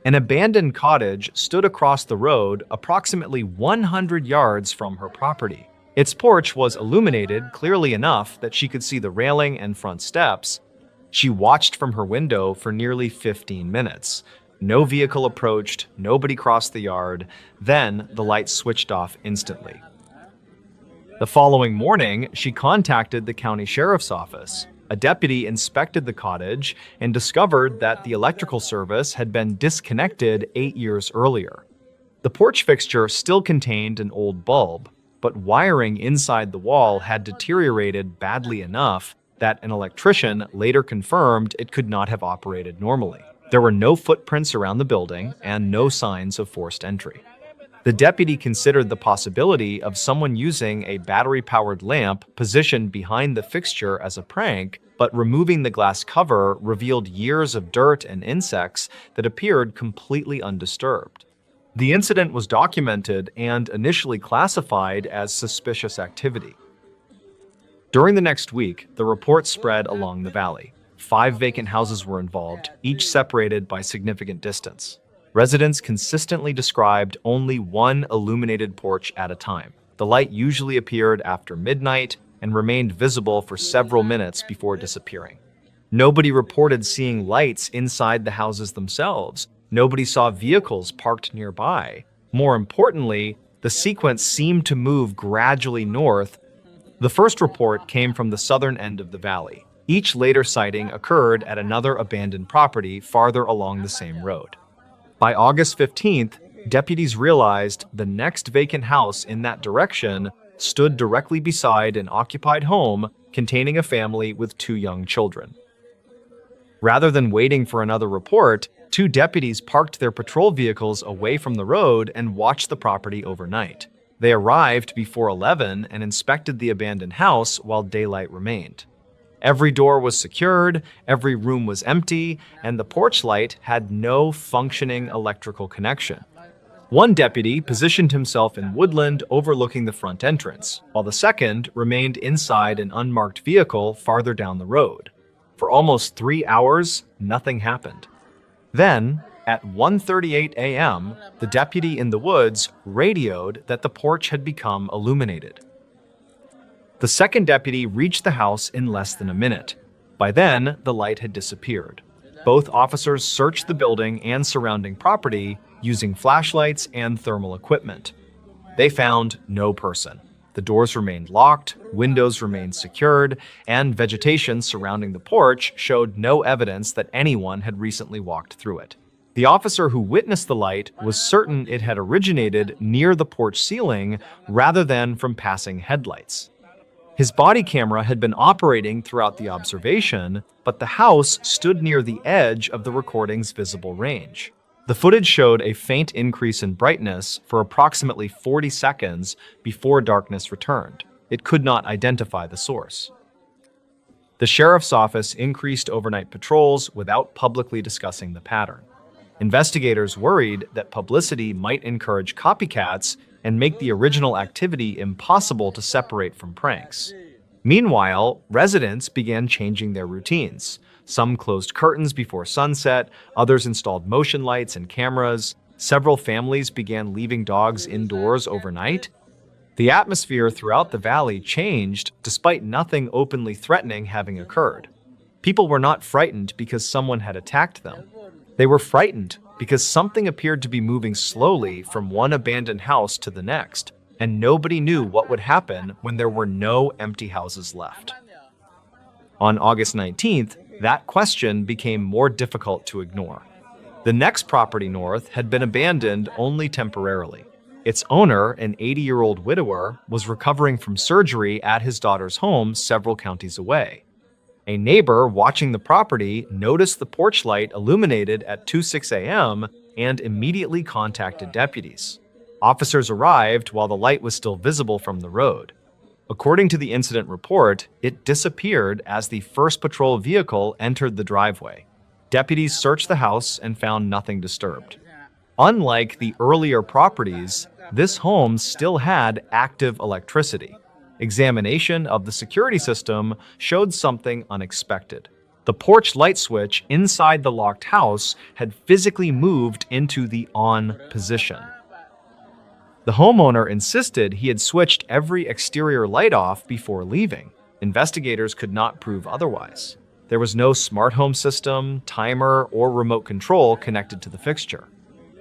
A: An abandoned cottage stood across the road approximately 100 yards from her property. Its porch was illuminated clearly enough that she could see the railing and front steps. She watched from her window for nearly 15 minutes. No vehicle approached, nobody crossed the yard. Then the light switched off instantly. The following morning, she contacted the county sheriff's office. A deputy inspected the cottage and discovered that the electrical service had been disconnected 8 years earlier. The porch fixture still contained an old bulb, but wiring inside the wall had deteriorated badly enough that an electrician later confirmed it could not have operated normally. There were no footprints around the building and no signs of forced entry. The deputy considered the possibility of someone using a battery-powered lamp positioned behind the fixture as a prank, but removing the glass cover revealed years of dirt and insects that appeared completely undisturbed. The incident was documented and initially classified as suspicious activity. During the next week, the report spread along the valley. 5 vacant houses were involved, each separated by significant distance. Residents consistently described only one illuminated porch at a time. The light usually appeared after midnight and remained visible for several minutes before disappearing. Nobody reported seeing lights inside the houses themselves. Nobody saw vehicles parked nearby. More importantly, the sequence seemed to move gradually north. The first report came from the southern end of the valley. Each later sighting occurred at another abandoned property farther along the same road. By August 15th, deputies realized the next vacant house in that direction stood directly beside an occupied home containing a family with 2 young children. Rather than waiting for another report, 2 deputies parked their patrol vehicles away from the road and watched the property overnight. They arrived before 11 and inspected the abandoned house while daylight remained. Every door was secured, every room was empty, and the porch light had no functioning electrical connection. One deputy positioned himself in woodland overlooking the front entrance, while the second remained inside an unmarked vehicle farther down the road. For almost 3 hours, nothing happened. Then, at 1:38 a.m., the deputy in the woods radioed that the porch had become illuminated. The second deputy reached the house in less than a minute. By then, the light had disappeared. Both officers searched the building and surrounding property using flashlights and thermal equipment. They found no person. The doors remained locked, windows remained secured, and vegetation surrounding the porch showed no evidence that anyone had recently walked through it. The officer who witnessed the light was certain it had originated near the porch ceiling rather than from passing headlights. His body camera had been operating throughout the observation, but the house stood near the edge of the recording's visible range. The footage showed a faint increase in brightness for approximately 40 seconds before darkness returned. it could not identify the source. The sheriff's office increased overnight patrols without publicly discussing the pattern. Investigators worried that publicity might encourage copycats and make the original activity impossible to separate from pranks. Meanwhile, residents began changing their routines. Some closed curtains before sunset, others installed motion lights and cameras. Several families began leaving dogs indoors overnight. The atmosphere throughout the valley changed despite nothing openly threatening having occurred. People were not frightened because someone had attacked them. They were frightened because something appeared to be moving slowly from one abandoned house to the next, and nobody knew what would happen when there were no empty houses left. On August 19th, that question became more difficult to ignore. The next property north had been abandoned only temporarily. Its owner, an 80-year-old widower, was recovering from surgery at his daughter's home several counties away. A neighbor watching the property noticed the porch light illuminated at 2:06 a.m. and immediately contacted deputies. Officers arrived while the light was still visible from the road. According to the incident report, it disappeared as the first patrol vehicle entered the driveway. Deputies searched the house and found nothing disturbed. Unlike the earlier properties, this home still had active electricity. Examination of the security system showed something unexpected. The porch light switch inside the locked house had physically moved into the on position. The homeowner insisted he had switched every exterior light off before leaving. Investigators could not prove otherwise. There was no smart home system, timer, or remote control connected to the fixture.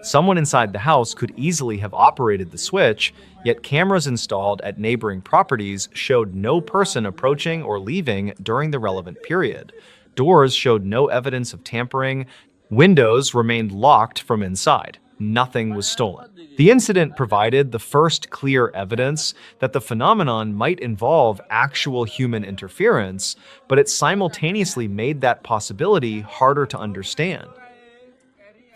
A: Someone inside the house could easily have operated the switch, yet cameras installed at neighboring properties showed no person approaching or leaving during the relevant period. Doors showed no evidence of tampering. Windows remained locked from inside. Nothing was stolen. The incident provided the first clear evidence that the phenomenon might involve actual human interference, but it simultaneously made that possibility harder to understand.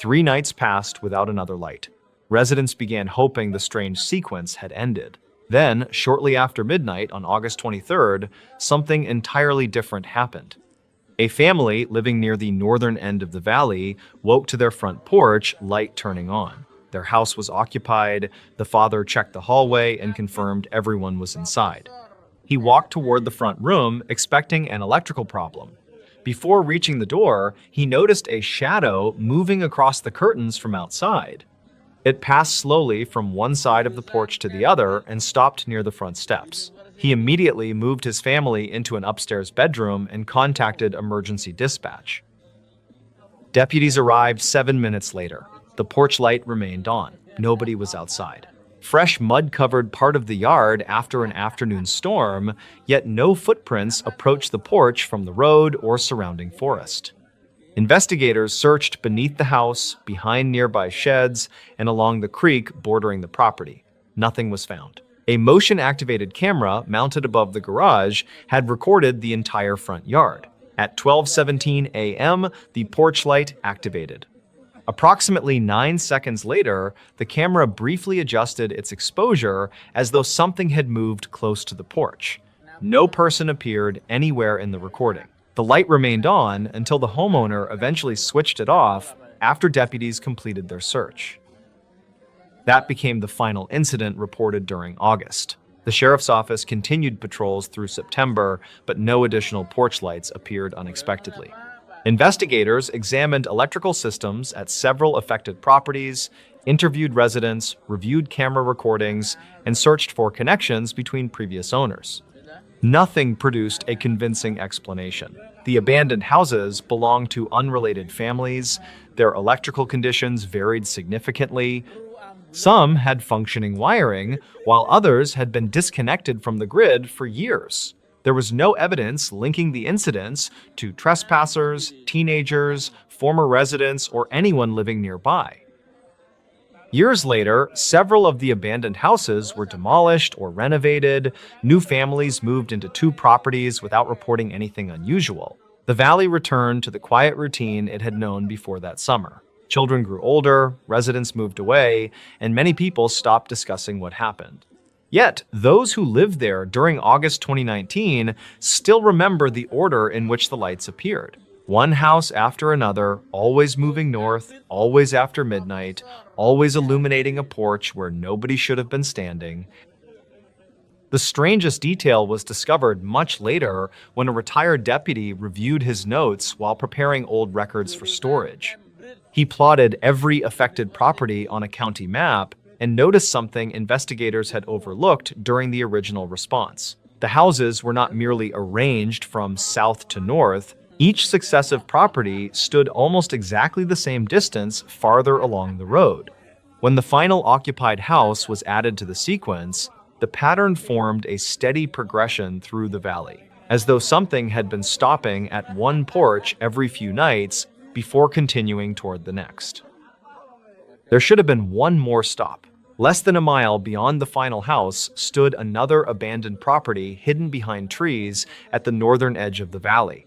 A: 3 nights passed without another light. Residents began hoping the strange sequence had ended. Then, shortly after midnight on August 23rd, something entirely different happened. A family living near the northern end of the valley woke to their front porch, light turning on. Their house was occupied. The father checked the hallway and confirmed everyone was inside. He walked toward the front room, expecting an electrical problem. Before reaching the door, he noticed a shadow moving across the curtains from outside. It passed slowly from one side of the porch to the other and stopped near the front steps. He immediately moved his family into an upstairs bedroom and contacted emergency dispatch. Deputies arrived 7 minutes later. The porch light remained on. Nobody was outside. Fresh mud covered part of the yard after an afternoon storm, yet no footprints approached the porch from the road or surrounding forest. Investigators searched beneath the house, behind nearby sheds, and along the creek bordering the property. Nothing was found. A motion-activated camera mounted above the garage had recorded the entire front yard. At 12:17 a.m., the porch light activated. Approximately 9 seconds later, the camera briefly adjusted its exposure as though something had moved close to the porch. No person appeared anywhere in the recording. The light remained on until the homeowner eventually switched it off after deputies completed their search. That became the final incident reported during August. The sheriff's office continued patrols through September, but no additional porch lights appeared unexpectedly. Investigators examined electrical systems at several affected properties, interviewed residents, reviewed camera recordings, and searched for connections between previous owners. Nothing produced a convincing explanation. The abandoned houses belonged to unrelated families. Their electrical conditions varied significantly. Some had functioning wiring, while others had been disconnected from the grid for years. There was no evidence linking the incidents to trespassers, teenagers, former residents, or anyone living nearby. Years later, several of the abandoned houses were demolished or renovated. New families moved into 2 properties without reporting anything unusual. The valley returned to the quiet routine it had known before that summer. Children grew older, residents moved away, and many people stopped discussing what happened. Yet, those who lived there during August 2019 still remember the order in which the lights appeared. One house after another, always moving north, always after midnight, always illuminating a porch where nobody should have been standing. The strangest detail was discovered much later when a retired deputy reviewed his notes while preparing old records for storage. He plotted every affected property on a county map and noticed something investigators had overlooked during the original response. The houses were not merely arranged from south to north. Each successive property stood almost exactly the same distance farther along the road. When the final occupied house was added to the sequence, the pattern formed a steady progression through the valley, as though something had been stopping at one porch every few nights before continuing toward the next. There should have been one more stop. Less than a mile beyond the final house stood another abandoned property hidden behind trees at the northern edge of the valley.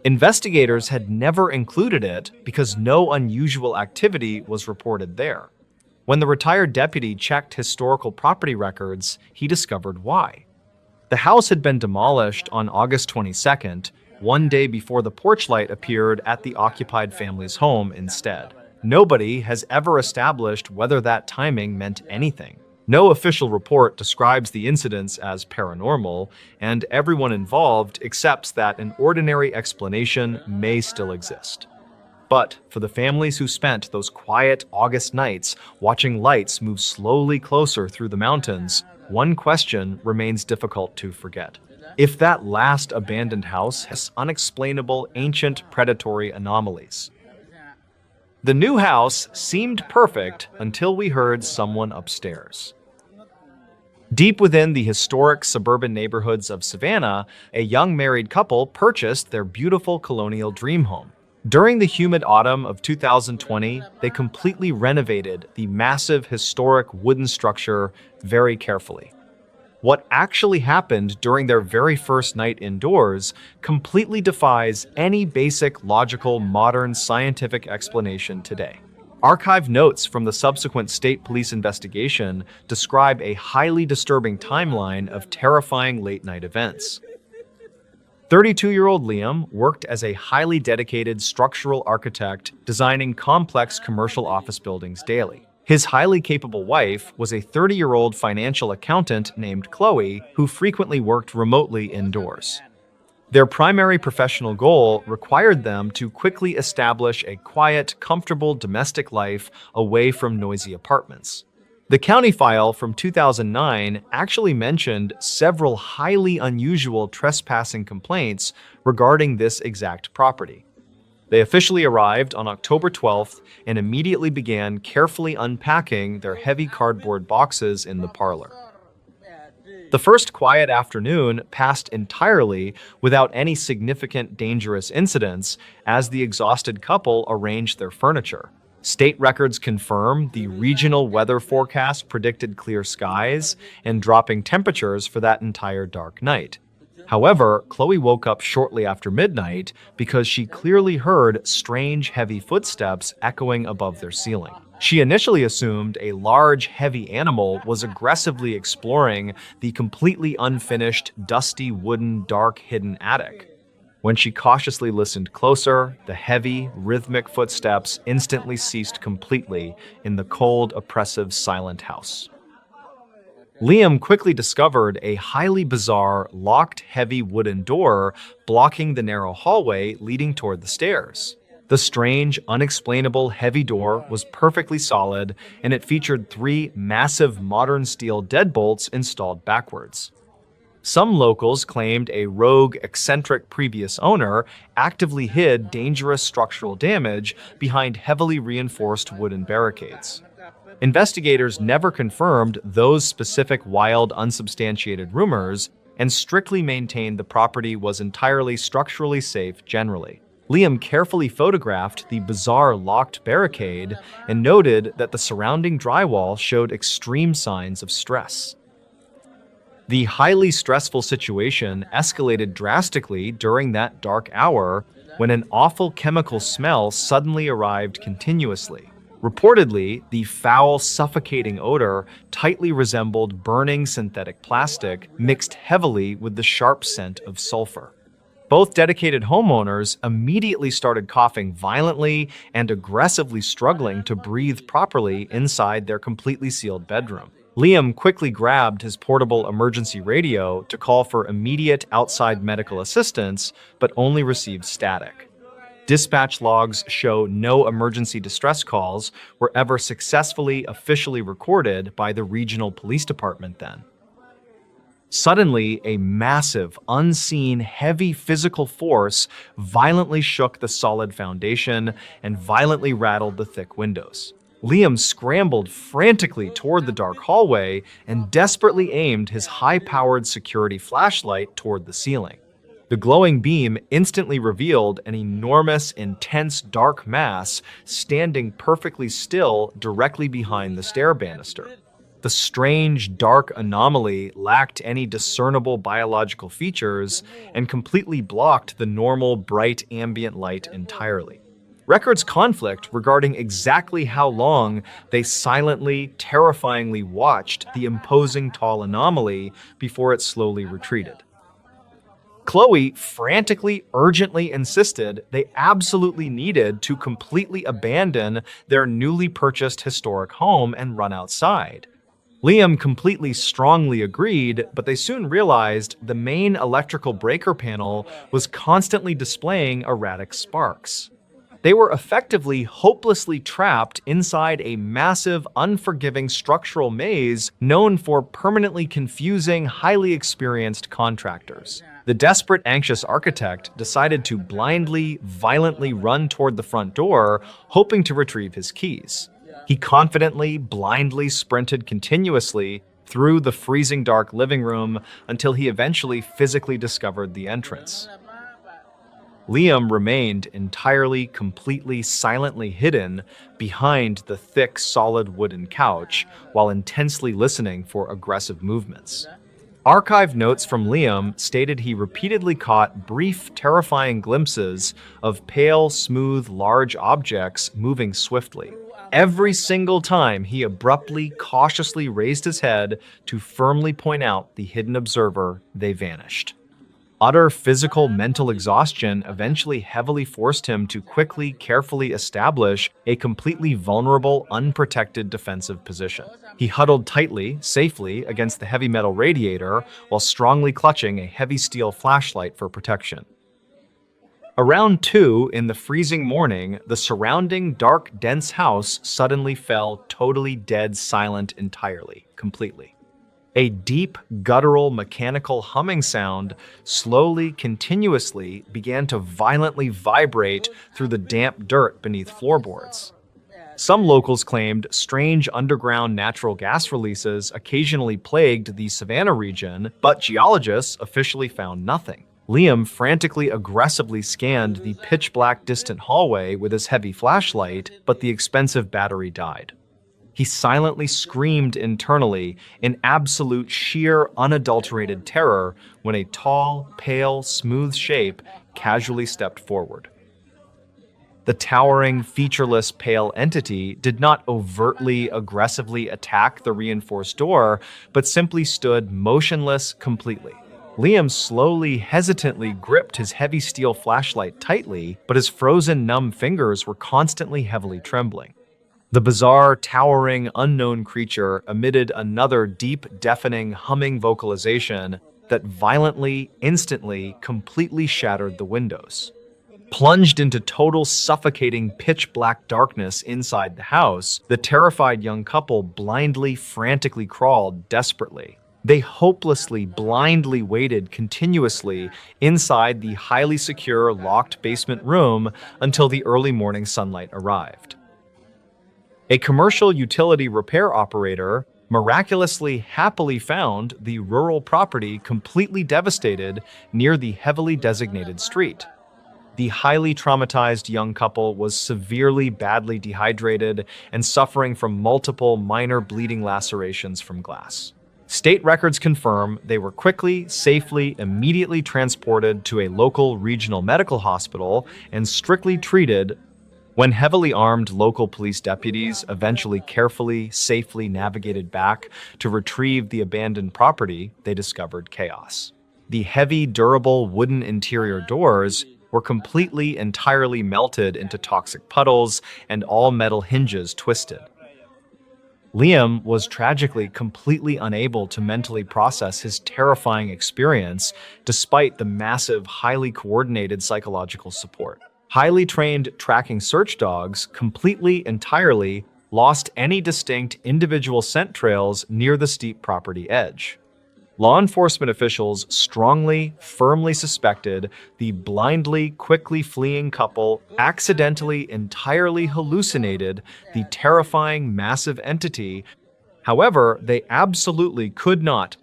A: Investigators had never included it because no unusual activity was reported there. When the retired deputy checked historical property records, he discovered why. The house had been demolished on August 22nd, one day before the porch light appeared at the occupied family's home instead. Nobody has ever established whether that timing meant anything. No official report describes the incidents as paranormal, and everyone involved accepts that an ordinary explanation may still exist. But for the families who spent those quiet August nights watching lights move slowly closer through the mountains, one question remains difficult to forget. If that last abandoned house has unexplainable ancient predatory anomalies. The new house seemed perfect until we heard someone upstairs. Deep within the historic suburban neighborhoods of Savannah, a young married couple purchased their beautiful colonial dream home. During the humid autumn of 2020, they completely renovated the massive historic wooden structure very carefully. What actually happened during their very first night indoors completely defies any basic, logical, modern scientific explanation today. Archived notes from the subsequent state police investigation describe a highly disturbing timeline of terrifying late-night events. 32-year-old Liam worked as a highly dedicated structural architect designing complex commercial office buildings daily. His highly capable wife was a 30-year-old financial accountant named Chloe, who frequently worked remotely indoors. Their primary professional goal required them to quickly establish a quiet, comfortable domestic life away from noisy apartments. The county file from 2009 actually mentioned several highly unusual trespassing complaints regarding this exact property. They officially arrived on October 12th and immediately began carefully unpacking their heavy cardboard boxes in the parlor. The first quiet afternoon passed entirely without any significant dangerous incidents as the exhausted couple arranged their furniture. State records confirm the regional weather forecast predicted clear skies and dropping temperatures for that entire dark night. However, Chloe woke up shortly after midnight because she clearly heard strange, heavy footsteps echoing above their ceiling. She initially assumed a large, heavy animal was aggressively exploring the completely unfinished, dusty, wooden, dark, hidden attic. When she cautiously listened closer, the heavy, rhythmic footsteps instantly ceased completely in the cold, oppressive, silent house. Liam quickly discovered a highly bizarre, locked, heavy wooden door blocking the narrow hallway leading toward the stairs. The strange, unexplainable, heavy door was perfectly solid, and it featured 3 massive modern steel deadbolts installed backwards. Some locals claimed a rogue, eccentric previous owner actively hid dangerous structural damage behind heavily reinforced wooden barricades. Investigators never confirmed those specific wild, unsubstantiated rumors and strictly maintained the property was entirely structurally safe generally. Liam carefully photographed the bizarre locked barricade and noted that the surrounding drywall showed extreme signs of stress. The highly stressful situation escalated drastically during that dark hour when an awful chemical smell suddenly arrived continuously. Reportedly, the foul, suffocating odor tightly resembled burning synthetic plastic mixed heavily with the sharp scent of sulfur. Both dedicated homeowners immediately started coughing violently and aggressively struggling to breathe properly inside their completely sealed bedroom. Liam quickly grabbed his portable emergency radio to call for immediate outside medical assistance, but only received static. Dispatch logs show no emergency distress calls were ever successfully officially recorded by the regional police department then. Suddenly, a massive, unseen, heavy physical force violently shook the solid foundation and violently rattled the thick windows. Liam scrambled frantically toward the dark hallway and desperately aimed his high-powered security flashlight toward the ceiling. The glowing beam instantly revealed an enormous, intense, dark mass standing perfectly still directly behind the stair banister. The strange, dark anomaly lacked any discernible biological features and completely blocked the normal, bright ambient light entirely. Records conflict regarding exactly how long they silently, terrifyingly watched the imposing tall anomaly before it slowly retreated. Chloe frantically, urgently insisted they absolutely needed to completely abandon their newly purchased historic home and run outside. Liam completely strongly agreed, but they soon realized the main electrical breaker panel was constantly displaying erratic sparks. They were effectively hopelessly trapped inside a massive, unforgiving structural maze known for permanently confusing, highly experienced contractors. The desperate, anxious architect decided to blindly, violently run toward the front door, hoping to retrieve his keys. He confidently, blindly sprinted continuously through the freezing dark living room until he eventually physically discovered the entrance. Liam remained entirely, completely, silently hidden behind the thick, solid wooden couch while intensely listening for aggressive movements. Archived notes from Liam stated he repeatedly caught brief, terrifying glimpses of pale, smooth, large objects moving swiftly. Every single time he abruptly, cautiously raised his head to firmly point out the hidden observer, they vanished. Utter physical, mental exhaustion eventually heavily forced him to quickly, carefully establish a completely vulnerable, unprotected defensive position. He huddled tightly, safely, against the heavy metal radiator while strongly clutching a heavy steel flashlight for protection. Around 2 in the freezing morning, the surrounding dark, dense house suddenly fell totally dead silent entirely, completely. A deep, guttural, mechanical humming sound slowly, continuously began to violently vibrate through the damp dirt beneath floorboards. Some locals claimed strange underground natural gas releases occasionally plagued the Savannah region, but geologists officially found nothing. Liam frantically, aggressively scanned the pitch-black distant hallway with his heavy flashlight, but the expensive battery died. He silently screamed internally in absolute, sheer, unadulterated terror when a tall, pale, smooth shape casually stepped forward. The towering, featureless, pale entity did not overtly, aggressively attack the reinforced door, but simply stood motionless completely. Liam slowly, hesitantly gripped his heavy steel flashlight tightly, but his frozen, numb fingers were constantly heavily trembling. The bizarre, towering, unknown creature emitted another deep, deafening, humming vocalization that violently, instantly, completely shattered the windows. Plunged into total, suffocating, pitch-black darkness inside the house, the terrified young couple blindly, frantically crawled desperately. They hopelessly, blindly waited continuously inside the highly secure, locked basement room until the early morning sunlight arrived. A commercial utility repair operator miraculously happily found the rural property completely devastated near the heavily designated street. The highly traumatized young couple was severely, badly dehydrated and suffering from multiple minor bleeding lacerations from glass. State records confirm they were quickly, safely, immediately transported to a local regional medical hospital and strictly treated When heavily armed local police deputies eventually carefully, safely navigated back to retrieve the abandoned property, they discovered chaos. The heavy, durable wooden interior doors were entirely melted into toxic puddles, and all metal hinges twisted. Liam was tragically completely unable to mentally process his terrifying experience despite the massive, highly coordinated psychological support. Highly trained tracking search dogs entirely lost any distinct individual scent trails near the steep property edge. Law enforcement officials firmly suspected the quickly fleeing couple accidentally entirely hallucinated the terrifying massive entity. However, they absolutely could not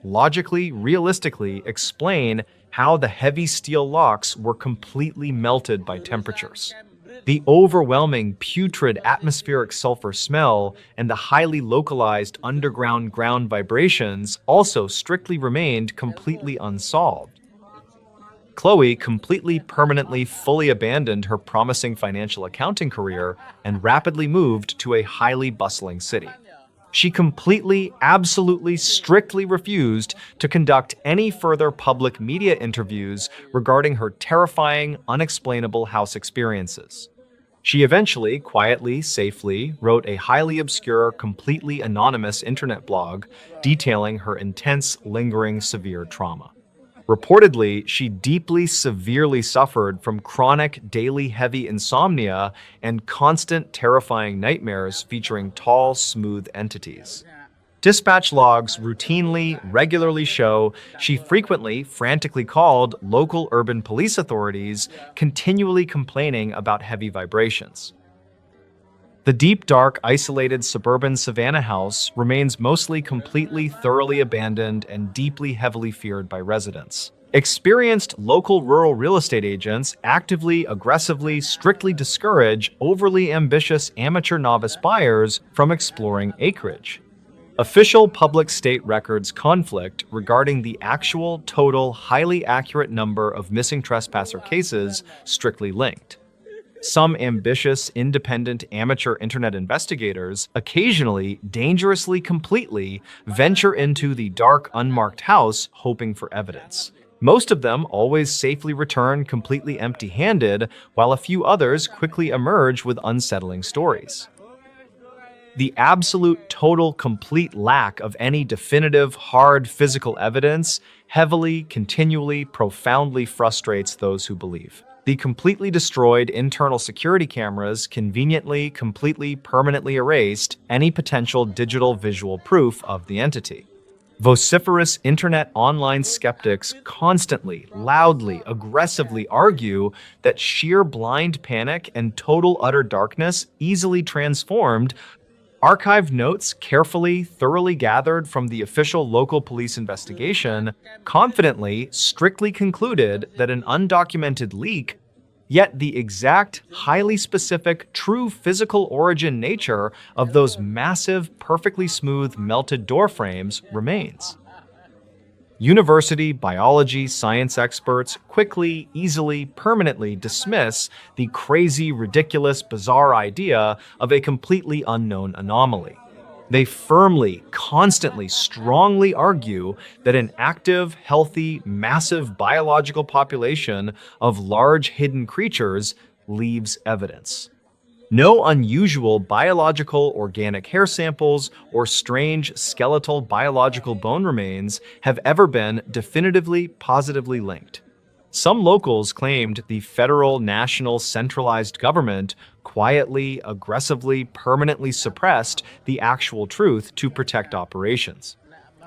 A: realistically explain how the heavy steel locks were completely melted by temperatures. The overwhelming putrid atmospheric sulfur smell and the highly localized underground ground vibrations also strictly remained completely unsolved. Chloe fully abandoned her promising financial accounting career and rapidly moved to a highly bustling city. She strictly refused to conduct any further public media interviews regarding her terrifying, unexplainable house experiences. She eventually, safely wrote a highly obscure, completely anonymous internet blog detailing her intense, lingering, severe trauma. Reportedly, she severely suffered from chronic, daily heavy insomnia and constant, terrifying nightmares featuring tall, smooth entities. Dispatch logs regularly show she frequently, frantically called local urban police authorities, continually complaining about heavy vibrations. The deep, dark, isolated suburban Savannah house remains thoroughly abandoned and heavily feared by residents. Experienced local rural real estate agents aggressively, strictly discourage overly ambitious amateur novice buyers from exploring acreage. Official public state records conflict regarding the actual, total, highly accurate number of missing trespasser cases strictly linked. Some ambitious, independent amateur internet investigators occasionally, completely venture into the dark, unmarked house hoping for evidence. Most of them always safely return completely empty-handed, while a few others quickly emerge with unsettling stories. The absolute, complete lack of any definitive, hard physical evidence continually, profoundly frustrates those who believe. The completely destroyed internal security cameras completely, permanently erased any potential digital visual proof of the entity. Vociferous internet online skeptics constantly, loudly, aggressively argue that sheer blind panic and total utter darkness easily transformed. Archived notes thoroughly gathered from the official local police investigation strictly concluded that an undocumented leak, yet the exact, highly specific, true physical origin nature of those massive, perfectly smooth, melted door frames remains. University biology science experts easily, permanently dismiss the crazy, ridiculous, bizarre idea of a completely unknown anomaly. They constantly, strongly argue that an active, healthy, massive biological population of large hidden creatures leaves evidence. No unusual biological organic hair samples or strange skeletal biological bone remains have ever been definitively positively linked. Some locals claimed the federal, national, centralized government aggressively, permanently suppressed the actual truth to protect operations.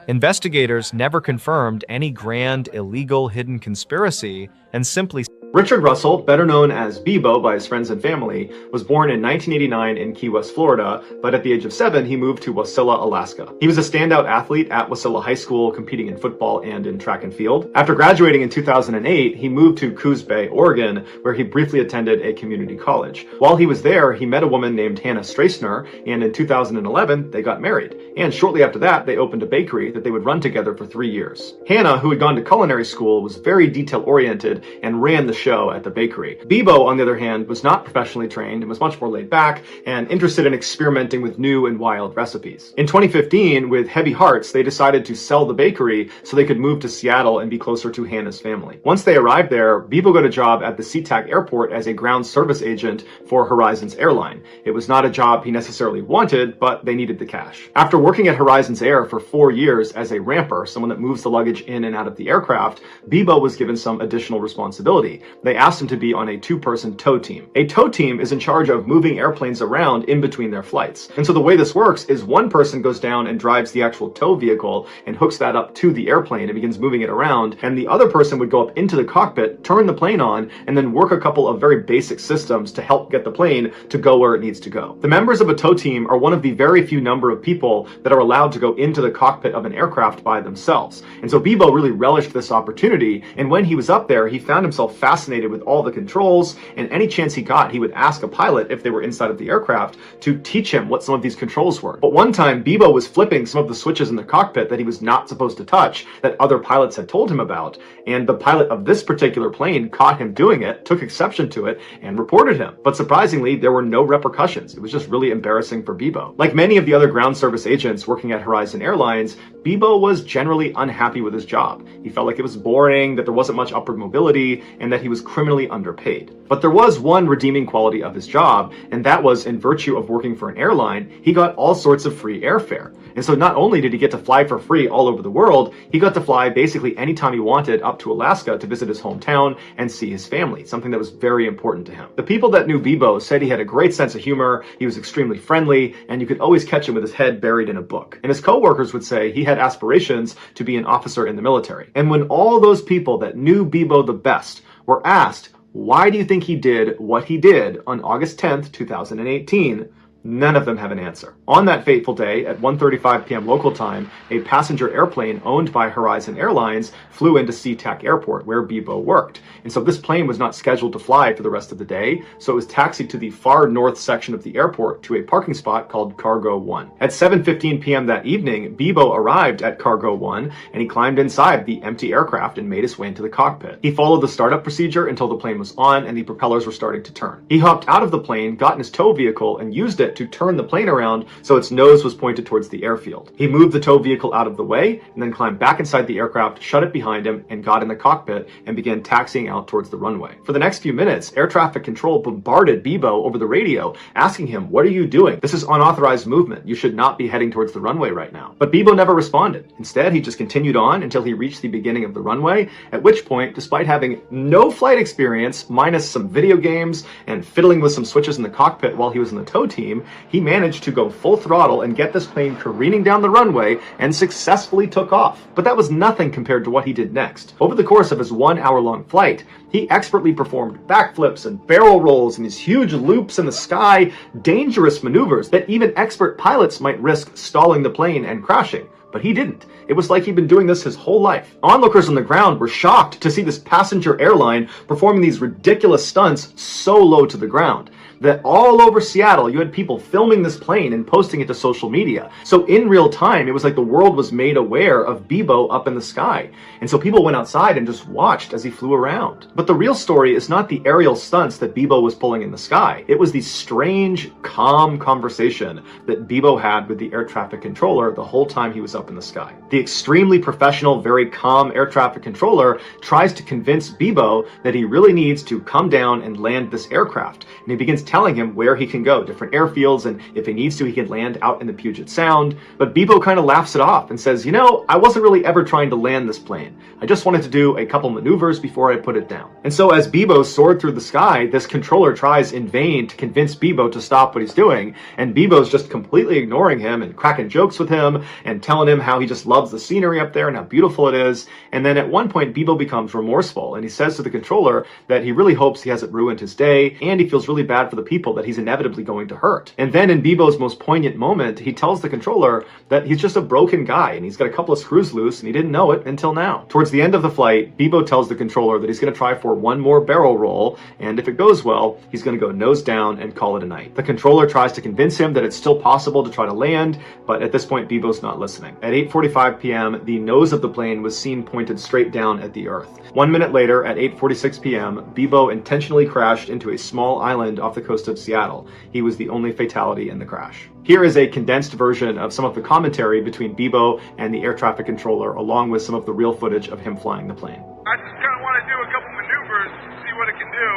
A: Investigators never confirmed any grand, illegal, hidden conspiracy and simply
B: Richard Russell, better known as Bebo by his friends and family, was born in 1989 in Key West, Florida, but at the age of 7, he moved to Wasilla, Alaska. He was a standout athlete at Wasilla High School, competing in football and in track and field. After graduating in 2008, he moved to Coos Bay, Oregon, where he briefly attended a community college. While he was there, he met a woman named Hannah Strassner, and in 2011, they got married. And shortly after that, they opened a bakery that they would run together for 3 years. Hannah, who had gone to culinary school, was very detail-oriented and ran the show at the bakery. Bebo, on the other hand, was not professionally trained and was much more laid back and interested in experimenting with new and wild recipes. In 2015, with heavy hearts, they decided to sell the bakery so they could move to Seattle and be closer to Hannah's family. Once they arrived there, Bebo got a job at the SeaTac airport as a ground service agent for Horizons Airline. It was not a job he necessarily wanted, but they needed the cash. After working at Horizons Air for 4 years as a ramper, someone that moves the luggage in and out of the aircraft, Bebo was given some additional responsibility. They asked him to be on a 2-person tow team. A tow team is in charge of moving airplanes around in between their flights. And so the way this works is one person goes down and drives the actual tow vehicle and hooks that up to the airplane and begins moving it around, and the other person would go up into the cockpit, turn the plane on, and then work a couple of very basic systems to help get the plane to go where it needs to go. The members of a tow team are one of the very few number of people that are allowed to go into the cockpit of an aircraft by themselves. And so Bebo really relished this opportunity, and when he was up there, he found himself fascinated with all the controls, and any chance he got, he would ask a pilot if they were inside of the aircraft to teach him what some of these controls were. But one time, Bebo was flipping some of the switches in the cockpit that he was not supposed to touch that other pilots had told him about, and the pilot of this particular plane caught him doing it, took exception to it, and reported him. But surprisingly, there were no repercussions. It was just really embarrassing for Bebo. Like many of the other ground service agents working at Horizon Airlines, Bebo was generally unhappy with his job. He felt like it was boring, that there wasn't much upward mobility, and that he was criminally underpaid. But there was one redeeming quality of his job, and that was, in virtue of working for an airline, he got all sorts of free airfare. And so not only did he get to fly for free all over the world, he got to fly basically anytime he wanted up to Alaska to visit his hometown and see his family, something that was very important to him. The people that knew Bebo said he had a great sense of humor, he was extremely friendly, and you could always catch him with his head buried in a book. And his co-workers would say he had aspirations to be an officer in the military. And when all those people that knew Bebo the best were asked, why do you think he did what he did on August 10th, 2018? None of them have an answer. On that fateful day, at 1:35 p.m. local time, a passenger airplane owned by Horizon Airlines flew into SeaTac Airport, where Bebo worked. And so this plane was not scheduled to fly for the rest of the day, so it was taxied to the far north section of the airport to a parking spot called Cargo 1. At 7:15 p.m. that evening, Bebo arrived at Cargo 1, and he climbed inside the empty aircraft and made his way into the cockpit. He followed the startup procedure until the plane was on and the propellers were starting to turn. He hopped out of the plane, got in his tow vehicle, and used it to turn the plane around so its nose was pointed towards the airfield. He moved the tow vehicle out of the way and then climbed back inside the aircraft, shut it behind him, and got in the cockpit and began taxiing out towards the runway. For the next few minutes, air traffic control bombarded Bebo over the radio, asking him, "What are you doing? This is unauthorized movement. You should not be heading towards the runway right now." But Bebo never responded. Instead, he just continued on until he reached the beginning of the runway, at which point, despite having no flight experience, minus some video games and fiddling with some switches in the cockpit while he was in the tow team, he managed to go full throttle and get this plane careening down the runway and successfully took off. But that was nothing compared to what he did next. Over the course of his 1-hour-long flight, he expertly performed backflips and barrel rolls and these huge loops in the sky, dangerous maneuvers that even expert pilots might risk stalling the plane and crashing. But he didn't. It was like he'd been doing this his whole life. Onlookers on the ground were shocked to see this passenger airline performing these ridiculous stunts so low to the ground that all over Seattle, you had people filming this plane and posting it to social media. So in real time, it was like the world was made aware of Bebo up in the sky. And so people went outside and just watched as he flew around. But the real story is not the aerial stunts that Bebo was pulling in the sky. It was the strange, calm conversation that Bebo had with the air traffic controller the whole time he was up in the sky. The extremely professional, very calm air traffic controller tries to convince Bebo that he really needs to come down and land this aircraft. And he begins telling him where he can go, different airfields, and if he needs to, he can land out in the Puget Sound. But Bebo kind of laughs it off and says, I wasn't really ever trying to land this plane. I just wanted to do a couple maneuvers before I put it down. And so as Bebo soared through the sky, this controller tries in vain to convince Bebo to stop what he's doing, and Bebo's just completely ignoring him and cracking jokes with him and telling him how he just loves the scenery up there and how beautiful it is. And then at one point, Bebo becomes remorseful, and he says to the controller that he really hopes he hasn't ruined his day, and he feels really bad for for the people that he's inevitably going to hurt. And then in Bebo's most poignant moment, he tells the controller that he's just a broken guy and he's got a couple of screws loose and he didn't know it until now. Towards the end of the flight, Bebo tells the controller that he's going to try for one more barrel roll, and if it goes well, he's going to go nose down and call it a night. The controller tries to convince him that it's still possible to try to land, but at this point, Bebo's not listening. At 8:45 p.m., the nose of the plane was seen pointed straight down at the Earth. 1 minute later, at 8:46 p.m., Bebo intentionally crashed into a small island off the coast of Seattle. He was the only fatality in the crash. Here is a condensed version of some of the commentary between Bebo and the air traffic controller, along with some of the real footage of him flying the plane.
C: I just kind of want to do a couple maneuvers, see what it can do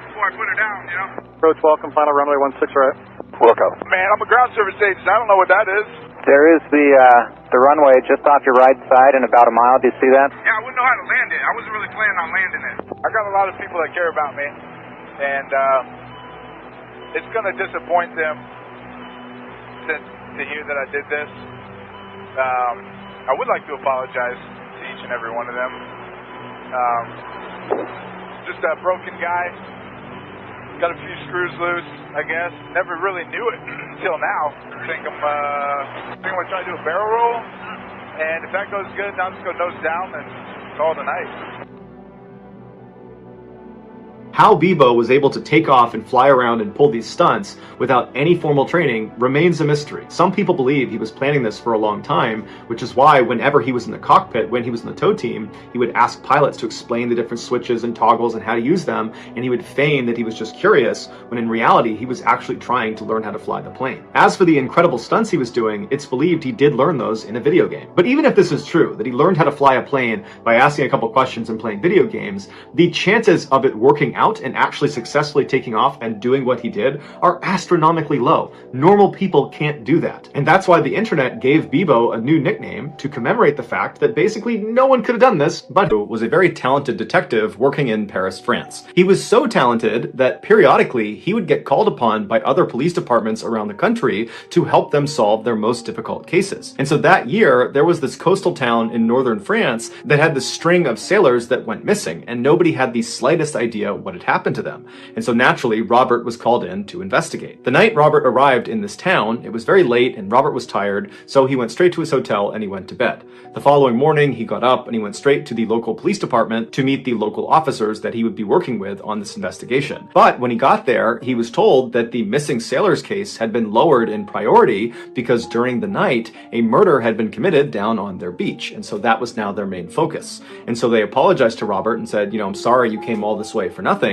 C: before I put it down, you know?
D: Approach welcome, final runway 16 right.
C: Welcome. Man, I'm a ground service agent. I don't know what that is.
D: There is the runway just off your right side and about a mile. Do you see that?
C: Yeah, I wouldn't know how to land it. I wasn't really planning on landing it. I got a lot of people that care about me, and it's going to disappoint them to hear that I did this. I would like to apologize to each and every one of them. Just a broken guy. Got a few screws loose, I guess. Never really knew it until now. I think I'm gonna try to do a barrel roll, and if that goes good, I'll just go nose down and call it a night.
B: How Bebo was able to take off and fly around and pull these stunts without any formal training remains a mystery. Some people believe he was planning this for a long time, which is why whenever he was in the cockpit, when he was in the tow team, he would ask pilots to explain the different switches and toggles and how to use them, and he would feign that he was just curious, when in reality he was actually trying to learn how to fly the plane. As for the incredible stunts he was doing, it's believed he did learn those in a video game. But even if this is true, that he learned how to fly a plane by asking a couple questions and playing video games, the chances of it working out and actually successfully taking off and doing what he did are astronomically low. Normal people can't do that. And that's why the internet gave Bebo a new nickname to commemorate the fact that basically no one could have done this, but Bebo was a very talented detective working in Paris, France. He was so talented that periodically he would get called upon by other police departments around the country to help them solve their most difficult cases. And so that year, there was this coastal town in northern France that had this string of sailors that went missing, and nobody had the slightest idea what had happened to them. And so naturally, Robert was called in to investigate. The night Robert arrived in this town, it was very late and Robert was tired, so he went straight to his hotel and he went to bed. The following morning, he got up and he went straight to the local police department to meet the local officers that he would be working with on this investigation. But when he got there, he was told that the missing sailors case had been lowered in priority because during the night, a murder had been committed down on their beach. And so that was now their main focus. And so they apologized to Robert and said, I'm sorry you came all this way for nothing,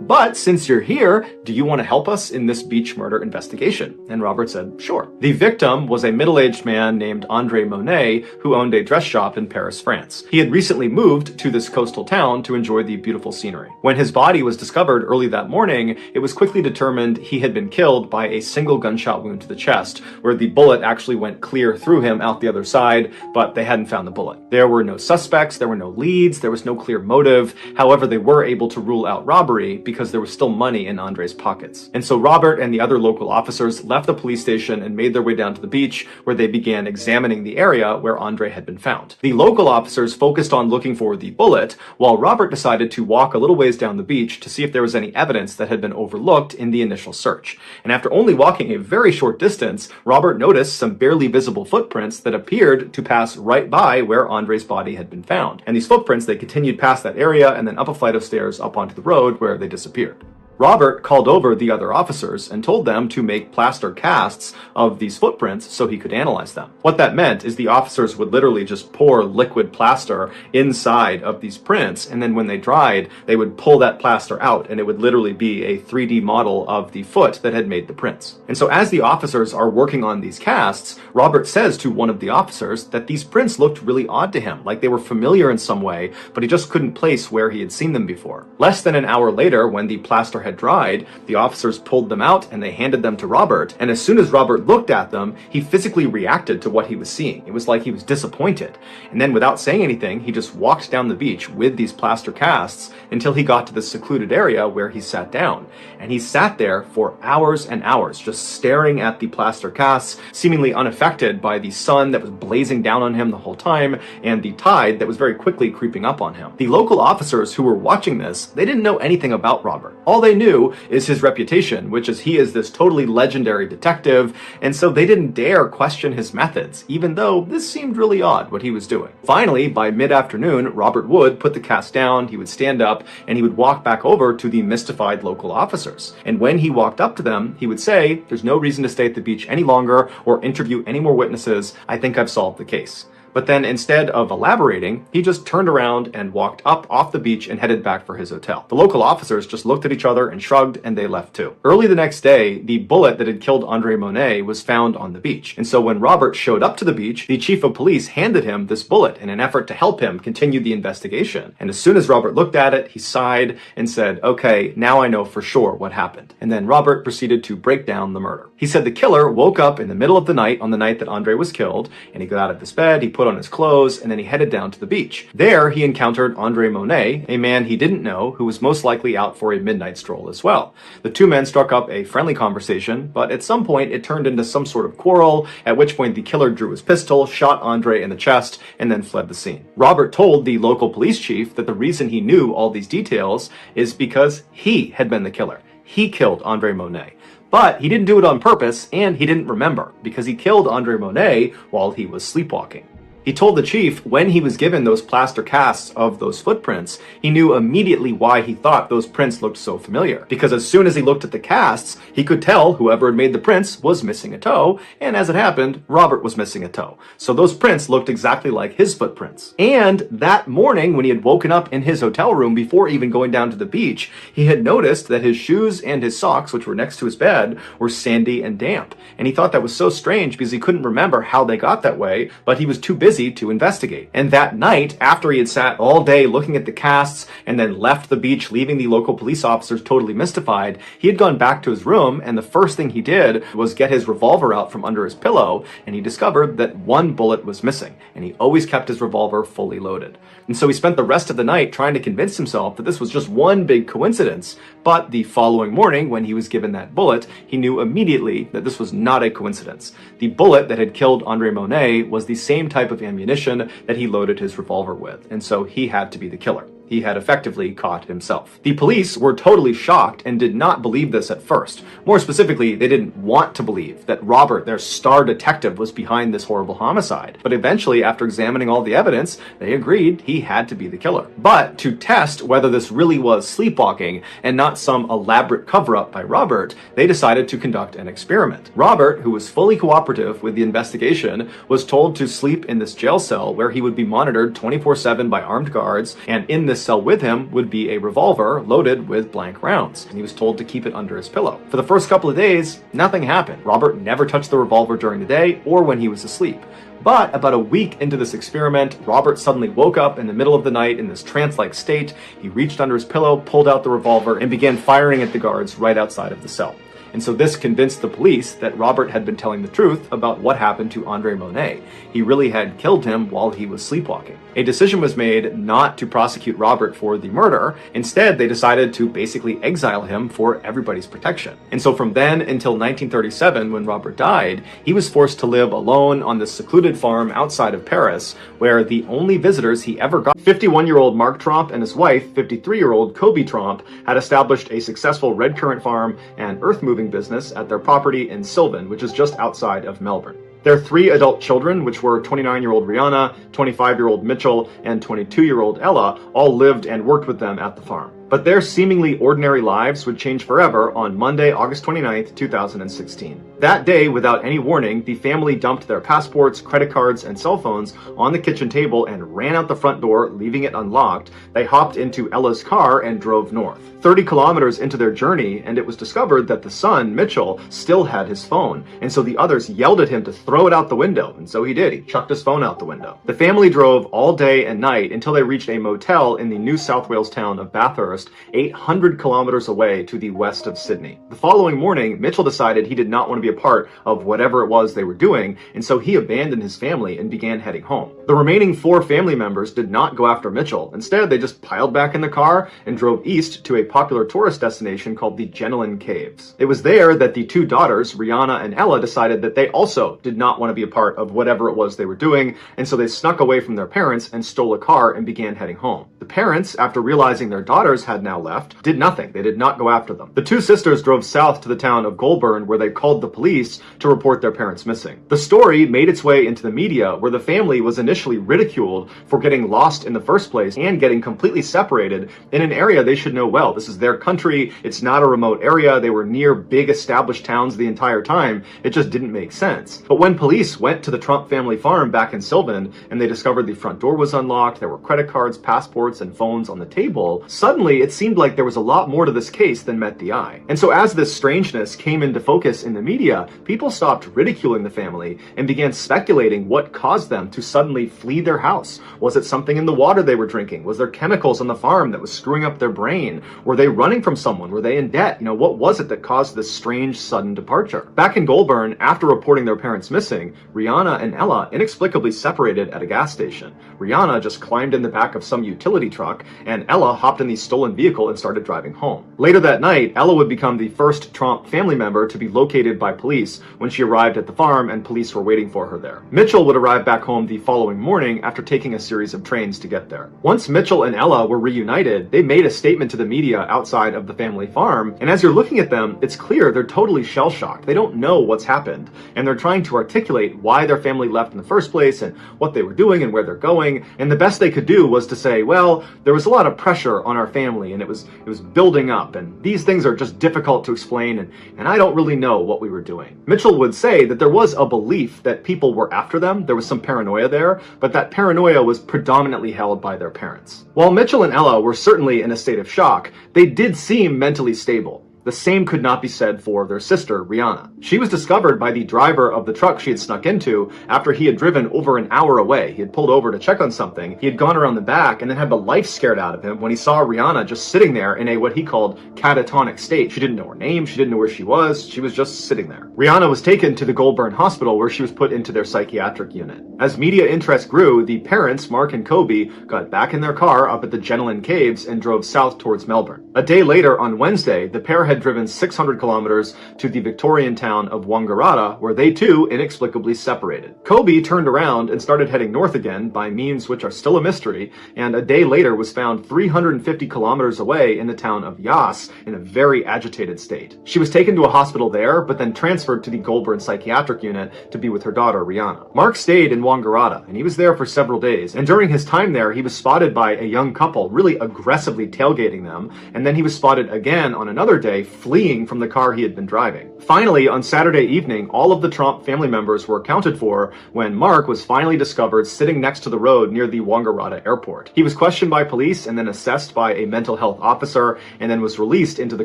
B: but since you're here, do you want to help us in this beach murder investigation? And Robert said, sure. The victim was a middle-aged man named Andre Monet, who owned a dress shop in Paris, France. He had recently moved to this coastal town to enjoy the beautiful scenery. When his body was discovered early that morning, it was quickly determined he had been killed by a single gunshot wound to the chest, where the bullet actually went clear through him out the other side, but they hadn't found the bullet. There were no suspects, there were no leads, there was no clear motive. However, they were able to rule out robbery because there was still money in Andre's pockets. And so Robert and the other local officers left the police station and made their way down to the beach, where they began examining the area where Andre had been found. The local officers focused on looking for the bullet, while Robert decided to walk a little ways down the beach to see if there was any evidence that had been overlooked in the initial search. And after only walking a very short distance, Robert noticed some barely visible footprints that appeared to pass right by where Andre's body had been found. And these footprints, they continued past that area and then up a flight of stairs up onto the road where they disappeared. Robert called over the other officers and told them to make plaster casts of these footprints so he could analyze them. What that meant is the officers would literally just pour liquid plaster inside of these prints, and then when they dried, they would pull that plaster out, and it would literally be a 3D model of the foot that had made the prints. And so as the officers are working on these casts, Robert says to one of the officers that these prints looked really odd to him, like they were familiar in some way, but he just couldn't place where he had seen them before. Less than an hour later, when the plaster had dried, the officers pulled them out and they handed them to Robert, and as soon as Robert looked at them, he physically reacted to what he was seeing. It was like he was disappointed. And then without saying anything, he just walked down the beach with these plaster casts until he got to this secluded area where he sat down. And he sat there for hours and hours, just staring at the plaster casts, seemingly unaffected by the sun that was blazing down on him the whole time and the tide that was very quickly creeping up on him. The local officers who were watching this, they didn't know anything about Robert. All they knew is his reputation, which is he is this totally legendary detective, and so they didn't dare question his methods, even though this seemed really odd what he was doing. Finally, by mid-afternoon, Robert would put the cast down, he would stand up, and he would walk back over to the mystified local officers. And when he walked up to them, he would say, "There's no reason to stay at the beach any longer or interview any more witnesses. I think I've solved the case." But then instead of elaborating, he just turned around and walked up off the beach and headed back for his hotel. The local officers just looked at each other and shrugged, and they left too. Early the next day, the bullet that had killed Andre Monet was found on the beach. And so when Robert showed up to the beach, the chief of police handed him this bullet in an effort to help him continue the investigation. And as soon as Robert looked at it, he sighed and said, "Okay, now I know for sure what happened." And then Robert proceeded to break down the murder. He said the killer woke up in the middle of the night on the night that Andre was killed, and he got out of his bed, he put on his clothes, and then he headed down to the beach. There, he encountered Andre Monet, a man he didn't know who was most likely out for a midnight stroll as well. The two men struck up a friendly conversation, but at some point it turned into some sort of quarrel, at which point the killer drew his pistol, shot Andre in the chest, and then fled the scene. Robert told the local police chief that the reason he knew all these details is because he had been the killer. He killed Andre Monet. But he didn't do it on purpose, and he didn't remember, because he killed Andre Monet while he was sleepwalking. He told the chief when he was given those plaster casts of those footprints, he knew immediately why he thought those prints looked so familiar. Because as soon as he looked at the casts, he could tell whoever had made the prints was missing a toe, and as it happened, Robert was missing a toe. So those prints looked exactly like his footprints. And that morning, when he had woken up in his hotel room before even going down to the beach, he had noticed that his shoes and his socks, which were next to his bed, were sandy and damp. And he thought that was so strange because he couldn't remember how they got that way, but he was too busy to investigate. And that night, after he had sat all day looking at the casts and then left the beach, leaving the local police officers totally mystified, he had gone back to his room, and the first thing he did was get his revolver out from under his pillow, and he discovered that one bullet was missing, and he always kept his revolver fully loaded. And so he spent the rest of the night trying to convince himself that this was just one big coincidence, but the following morning, when he was given that bullet, he knew immediately that this was not a coincidence. The bullet that had killed Andre Monet was the same type of ammunition that he loaded his revolver with, and so he had to be the killer. He had effectively caught himself. The police were totally shocked and did not believe this at first. More specifically, they didn't want to believe that Robert, their star detective, was behind this horrible homicide. But eventually, after examining all the evidence, they agreed he had to be the killer. But to test whether this really was sleepwalking and not some elaborate cover-up by Robert, they decided to conduct an experiment. Robert, who was fully cooperative with the investigation, was told to sleep in this jail cell where he would be monitored 24/7 by armed guards, and in this cell with him would be a revolver loaded with blank rounds, and he was told to keep it under his pillow. For the first couple of days, nothing happened. Robert never touched the revolver during the day or when he was asleep. But about a week into this experiment, Robert suddenly woke up in the middle of the night in this trance-like state. He reached under his pillow, pulled out the revolver, and began firing at the guards right outside of the cell. And so this convinced the police that Robert had been telling the truth about what happened to Andre Monet. He really had killed him while he was sleepwalking. A decision was made not to prosecute Robert for the murder. Instead, they decided to basically exile him for everybody's protection. And so from then until 1937, when Robert died, he was forced to live alone on this secluded farm outside of Paris, where the only visitors he ever got. 51-year-old Mark Tromp and his wife, 53-year-old Kobe Tromp, had established a successful red currant farm and earth-moving business at their property in Sylvan, which is just outside of Melbourne. Their 3 adult children, which were 29-year-old Rihanna, 25-year-old Mitchell, and 22-year-old Ella, all lived and worked with them at the farm. But their seemingly ordinary lives would change forever on Monday, August 29th, 2016. That day, without any warning, the family dumped their passports, credit cards, and cell phones on the kitchen table and ran out the front door, leaving it unlocked. They hopped into Ella's car and drove north. 30 kilometers into their journey, and it was discovered that the son, Mitchell, still had his phone, and so the others yelled at him to throw it out the window, and so he did. He chucked his phone out the window. The family drove all day and night until they reached a motel in the New South Wales town of Bathurst, 800 kilometers away to the west of Sydney. The following morning, Mitchell decided he did not want to be a part of whatever it was they were doing, and so he abandoned his family and began heading home. The remaining 4 family members did not go after Mitchell. Instead, they just piled back in the car and drove east to a popular tourist destination called the Jennelin Caves. It was there that the 2 daughters, Rihanna and Ella, decided that they also did not want to be a part of whatever it was they were doing, and so they snuck away from their parents and stole a car and began heading home. The parents, after realizing their daughters had now left, did nothing. They did not go after them. The two sisters drove south to the town of Goulburn, where they called the police to report their parents missing. The story made its way into the media, where the family was initially ridiculed for getting lost in the first place and getting completely separated in an area they should know well. This is their country. It's not a remote area. They were near big established towns the entire time. It just didn't make sense. But when police went to the Trump family farm back in Sylvan and they discovered the front door was unlocked, there were credit cards, passports, and phones on the table, suddenly it seemed like there was a lot more to this case than met the eye. And so as this strangeness came into focus in the media, people stopped ridiculing the family and began speculating what caused them to suddenly flee their house. Was it something in the water they were drinking? Was there chemicals on the farm that was screwing up their brain? Were they running from someone? Were they in debt? What was it that caused this strange sudden departure? Back in Goulburn, after reporting their parents missing, Rihanna and Ella inexplicably separated at a gas station. Rihanna just climbed in the back of some utility truck, and Ella hopped in the stolen vehicle and started driving home. Later that night, Ella would become the first Trump family member to be located by police when she arrived at the farm and police were waiting for her there. Mitchell would arrive back home the following morning after taking a series of trains to get there. Once Mitchell and Ella were reunited, they made a statement to the media outside of the family farm, and as you're looking at them, it's clear they're totally shell-shocked. They don't know what's happened, and they're trying to articulate why their family left in the first place and what they were doing and where they're going, and the best they could do was to say, well, there was a lot of pressure on our family, and it was building up, and these things are just difficult to explain, and I don't really know what we were doing. Mitchell would say that there was a belief that people were after them, there was some paranoia there, but that paranoia was predominantly held by their parents. While Mitchell and Ella were certainly in a state of shock, they did seem mentally stable. The same could not be said for their sister, Rihanna. She was discovered by the driver of the truck she had snuck into after he had driven over an hour away. He had pulled over to check on something. He had gone around the back and then had the life scared out of him when he saw Rihanna just sitting there in a what he called catatonic state. She didn't know her name. She didn't know where she was. She was just sitting there. Rihanna was taken to the Goulburn Hospital where she was put into their psychiatric unit. As media interest grew, the parents, Mark and Kobe, got back in their car up at the Genelin Caves and drove south towards Melbourne. A day later, on Wednesday, the pair had driven 600 kilometers to the Victorian town of Wangaratta, where they too inexplicably separated. Kobe turned around and started heading north again by means which are still a mystery, and a day later was found 350 kilometers away in the town of Yas in a very agitated state. She was taken to a hospital there, but then transferred to the Goulburn psychiatric unit to be with her daughter, Rihanna. Mark stayed in Wangaratta, and he was there for several days, and during his time there, he was spotted by a young couple really aggressively tailgating them, and then he was spotted again on another day fleeing from the car he had been driving. Finally, on Saturday evening, all of the Trump family members were accounted for when Mark was finally discovered sitting next to the road near the Wangaratta airport. He was questioned by police and then assessed by a mental health officer and then was released into the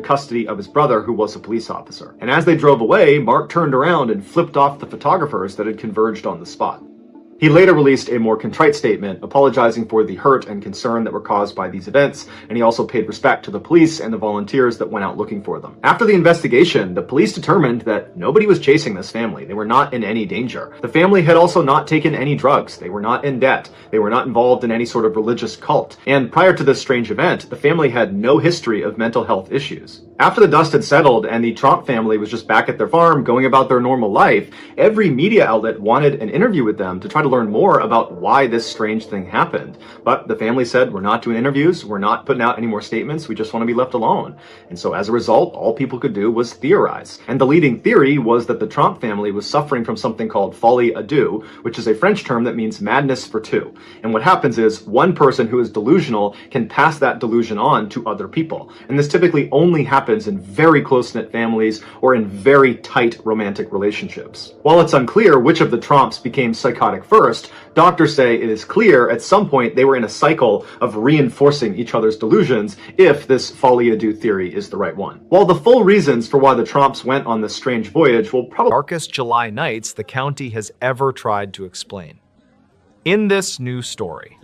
B: custody of his brother, who was a police officer. And as they drove away, Mark turned around and flipped off the photographers that had converged on the spot. He later released a more contrite statement, apologizing for the hurt and concern that were caused by these events, and he also paid respect to the police and the volunteers that went out looking for them. After the investigation, the police determined that nobody was chasing this family. They were not in any danger. The family had also not taken any drugs. They were not in debt. They were not involved in any sort of religious cult. And prior to this strange event, the family had no history of mental health issues. After the dust had settled and the Trump family was just back at their farm going about their normal life, every media outlet wanted an interview with them to try to learn more about why this strange thing happened. But the family said, we're not doing interviews, we're not putting out any more statements, we just want to be left alone. And so as a result, all people could do was theorize. And the leading theory was that the Trump family was suffering from something called folie à deux, which is a French term that means madness for two. And what happens is one person who is delusional can pass that delusion on to other people. And this typically only happens in very close-knit families or in very tight romantic relationships. While it's unclear which of the Trumps became psychotic first, doctors say it is clear at some point they were in a cycle of reinforcing each other's delusions if this folie à deux theory is the right one. While the full reasons for why the Trumps went on this strange voyage will probably
A: darkest July nights the county has ever tried to explain. In this new story,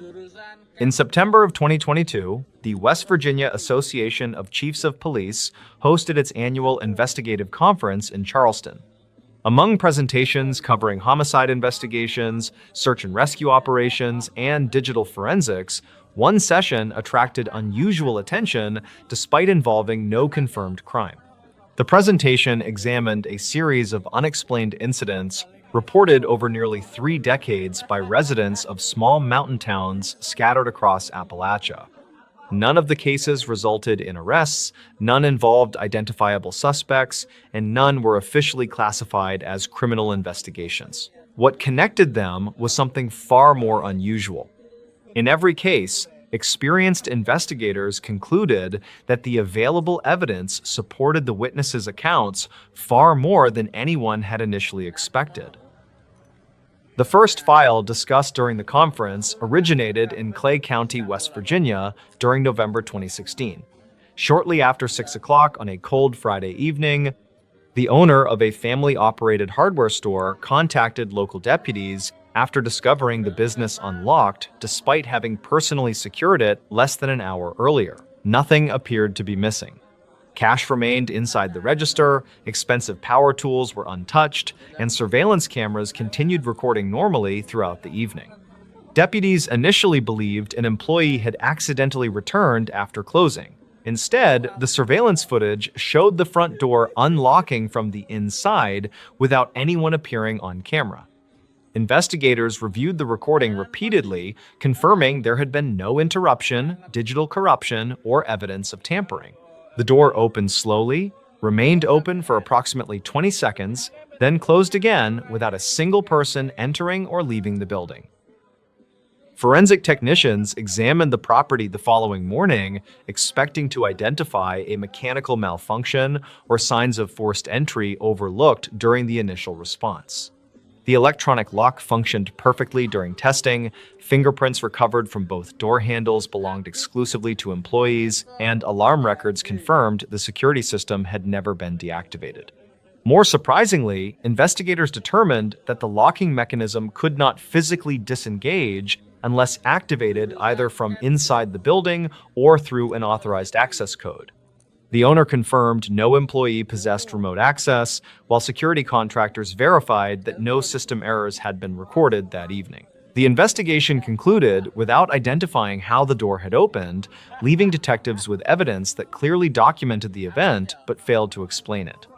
A: in September of 2022, the West Virginia Association of Chiefs of Police hosted its annual investigative conference in Charleston. Among presentations covering homicide investigations, search and rescue operations, and digital forensics, one session attracted unusual attention despite involving no confirmed crime. The presentation examined a series of unexplained incidents reported over nearly 3 decades by residents of small mountain towns scattered across Appalachia. None of the cases resulted in arrests, none involved identifiable suspects, and none were officially classified as criminal investigations. What connected them was something far more unusual. In every case, experienced investigators concluded that the available evidence supported the witnesses' accounts far more than anyone had initially expected. The first file discussed during the conference originated in Clay County, West Virginia, during November 2016. Shortly after 6 o'clock on a cold Friday evening, the owner of a family-operated hardware store contacted local deputies after discovering the business unlocked despite having personally secured it less than an hour earlier. Nothing appeared to be missing. Cash remained inside the register, expensive power tools were untouched, and surveillance cameras continued recording normally throughout the evening. Deputies initially believed an employee had accidentally returned after closing. Instead, the surveillance footage showed the front door unlocking from the inside without anyone appearing on camera. Investigators reviewed the recording repeatedly, confirming there had been no interruption, digital corruption, or evidence of tampering. The door opened slowly, remained open for approximately 20 seconds, then closed again without a single person entering or leaving the building. Forensic technicians examined the property the following morning, expecting to identify a mechanical malfunction or signs of forced entry overlooked during the initial response. The electronic lock functioned perfectly during testing, fingerprints recovered from both door handles belonged exclusively to employees, and alarm records confirmed the security system had never been deactivated. More surprisingly, investigators determined that the locking mechanism could not physically disengage unless activated either from inside the building or through an authorized access code. The owner confirmed no employee possessed remote access, while security contractors verified that no system errors had been recorded that evening. The investigation concluded without identifying how the door had opened, leaving detectives with evidence that clearly documented the event but failed to explain it.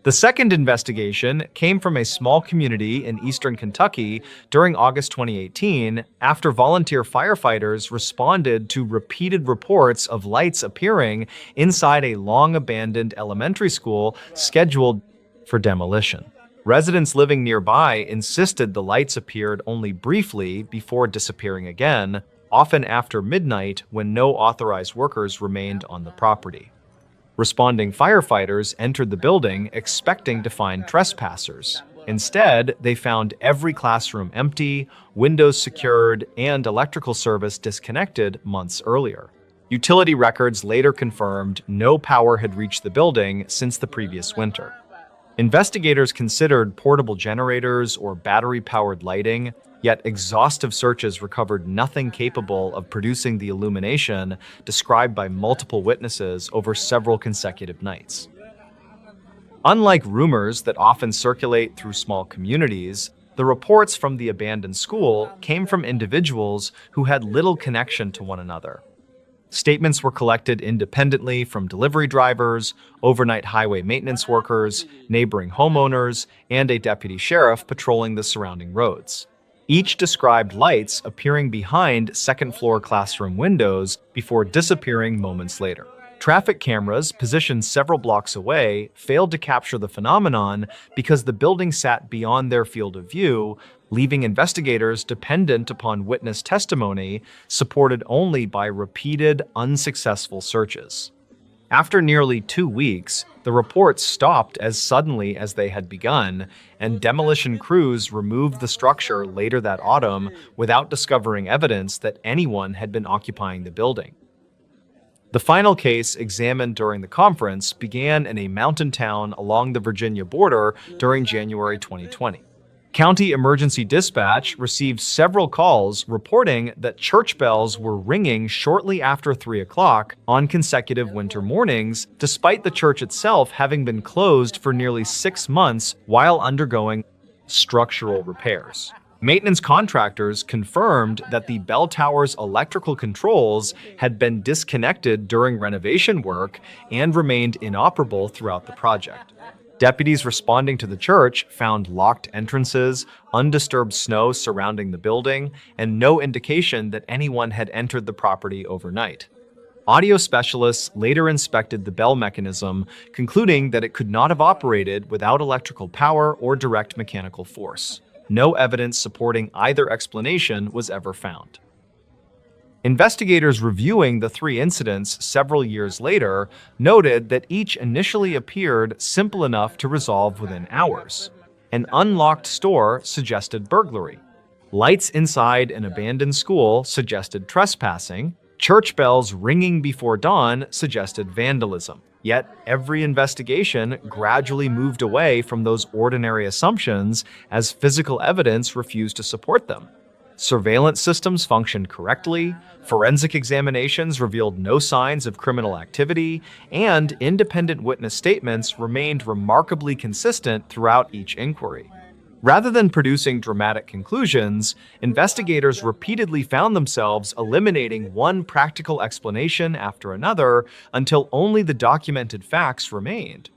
A: The second investigation came from a small community in eastern Kentucky during August 2018 after volunteer firefighters responded to repeated reports of lights appearing inside a long-abandoned elementary school scheduled for demolition. Residents living nearby insisted the lights appeared only briefly before disappearing again, often after midnight when no authorized workers remained on the property. Responding firefighters entered the building expecting to find trespassers. Instead, they found every classroom empty, windows secured, and electrical service disconnected months earlier. Utility records later confirmed no power had reached the building since the previous winter. Investigators considered portable generators or battery-powered lighting, yet exhaustive searches recovered nothing capable of producing the illumination described by multiple witnesses over several consecutive nights. Unlike rumors that often circulate through small communities, the reports from the abandoned school came from individuals who had little connection to one another. Statements were collected independently from delivery drivers, overnight highway maintenance workers, neighboring homeowners, and a deputy sheriff patrolling the surrounding roads. Each described lights appearing behind second-floor classroom windows before disappearing moments later. Traffic cameras positioned several blocks away failed to capture the phenomenon because the building sat beyond their field of view, leaving investigators dependent upon witness testimony supported only by repeated, unsuccessful searches. After nearly 2 weeks, the reports stopped as suddenly as they had begun, and demolition crews removed the structure later that autumn without discovering evidence that anyone had been occupying the building. The final case examined during the conference began in a mountain town along the Virginia border during January 2020. County Emergency Dispatch received several calls reporting that church bells were ringing shortly after 3 o'clock on consecutive winter mornings, despite the church itself having been closed for nearly 6 months while undergoing structural repairs. Maintenance contractors confirmed that the bell tower's electrical controls had been disconnected during renovation work and remained inoperable throughout the project. Deputies responding to the church found locked entrances, undisturbed snow surrounding the building, and no indication that anyone had entered the property overnight. Audio specialists later inspected the bell mechanism, concluding that it could not have operated without electrical power or direct mechanical force. No evidence supporting either explanation was ever found. Investigators reviewing the three incidents several years later noted that each initially appeared simple enough to resolve within hours. An unlocked store suggested burglary. Lights inside an abandoned school suggested trespassing. Church bells ringing before dawn suggested vandalism. Yet every investigation gradually moved away from those ordinary assumptions as physical evidence refused to support them. Surveillance systems functioned correctly, forensic examinations revealed no signs of criminal activity, and independent witness statements remained remarkably consistent throughout each inquiry. Rather than producing dramatic conclusions, investigators repeatedly found themselves eliminating one practical explanation after another until only the documented facts remained.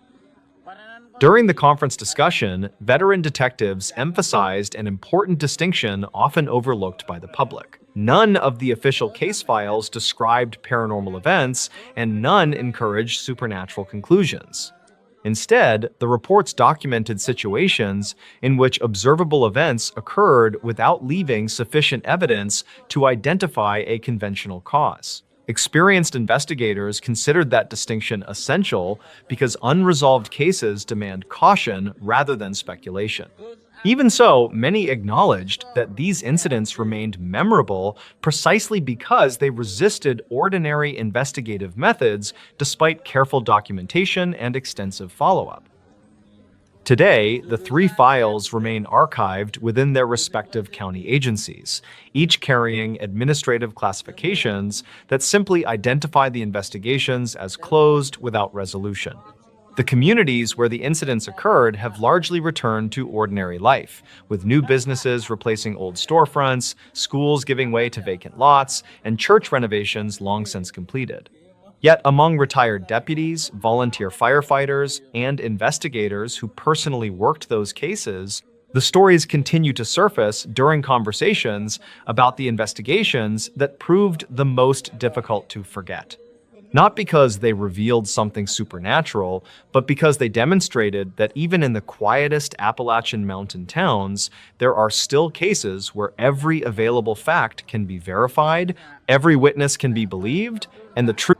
A: During the conference discussion, veteran detectives emphasized an important distinction often overlooked by the public. None of the official case files described paranormal events, and none encouraged supernatural conclusions. Instead, the reports documented situations in which observable events occurred without leaving sufficient evidence to identify a conventional cause. Experienced investigators considered that distinction essential because unresolved cases demand caution rather than speculation. Even so, many acknowledged that these incidents remained memorable precisely because they resisted ordinary investigative methods despite careful documentation and extensive follow-up. Today, the three files remain archived within their respective county agencies, each carrying administrative classifications that simply identify the investigations as closed without resolution. The communities where the incidents occurred have largely returned to ordinary life, with new businesses replacing old storefronts, schools giving way to vacant lots, and church renovations long since completed. Yet among retired deputies, volunteer firefighters, and investigators who personally worked those cases, the stories continue to surface during conversations about the investigations that proved the most difficult to forget. Not because they revealed something supernatural, but because they demonstrated that even in the quietest Appalachian mountain towns, there are still cases where every available fact can be verified, every witness can be believed, and the truth.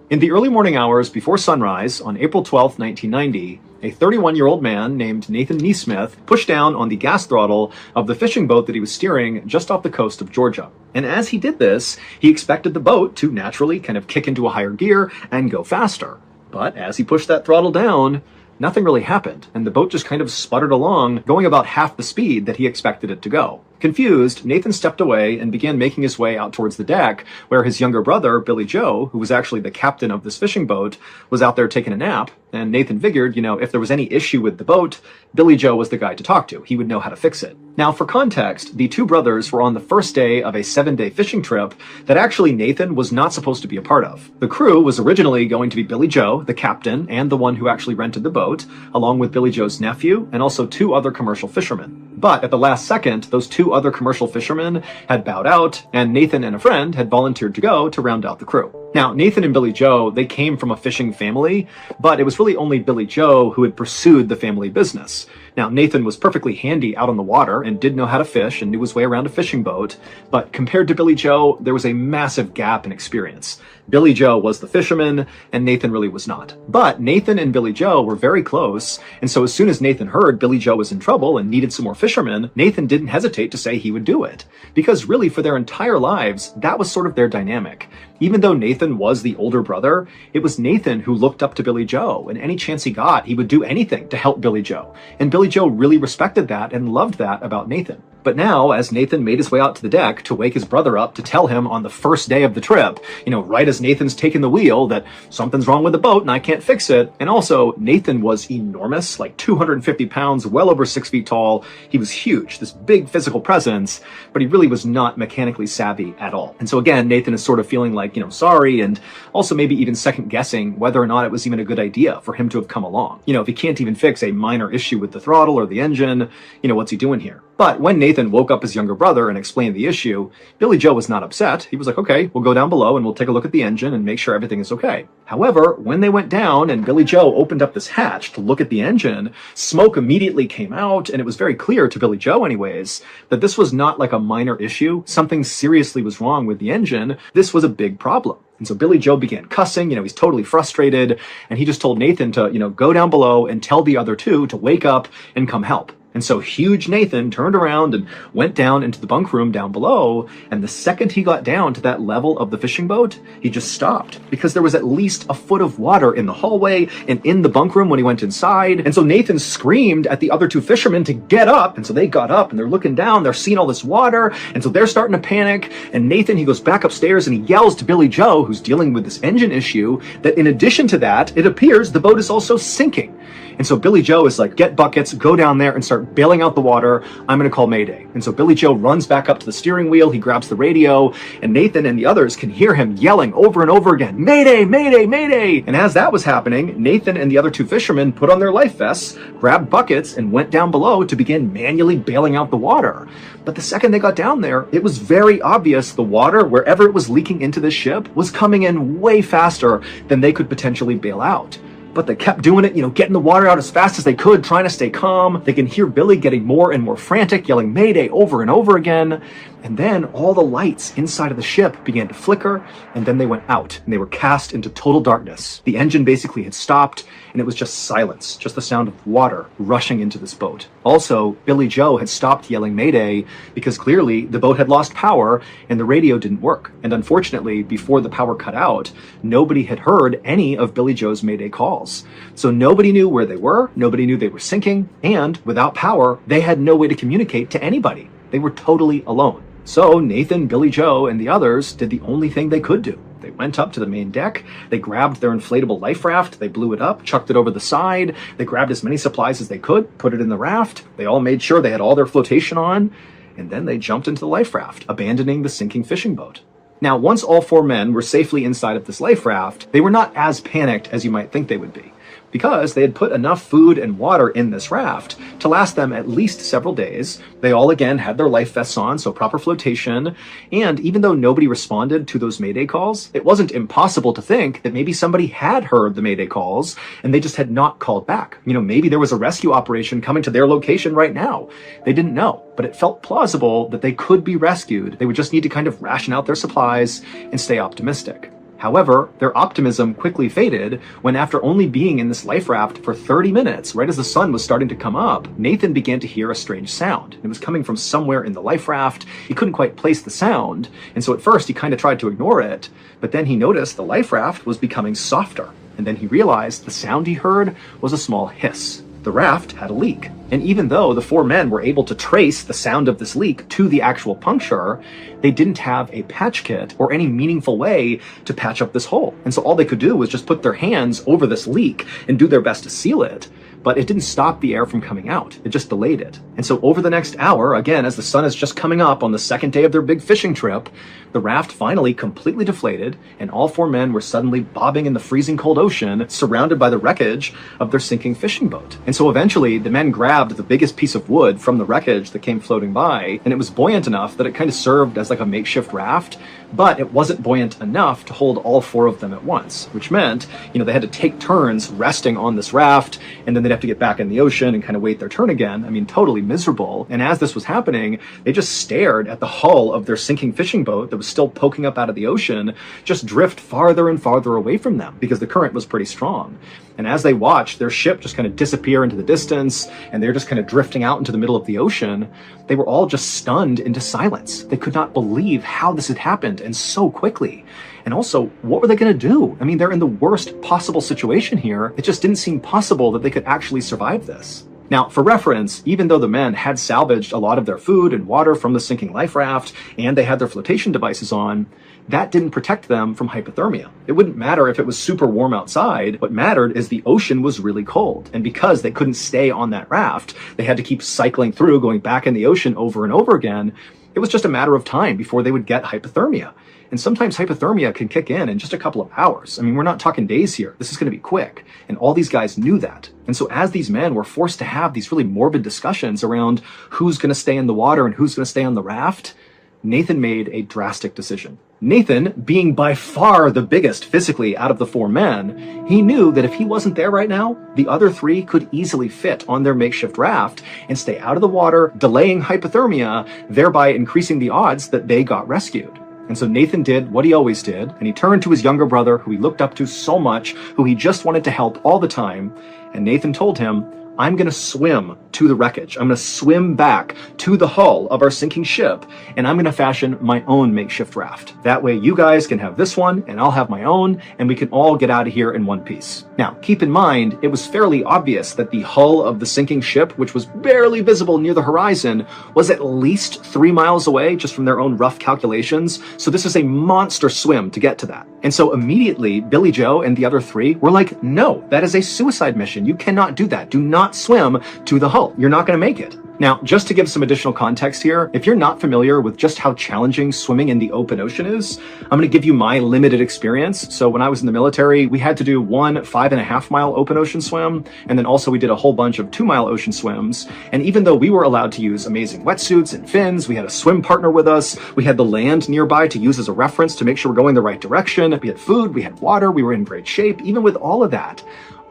B: In the early morning hours before sunrise on April 12, 1990, a 31-year-old man named Nathan Neesmith pushed down on the gas throttle of the fishing boat that he was steering just off the coast of Georgia. And as he did this, he expected the boat to naturally kind of kick into a higher gear and go faster. But as he pushed that throttle down, nothing really happened, and the boat just kind of sputtered along, going about half the speed that he expected it to go. Confused, Nathan stepped away and began making his way out towards the deck, where his younger brother, Billy Joe, who was actually the captain of this fishing boat, was out there taking a nap. And Nathan figured, if there was any issue with the boat, Billy Joe was the guy to talk to. He would know how to fix it. Now, for context, the two brothers were on the first day of a 7-day fishing trip that actually Nathan was not supposed to be a part of. The crew was originally going to be Billy Joe, the captain, and the one who actually rented the boat, along with Billy Joe's nephew, and also 2 other commercial fishermen. But at the last second, those 2 other commercial fishermen had bowed out, and Nathan and a friend had volunteered to go to round out the crew. Now, Nathan and Billy Joe, they came from a fishing family, but it was really only Billy Joe who had pursued the family business. Now, Nathan was perfectly handy out on the water and did know how to fish and knew his way around a fishing boat, but compared to Billy Joe, there was a massive gap in experience. Billy Joe was the fisherman, and Nathan really was not. But Nathan and Billy Joe were very close, and so as soon as Nathan heard Billy Joe was in trouble and needed some more fishermen, Nathan didn't hesitate to say he would do it. Because really, for their entire lives, that was sort of their dynamic. Even though Nathan was the older brother, it was Nathan who looked up to Billy Joe, and any chance he got, he would do anything to help Billy Joe. And Billy Joe really respected that and loved that about Nathan. But now, as Nathan made his way out to the deck to wake his brother up to tell him on the first day of the trip, right as Nathan's taking the wheel, that something's wrong with the boat and I can't fix it. And also, Nathan was enormous, like 250 pounds, well over 6 feet tall. He was huge, this big physical presence, but he really was not mechanically savvy at all. And so again, Nathan is sort of feeling like, sorry, and also maybe even second guessing whether or not it was even a good idea for him to have come along. If he can't even fix a minor issue with the throttle or the engine, what's he doing here? But when Nathan woke up his younger brother and explained the issue, Billy Joe was not upset. He was like, okay, we'll go down below and we'll take a look at the engine and make sure everything is okay. However, when they went down and Billy Joe opened up this hatch to look at the engine, smoke immediately came out, and it was very clear to Billy Joe anyways, that this was not like a minor issue. Something seriously was wrong with the engine. This was a big problem. And so Billy Joe began cussing, he's totally frustrated, and he just told Nathan to, go down below and tell the other two to wake up and come help. And so huge Nathan turned around and went down into the bunk room down below, and the second he got down to that level of the fishing boat, he just stopped, because there was at least a foot of water in the hallway and in the bunk room when he went inside. And so Nathan screamed at the other two fishermen to get up, and so they got up and they're looking down, they're seeing all this water, and so they're starting to panic. And Nathan, he goes back upstairs and he yells to Billy Joe, who's dealing with this engine issue, that in addition to that, it appears the boat is also sinking. And so Billy Joe is like, get buckets, go down there and start bailing out the water. I'm going to call Mayday. And so Billy Joe runs back up to the steering wheel. He grabs the radio, and Nathan and the others can hear him yelling over and over again, Mayday, Mayday, Mayday. And as that was happening, Nathan and the other two fishermen put on their life vests, grabbed buckets, and went down below to begin manually bailing out the water. But the second they got down there, it was very obvious the water, wherever it was leaking into the ship, was coming in way faster than they could potentially bail out. But they kept doing it, getting the water out as fast as they could, trying to stay calm. They can hear Billy getting more and more frantic, yelling Mayday over and over again. And then all the lights inside of the ship began to flicker, and then they went out, and they were cast into total darkness. The engine basically had stopped, and it was just silence, just the sound of water rushing into this boat. Also, Billy Joe had stopped yelling Mayday because clearly the boat had lost power and the radio didn't work. And unfortunately, before the power cut out, nobody had heard any of Billy Joe's Mayday calls. So nobody knew where they were, nobody knew they were sinking, and without power, they had no way to communicate to anybody. They were totally alone. So Nathan, Billy Joe, and the others did the only thing they could do. They went up to the main deck, they grabbed their inflatable life raft, they blew it up, chucked it over the side, they grabbed as many supplies as they could, put it in the raft, they all made sure they had all their flotation on, and then they jumped into the life raft, abandoning the sinking fishing boat. Now, once all four men were safely inside of this life raft, they were not as panicked as you might think they would be, because they had put enough food and water in this raft to last them at least several days. They all again had their life vests on, so proper flotation, and even though nobody responded to those Mayday calls, it wasn't impossible to think that maybe somebody had heard the Mayday calls and they just had not called back. Maybe there was a rescue operation coming to their location right now. They didn't know, but it felt plausible that they could be rescued. They would just need to kind of ration out their supplies and stay optimistic. However, their optimism quickly faded when, after only being in this life raft for 30 minutes, right as the sun was starting to come up, Nathan began to hear a strange sound. It was coming from somewhere in the life raft. He couldn't quite place the sound, and so at first he kind of tried to ignore it, but then he noticed the life raft was becoming softer, and then he realized the sound he heard was a small hiss. The raft had a leak, and even though the four men were able to trace the sound of this leak to the actual puncture, they didn't have a patch kit or any meaningful way to patch up this hole. And so all they could do was just put their hands over this leak and do their best to seal it. But it didn't stop the air from coming out. It just delayed it. And so over the next hour, again, as the sun is just coming up on the second day of their big fishing trip, the raft finally completely deflated, and all four men were suddenly bobbing in the freezing cold ocean, surrounded by the wreckage of their sinking fishing boat. And so eventually, the men grabbed the biggest piece of wood from the wreckage that came floating by, and it was buoyant enough that it kind of served as like a makeshift raft, but it wasn't buoyant enough to hold all four of them at once, which meant, they had to take turns resting on this raft, and then they'd have to get back in the ocean and kind of wait their turn again. Totally miserable. And as this was happening, they just stared at the hull of their sinking fishing boat that was still poking up out of the ocean, just drift farther and farther away from them because the current was pretty strong. And as they watched their ship just kind of disappear into the distance, and they're just kind of drifting out into the middle of the ocean, they were all just stunned into silence. They could not believe how this had happened, and so quickly. And also, what were they going to do? They're in the worst possible situation here. It just didn't seem possible that they could actually survive this. Now, for reference, even though the men had salvaged a lot of their food and water from the sinking life raft, and they had their flotation devices on, that didn't protect them from hypothermia. It wouldn't matter if it was super warm outside. What mattered is the ocean was really cold. And because they couldn't stay on that raft, they had to keep cycling through, going back in the ocean over and over again. It was just a matter of time before they would get hypothermia. And sometimes hypothermia can kick in just a couple of hours. I mean, we're not talking days here. This is going to be quick. And all these guys knew that. And so as these men were forced to have these really morbid discussions around who's going to stay in the water and who's going to stay on the raft, Nathan made a drastic decision. Nathan, being by far the biggest physically out of the 4 men, he knew that if he wasn't there right now, the other 3 could easily fit on their makeshift raft and stay out of the water, delaying hypothermia, thereby increasing the odds that they got rescued. And so Nathan did what he always did, and he turned to his younger brother, who he looked up to so much, who he just wanted to help all the time, and Nathan told him, I'm going to swim to the wreckage. I'm going to swim back to the hull of our sinking ship, and I'm going to fashion my own makeshift raft. That way you guys can have this one, and I'll have my own, and we can all get out of here in one piece. Now, keep in mind, it was fairly obvious that the hull of the sinking ship, which was barely visible near the horizon, was at least 3 miles away, just from their own rough calculations. So this is a monster swim to get to that. And so immediately, Billy Joe and the other 3 were like, no, that is a suicide mission. You cannot do that. Do not swim to the hull. You're not going to make it. Now, just to give some additional context here, if you're not familiar with just how challenging swimming in the open ocean is, I'm going to give you my limited experience. So when I was in the military, we had to do one 5.5 mile open ocean swim, and then also we did a whole bunch of 2 mile ocean swims. And even though we were allowed to use amazing wetsuits and fins, we had a swim partner with us, we had the land nearby to use as a reference to make sure we're going the right direction, we had food, we had water, we were in great shape. Even with all of that,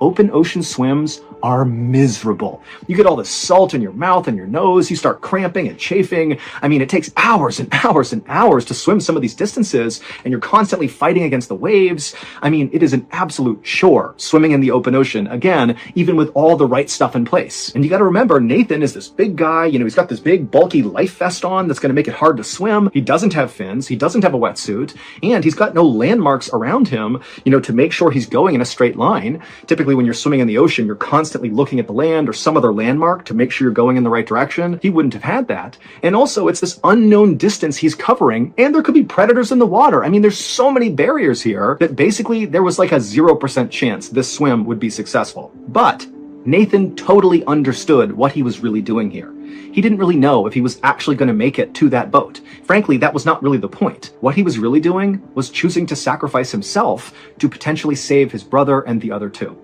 B: open ocean swims are miserable. You get all this salt in your mouth and your nose, you start cramping and chafing. I mean, it takes hours and hours and hours to swim some of these distances, and you're constantly fighting against the waves. I mean, it is an absolute chore swimming in the open ocean, again, even with all the right stuff in place. And you got to remember, Nathan is this big guy, he's got this big bulky life vest on that's going to make it hard to swim. He doesn't have fins, he doesn't have a wetsuit, and he's got no landmarks around him, to make sure he's going in a straight line. Typically, when you're swimming in the ocean, you're constantly looking at the land or some other landmark to make sure you're going in the right direction. He wouldn't have had that. And also, it's this unknown distance he's covering, and there could be predators in the water. I mean, there's so many barriers here that basically there was like a 0% chance this swim would be successful. But Nathan totally understood what he was really doing here. He didn't really know if he was actually going to make it to that boat. Frankly, that was not really the point. What he was really doing was choosing to sacrifice himself to potentially save his brother and the other 2.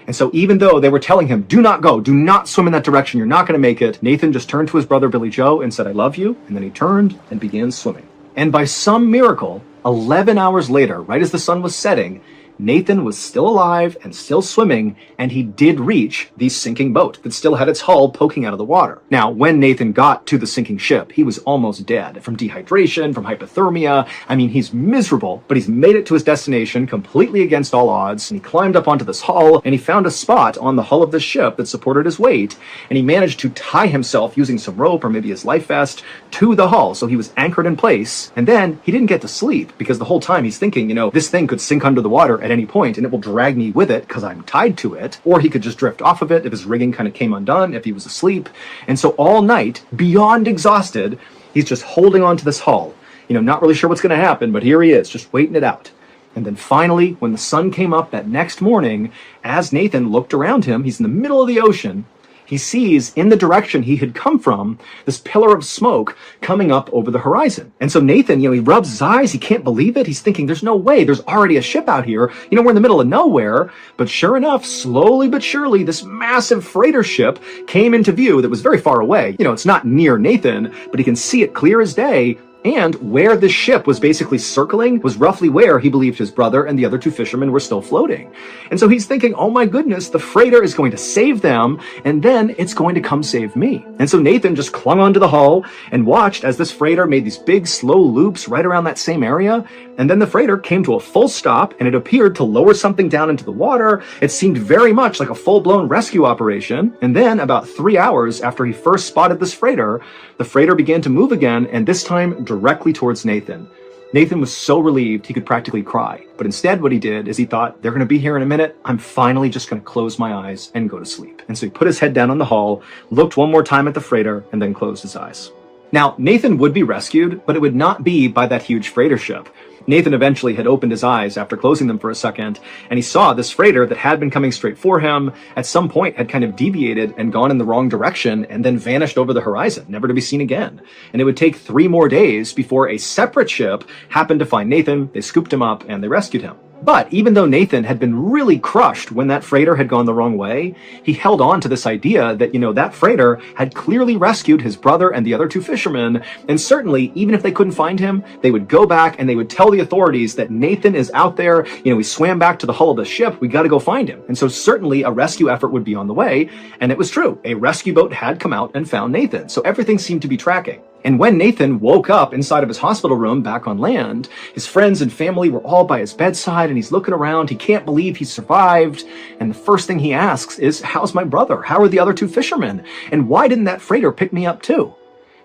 B: And so even though they were telling him, do not go, do not swim in that direction, you're not going to make it, Nathan just turned to his brother Billy Joe and said, I love you. And then he turned and began swimming. And by some miracle, 11 hours later, right as the sun was setting, Nathan was still alive and still swimming, and he did reach the sinking boat that still had its hull poking out of the water. Now, when Nathan got to the sinking ship, he was almost dead from dehydration, from hypothermia. I mean, he's miserable, but he's made it to his destination completely against all odds, and he climbed up onto this hull, and he found a spot on the hull of the ship that supported his weight, and he managed to tie himself using some rope or maybe his life vest to the hull, so he was anchored in place. And then he didn't get to sleep, because the whole time he's thinking, this thing could sink under the water at any point, and it will drag me with it because I'm tied to it, or he could just drift off of it if his rigging kind of came undone, if he was asleep. And so all night, beyond exhausted, he's just holding on to this hull, not really sure what's going to happen, but here he is, just waiting it out. And then finally, when the sun came up that next morning, as Nathan looked around him, he's in the middle of the ocean, he sees in the direction he had come from this pillar of smoke coming up over the horizon. And so Nathan, he rubs his eyes. He can't believe it. He's thinking, there's no way. There's already a ship out here. We're in the middle of nowhere. But sure enough, slowly but surely, this massive freighter ship came into view that was very far away. It's not near Nathan, but he can see it clear as day. And where the ship was basically circling was roughly where he believed his brother and the other 2 fishermen were still floating. And so he's thinking, oh my goodness, the freighter is going to save them, and then it's going to come save me. And so Nathan just clung onto the hull and watched as this freighter made these big slow loops right around that same area. And then the freighter came to a full stop, and it appeared to lower something down into the water. It seemed very much like a full-blown rescue operation. And then about 3 hours after he first spotted this freighter, the freighter began to move again, and this time directly towards Nathan. Nathan was so relieved he could practically cry, but instead what he did is he thought, they're going to be here in a minute, I'm finally just going to close my eyes and go to sleep. And so he put his head down on the hull, looked one more time at the freighter, and then closed his eyes. Now, Nathan would be rescued, but it would not be by that huge freighter ship. Nathan eventually had opened his eyes after closing them for a second, and he saw this freighter that had been coming straight for him, at some point had kind of deviated and gone in the wrong direction and then vanished over the horizon, never to be seen again. And it would take 3 more days before a separate ship happened to find Nathan, they scooped him up, and they rescued him. But even though Nathan had been really crushed when that freighter had gone the wrong way, he held on to this idea that, that freighter had clearly rescued his brother and the other 2 fishermen, and certainly, even if they couldn't find him, they would go back and they would tell the authorities that Nathan is out there, he swam back to the hull of the ship, we gotta go find him. And so certainly a rescue effort would be on the way, and it was true. A rescue boat had come out and found Nathan, so everything seemed to be tracking. And when Nathan woke up inside of his hospital room back on land, his friends and family were all by his bedside, and he's looking around. He can't believe he survived. And the first thing he asks is, how's my brother? How are the other 2 fishermen? And why didn't that freighter pick me up too?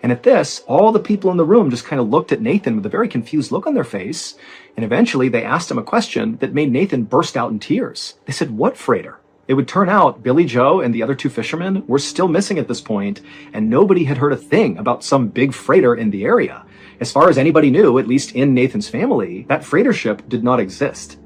B: And at this, all the people in the room just kind of looked at Nathan with a very confused look on their face. And eventually they asked him a question that made Nathan burst out in tears. They said, what freighter? It would turn out Billy Joe and the other 2 fishermen were still missing at this point, and nobody had heard a thing about some big freighter in the area. As far as anybody knew, at least in Nathan's family, that freighter ship did not exist.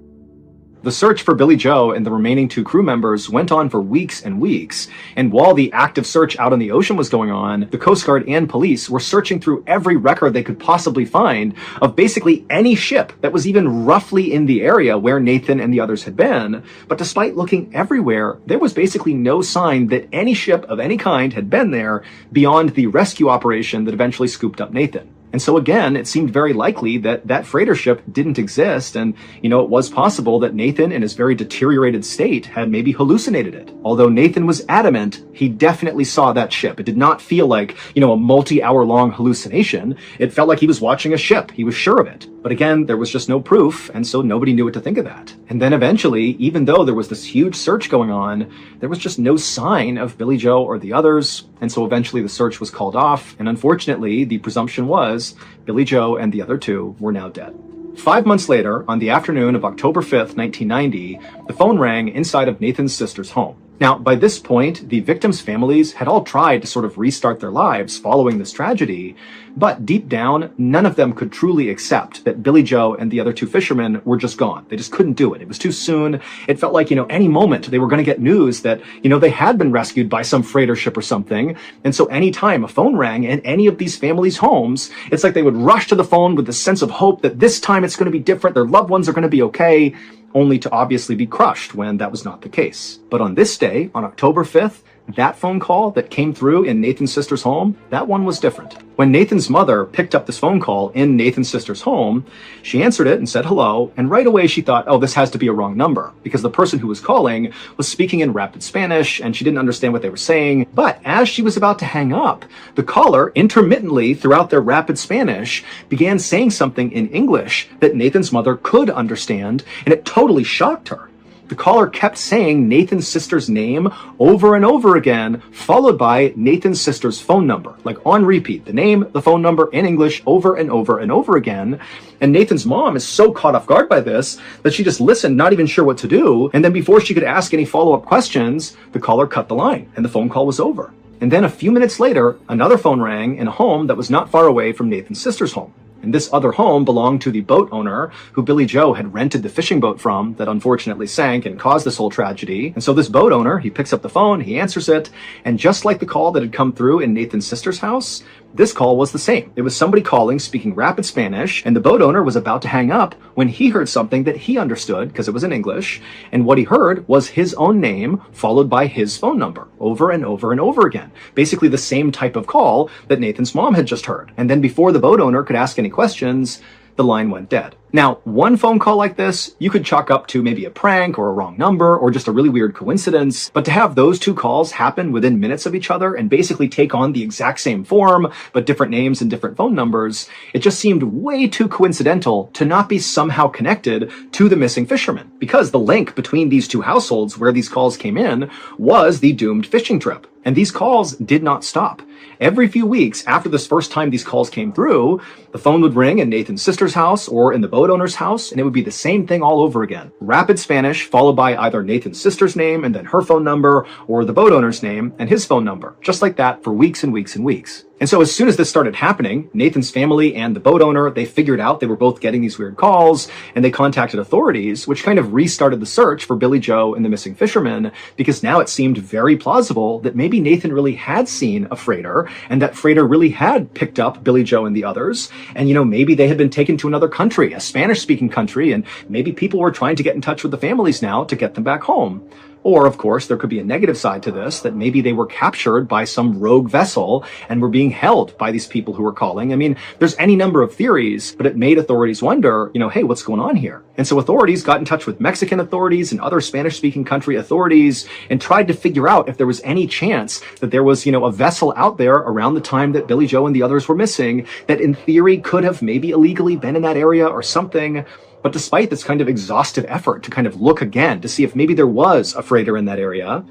B: The search for Billy Joe and the remaining 2 crew members went on for weeks and weeks, and while the active search out on the ocean was going on, the Coast Guard and police were searching through every record they could possibly find of basically any ship that was even roughly in the area where Nathan and the others had been. But despite looking everywhere, there was basically no sign that any ship of any kind had been there beyond the rescue operation that eventually scooped up Nathan. And so again, it seemed very likely that that freighter ship didn't exist, and, it was possible that Nathan, in his very deteriorated state, had maybe hallucinated it. Although Nathan was adamant, he definitely saw that ship. It did not feel like, a multi-hour-long hallucination. It felt like he was watching a ship. He was sure of it. But again, there was just no proof, and so nobody knew what to think of that. And then eventually, even though there was this huge search going on, there was just no sign of Billy Joe or the others, and so eventually the search was called off, and unfortunately, the presumption was Billy Joe and the other 2 were now dead. 5 months later, on the afternoon of October 5th, 1990, the phone rang inside of Nathan's sister's home. Now, by this point, the victims' families had all tried to sort of restart their lives following this tragedy, but deep down, none of them could truly accept that Billy Joe and the other 2 fishermen were just gone. They just couldn't do it. It was too soon. It felt like, any moment they were going to get news that, they had been rescued by some freighter ship or something. And so anytime a phone rang in any of these families' homes, it's like they would rush to the phone with the sense of hope that this time it's going to be different. Their loved ones are going to be okay, only to obviously be crushed when that was not the case. But on this day, on October 5th, that phone call that came through in Nathan's sister's home, that one was different. When Nathan's mother picked up this phone call in Nathan's sister's home, she answered it and said hello, and right away she thought, oh, this has to be a wrong number, because the person who was calling was speaking in rapid Spanish, and she didn't understand what they were saying. But as she was about to hang up, the caller, intermittently throughout their rapid Spanish, began saying something in English that Nathan's mother could understand, and it totally shocked her. The caller kept saying Nathan's sister's name over and over again, followed by Nathan's sister's phone number, like on repeat, the name, the phone number in English over and over and over again. And Nathan's mom is so caught off guard by this that she just listened, not even sure what to do. And then before she could ask any follow-up questions, the caller cut the line and the phone call was over. And then a few minutes later, another phone rang in a home that was not far away from Nathan's sister's home. And this other home belonged to the boat owner who Billy Joe had rented the fishing boat from that unfortunately sank and caused this whole tragedy. And so this boat owner, he picks up the phone, he answers it, and just like the call that had come through in Nathan's sister's house, this call was the same. It was somebody calling, speaking rapid Spanish, and the boat owner was about to hang up when he heard something that he understood because it was in English, and what he heard was his own name followed by his phone number over and over and over again. Basically the same type of call that Nathan's mom had just heard. And then before the boat owner could ask any questions, the line went dead. Now, one phone call like this, you could chalk up to maybe a prank or a wrong number or just a really weird coincidence, but to have those two calls happen within minutes of each other and basically take on the exact same form, but different names and different phone numbers, it just seemed way too coincidental to not be somehow connected to the missing fisherman, because the link between these two households where these calls came in was the doomed fishing trip. And these calls did not stop. Every few weeks after this first time these calls came through, the phone would ring in Nathan's sister's house or in the boat owner's house, and it would be the same thing all over again. Rapid Spanish followed by either Nathan's sister's name and then her phone number, or the boat owner's name and his phone number. Just like that for weeks and weeks and weeks. And so as soon as this started happening, Nathan's family and the boat owner, they figured out they were both getting these weird calls, and they contacted authorities, which kind of restarted the search for Billy Joe and the missing fisherman, because now it seemed very plausible that maybe Nathan really had seen a freighter, and that freighter really had picked up Billy Joe and the others, and maybe they had been taken to another country, a Spanish-speaking country, and maybe people were trying to get in touch with the families now to get them back home. Or, of course, there could be a negative side to this, that maybe they were captured by some rogue vessel and were being held by these people who were calling. I mean, there's any number of theories, but it made authorities wonder, hey, what's going on here? And so authorities got in touch with Mexican authorities and other Spanish-speaking country authorities and tried to figure out if there was any chance that there was, a vessel out there around the time that Billy Joe and the others were missing that in theory could have maybe illegally been in that area or something. But despite this kind of exhaustive effort to kind of look again to see if maybe there was a freighter in that area,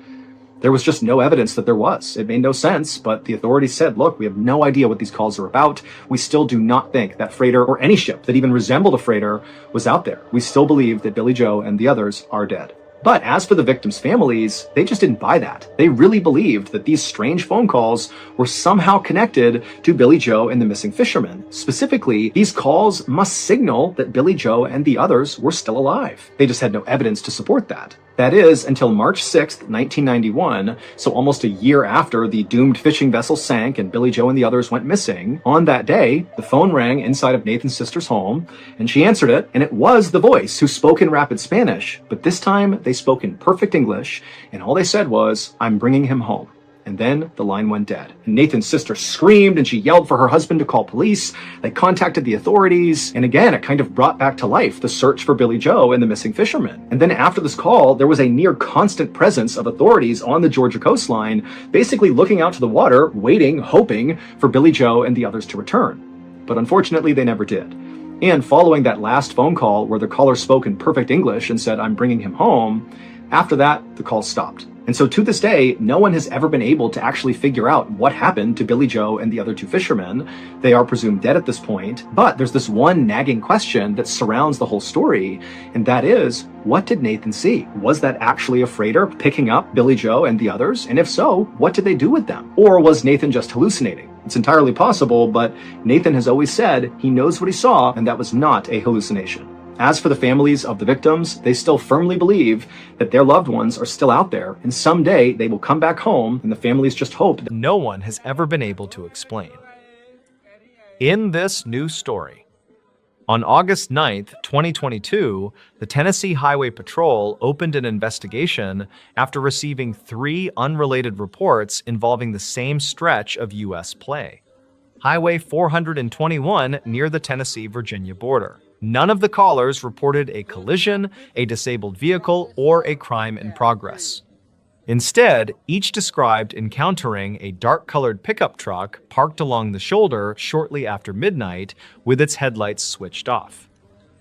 B: there was just no evidence that there was. It made no sense, but the authorities said, look, we have no idea what these calls are about. We still do not think that freighter or any ship that even resembled a freighter was out there. We still believe that Billy Joe and the others are dead. But as for the victims' families, they just didn't buy that. They really believed that these strange phone calls were somehow connected to Billy Joe and the missing fisherman. Specifically, these calls must signal that Billy Joe and the others were still alive. They just had no evidence to support that. That is, until March 6th, 1991, so almost a year after the doomed fishing vessel sank and Billy Joe and the others went missing. On that day, the phone rang inside of Nathan's sister's home, and she answered it, and it was the voice who spoke in rapid Spanish, but this time they spoke in perfect English, and all they said was, "I'm bringing him home." And then the line went dead. And Nathan's sister screamed and she yelled for her husband to call police. They contacted the authorities. And again, it kind of brought back to life the search for Billy Joe and the missing fisherman. And then after this call, there was a near constant presence of authorities on the Georgia coastline, basically looking out to the water, waiting, hoping for Billy Joe and the others to return. But unfortunately, they never did. And following that last phone call where the caller spoke in perfect English and said, "I'm bringing him home," after that, the call stopped. And so to this day, no one has ever been able to actually figure out what happened to Billy Joe and the other two fishermen. They are presumed dead at this point, but there's this one nagging question that surrounds the whole story, and that is, what did Nathan see? Was that actually a freighter picking up Billy Joe and the others? And if so, what did they do with them? Or was Nathan just hallucinating? It's entirely possible, but Nathan has always said he knows what he saw, and that was not a hallucination. As for the families of the victims, they still firmly believe that their loved ones are still out there, and someday they will come back home, and the families just hope that
A: no one has ever been able to explain. In this new story, on August 9th, 2022, the Tennessee Highway Patrol opened an investigation after receiving 3 unrelated reports involving the same stretch of U.S. play, Highway 421 near the Tennessee-Virginia border. None of the callers reported a collision, a disabled vehicle, or a crime in progress. Instead, each described encountering a dark-colored pickup truck parked along the shoulder shortly after midnight with its headlights switched off.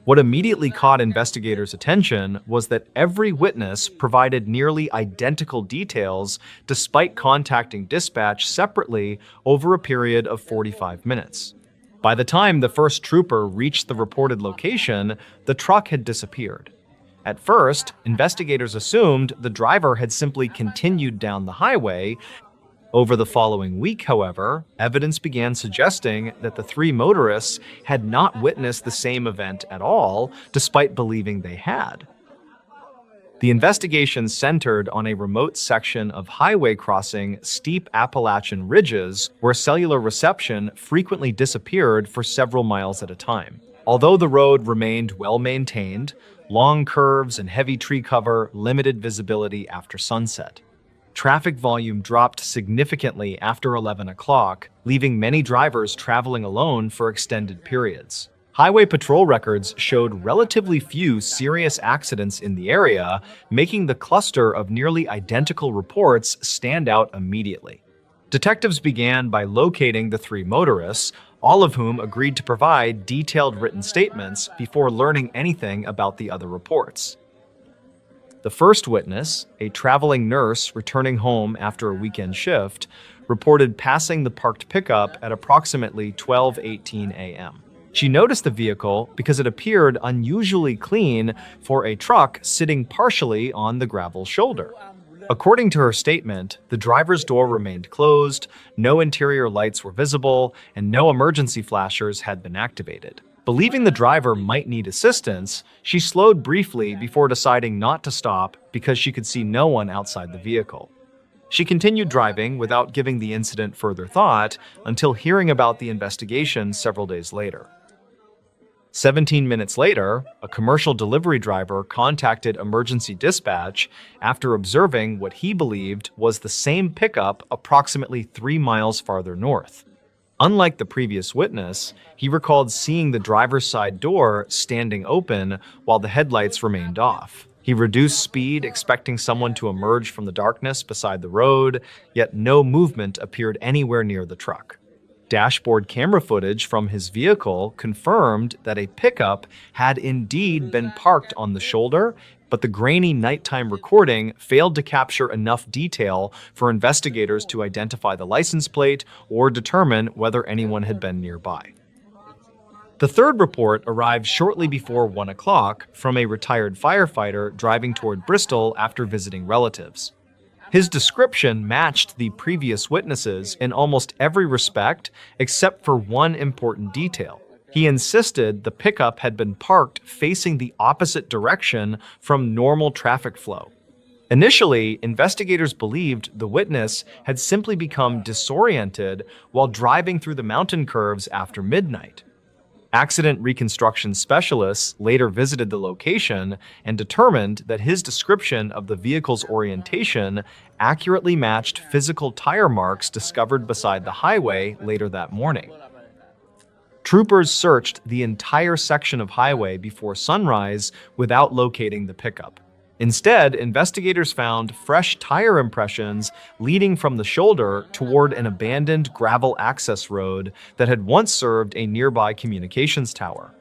A: What immediately caught investigators' attention was that every witness provided nearly identical details despite contacting dispatch separately over a period of 45 minutes. By the time the first trooper reached the reported location, the truck had disappeared. At first, investigators assumed the driver had simply continued down the highway. Over the following week, however, evidence began suggesting that the 3 motorists had not witnessed the same event at all, despite believing they had. The investigation centered on a remote section of highway crossing steep Appalachian ridges where cellular reception frequently disappeared for several miles at a time. Although the road remained well-maintained, long curves and heavy tree cover limited visibility after sunset. Traffic volume dropped significantly after 11 o'clock, leaving many drivers traveling alone for extended periods. Highway patrol records showed relatively few serious accidents in the area, making the cluster of nearly identical reports stand out immediately. Detectives began by locating the three motorists, all of whom agreed to provide detailed written statements before learning anything about the other reports. The first witness, a traveling nurse returning home after a weekend shift, reported passing the parked pickup at approximately 12:18 a.m. She noticed the vehicle because it appeared unusually clean for a truck sitting partially on the gravel shoulder. According to her statement, the driver's door remained closed, no interior lights were visible, and no emergency flashers had been activated. Believing the driver might need assistance, she slowed briefly before deciding not to stop because she could see no one outside the vehicle. She continued driving without giving the incident further thought until hearing about the investigation several days later. 17 minutes later, a commercial delivery driver contacted emergency dispatch after observing what he believed was the same pickup approximately 3 miles farther north. Unlike the previous witness, he recalled seeing the driver's side door standing open while the headlights remained off. He reduced speed, expecting someone to emerge from the darkness beside the road, yet no movement appeared anywhere near the truck. Dashboard camera footage from his vehicle confirmed that a pickup had indeed been parked on the shoulder, but the grainy nighttime recording failed to capture enough detail for investigators to identify the license plate or determine whether anyone had been nearby. The third report arrived shortly before 1 o'clock from a retired firefighter driving toward Bristol after visiting relatives. His description matched the previous witnesses in almost every respect except for one important detail. He insisted the pickup had been parked facing the opposite direction from normal traffic flow. Initially, investigators believed the witness had simply become disoriented while driving through the mountain curves after midnight. Accident reconstruction specialists later visited the location and determined that his description of the vehicle's orientation accurately matched physical tire marks discovered beside the highway later that morning. Troopers searched the entire section of highway before sunrise without locating the pickup. Instead, investigators found fresh tire impressions leading from the shoulder toward an abandoned gravel access road that had once served a nearby communications tower.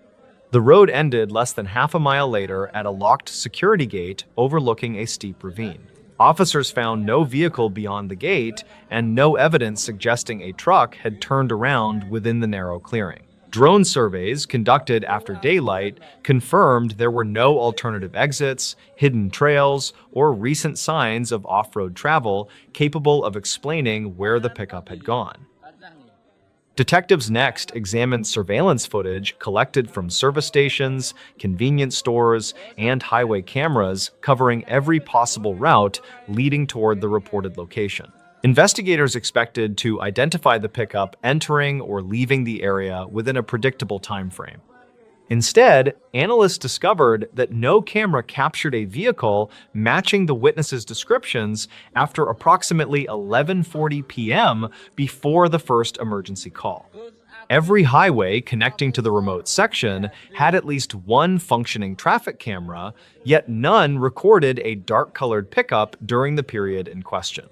A: The road ended less than half a mile later at a locked security gate overlooking a steep ravine. Officers found no vehicle beyond the gate and no evidence suggesting a truck had turned around within the narrow clearing. Drone surveys conducted after daylight confirmed there were no alternative exits, hidden trails, or recent signs of off-road travel capable of explaining where the pickup had gone. Detectives next examined surveillance footage collected from service stations, convenience stores, and highway cameras covering every possible route leading toward the reported location. Investigators expected to identify the pickup entering or leaving the area within a predictable time frame. Instead, analysts discovered that no camera captured a vehicle matching the witnesses' descriptions after approximately 11:40 p.m. before the first emergency call. Every highway connecting to the remote section had at least one functioning traffic camera, yet none recorded a dark-colored pickup during the period in question.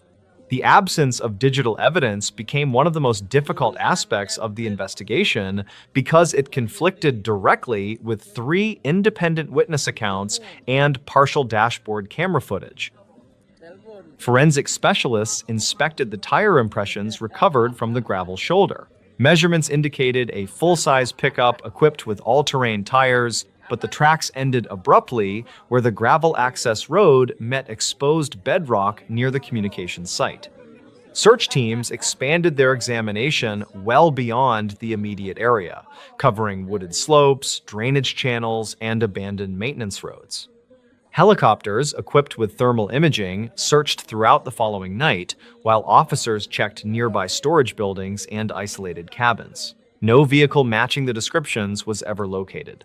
A: The absence of digital evidence became one of the most difficult aspects of the investigation because it conflicted directly with 3 independent witness accounts and partial dashboard camera footage. Forensic specialists inspected the tire impressions recovered from the gravel shoulder. Measurements indicated a full-size pickup equipped with all-terrain tires, but the tracks ended abruptly where the gravel access road met exposed bedrock near the communications site. Search teams expanded their examination well beyond the immediate area, covering wooded slopes, drainage channels, and abandoned maintenance roads. Helicopters equipped with thermal imaging searched throughout the following night, while officers checked nearby storage buildings and isolated cabins. No vehicle matching the descriptions was ever located.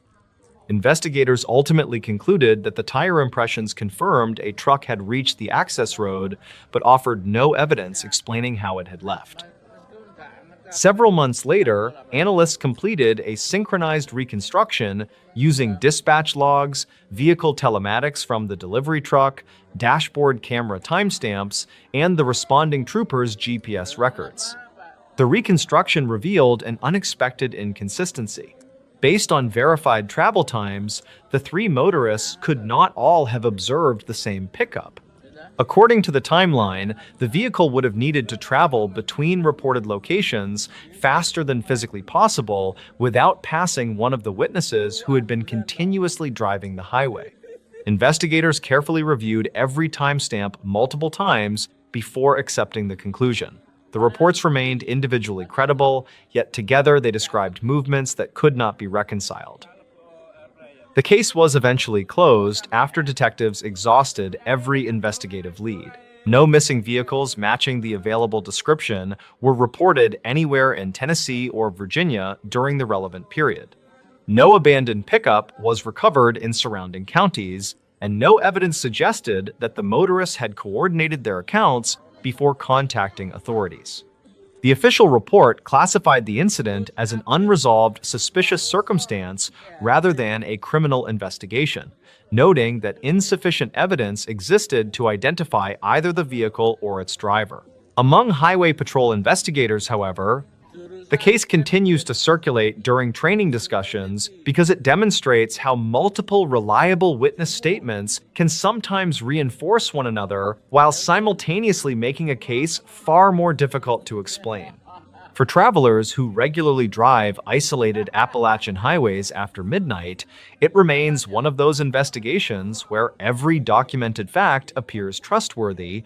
A: Investigators ultimately concluded that the tire impressions confirmed a truck had reached the access road, but offered no evidence explaining how it had left. Several months later, analysts completed a synchronized reconstruction using dispatch logs, vehicle telematics from the delivery truck, dashboard camera timestamps, and the responding troopers' GPS records. The reconstruction revealed an unexpected inconsistency. Based on verified travel times, the three motorists could not all have observed the same pickup. According to the timeline, the vehicle would have needed to travel between reported locations faster than physically possible without passing one of the witnesses who had been continuously driving the highway. Investigators carefully reviewed every timestamp multiple times before accepting the conclusion. The reports remained individually credible, yet together they described movements that could not be reconciled. The case was eventually closed after detectives exhausted every investigative lead. No missing vehicles matching the available description were reported anywhere in Tennessee or Virginia during the relevant period. No abandoned pickup was recovered in surrounding counties, and no evidence suggested that the motorists had coordinated their accounts before contacting authorities. The official report classified the incident as an unresolved suspicious circumstance rather than a criminal investigation, noting that insufficient evidence existed to identify either the vehicle or its driver. Among Highway Patrol investigators, however, the case continues to circulate during training discussions because it demonstrates how multiple reliable witness statements can sometimes reinforce one another while simultaneously making a case far more difficult to explain. For travelers who regularly drive isolated Appalachian highways after midnight, it remains one of those investigations where every documented fact appears trustworthy,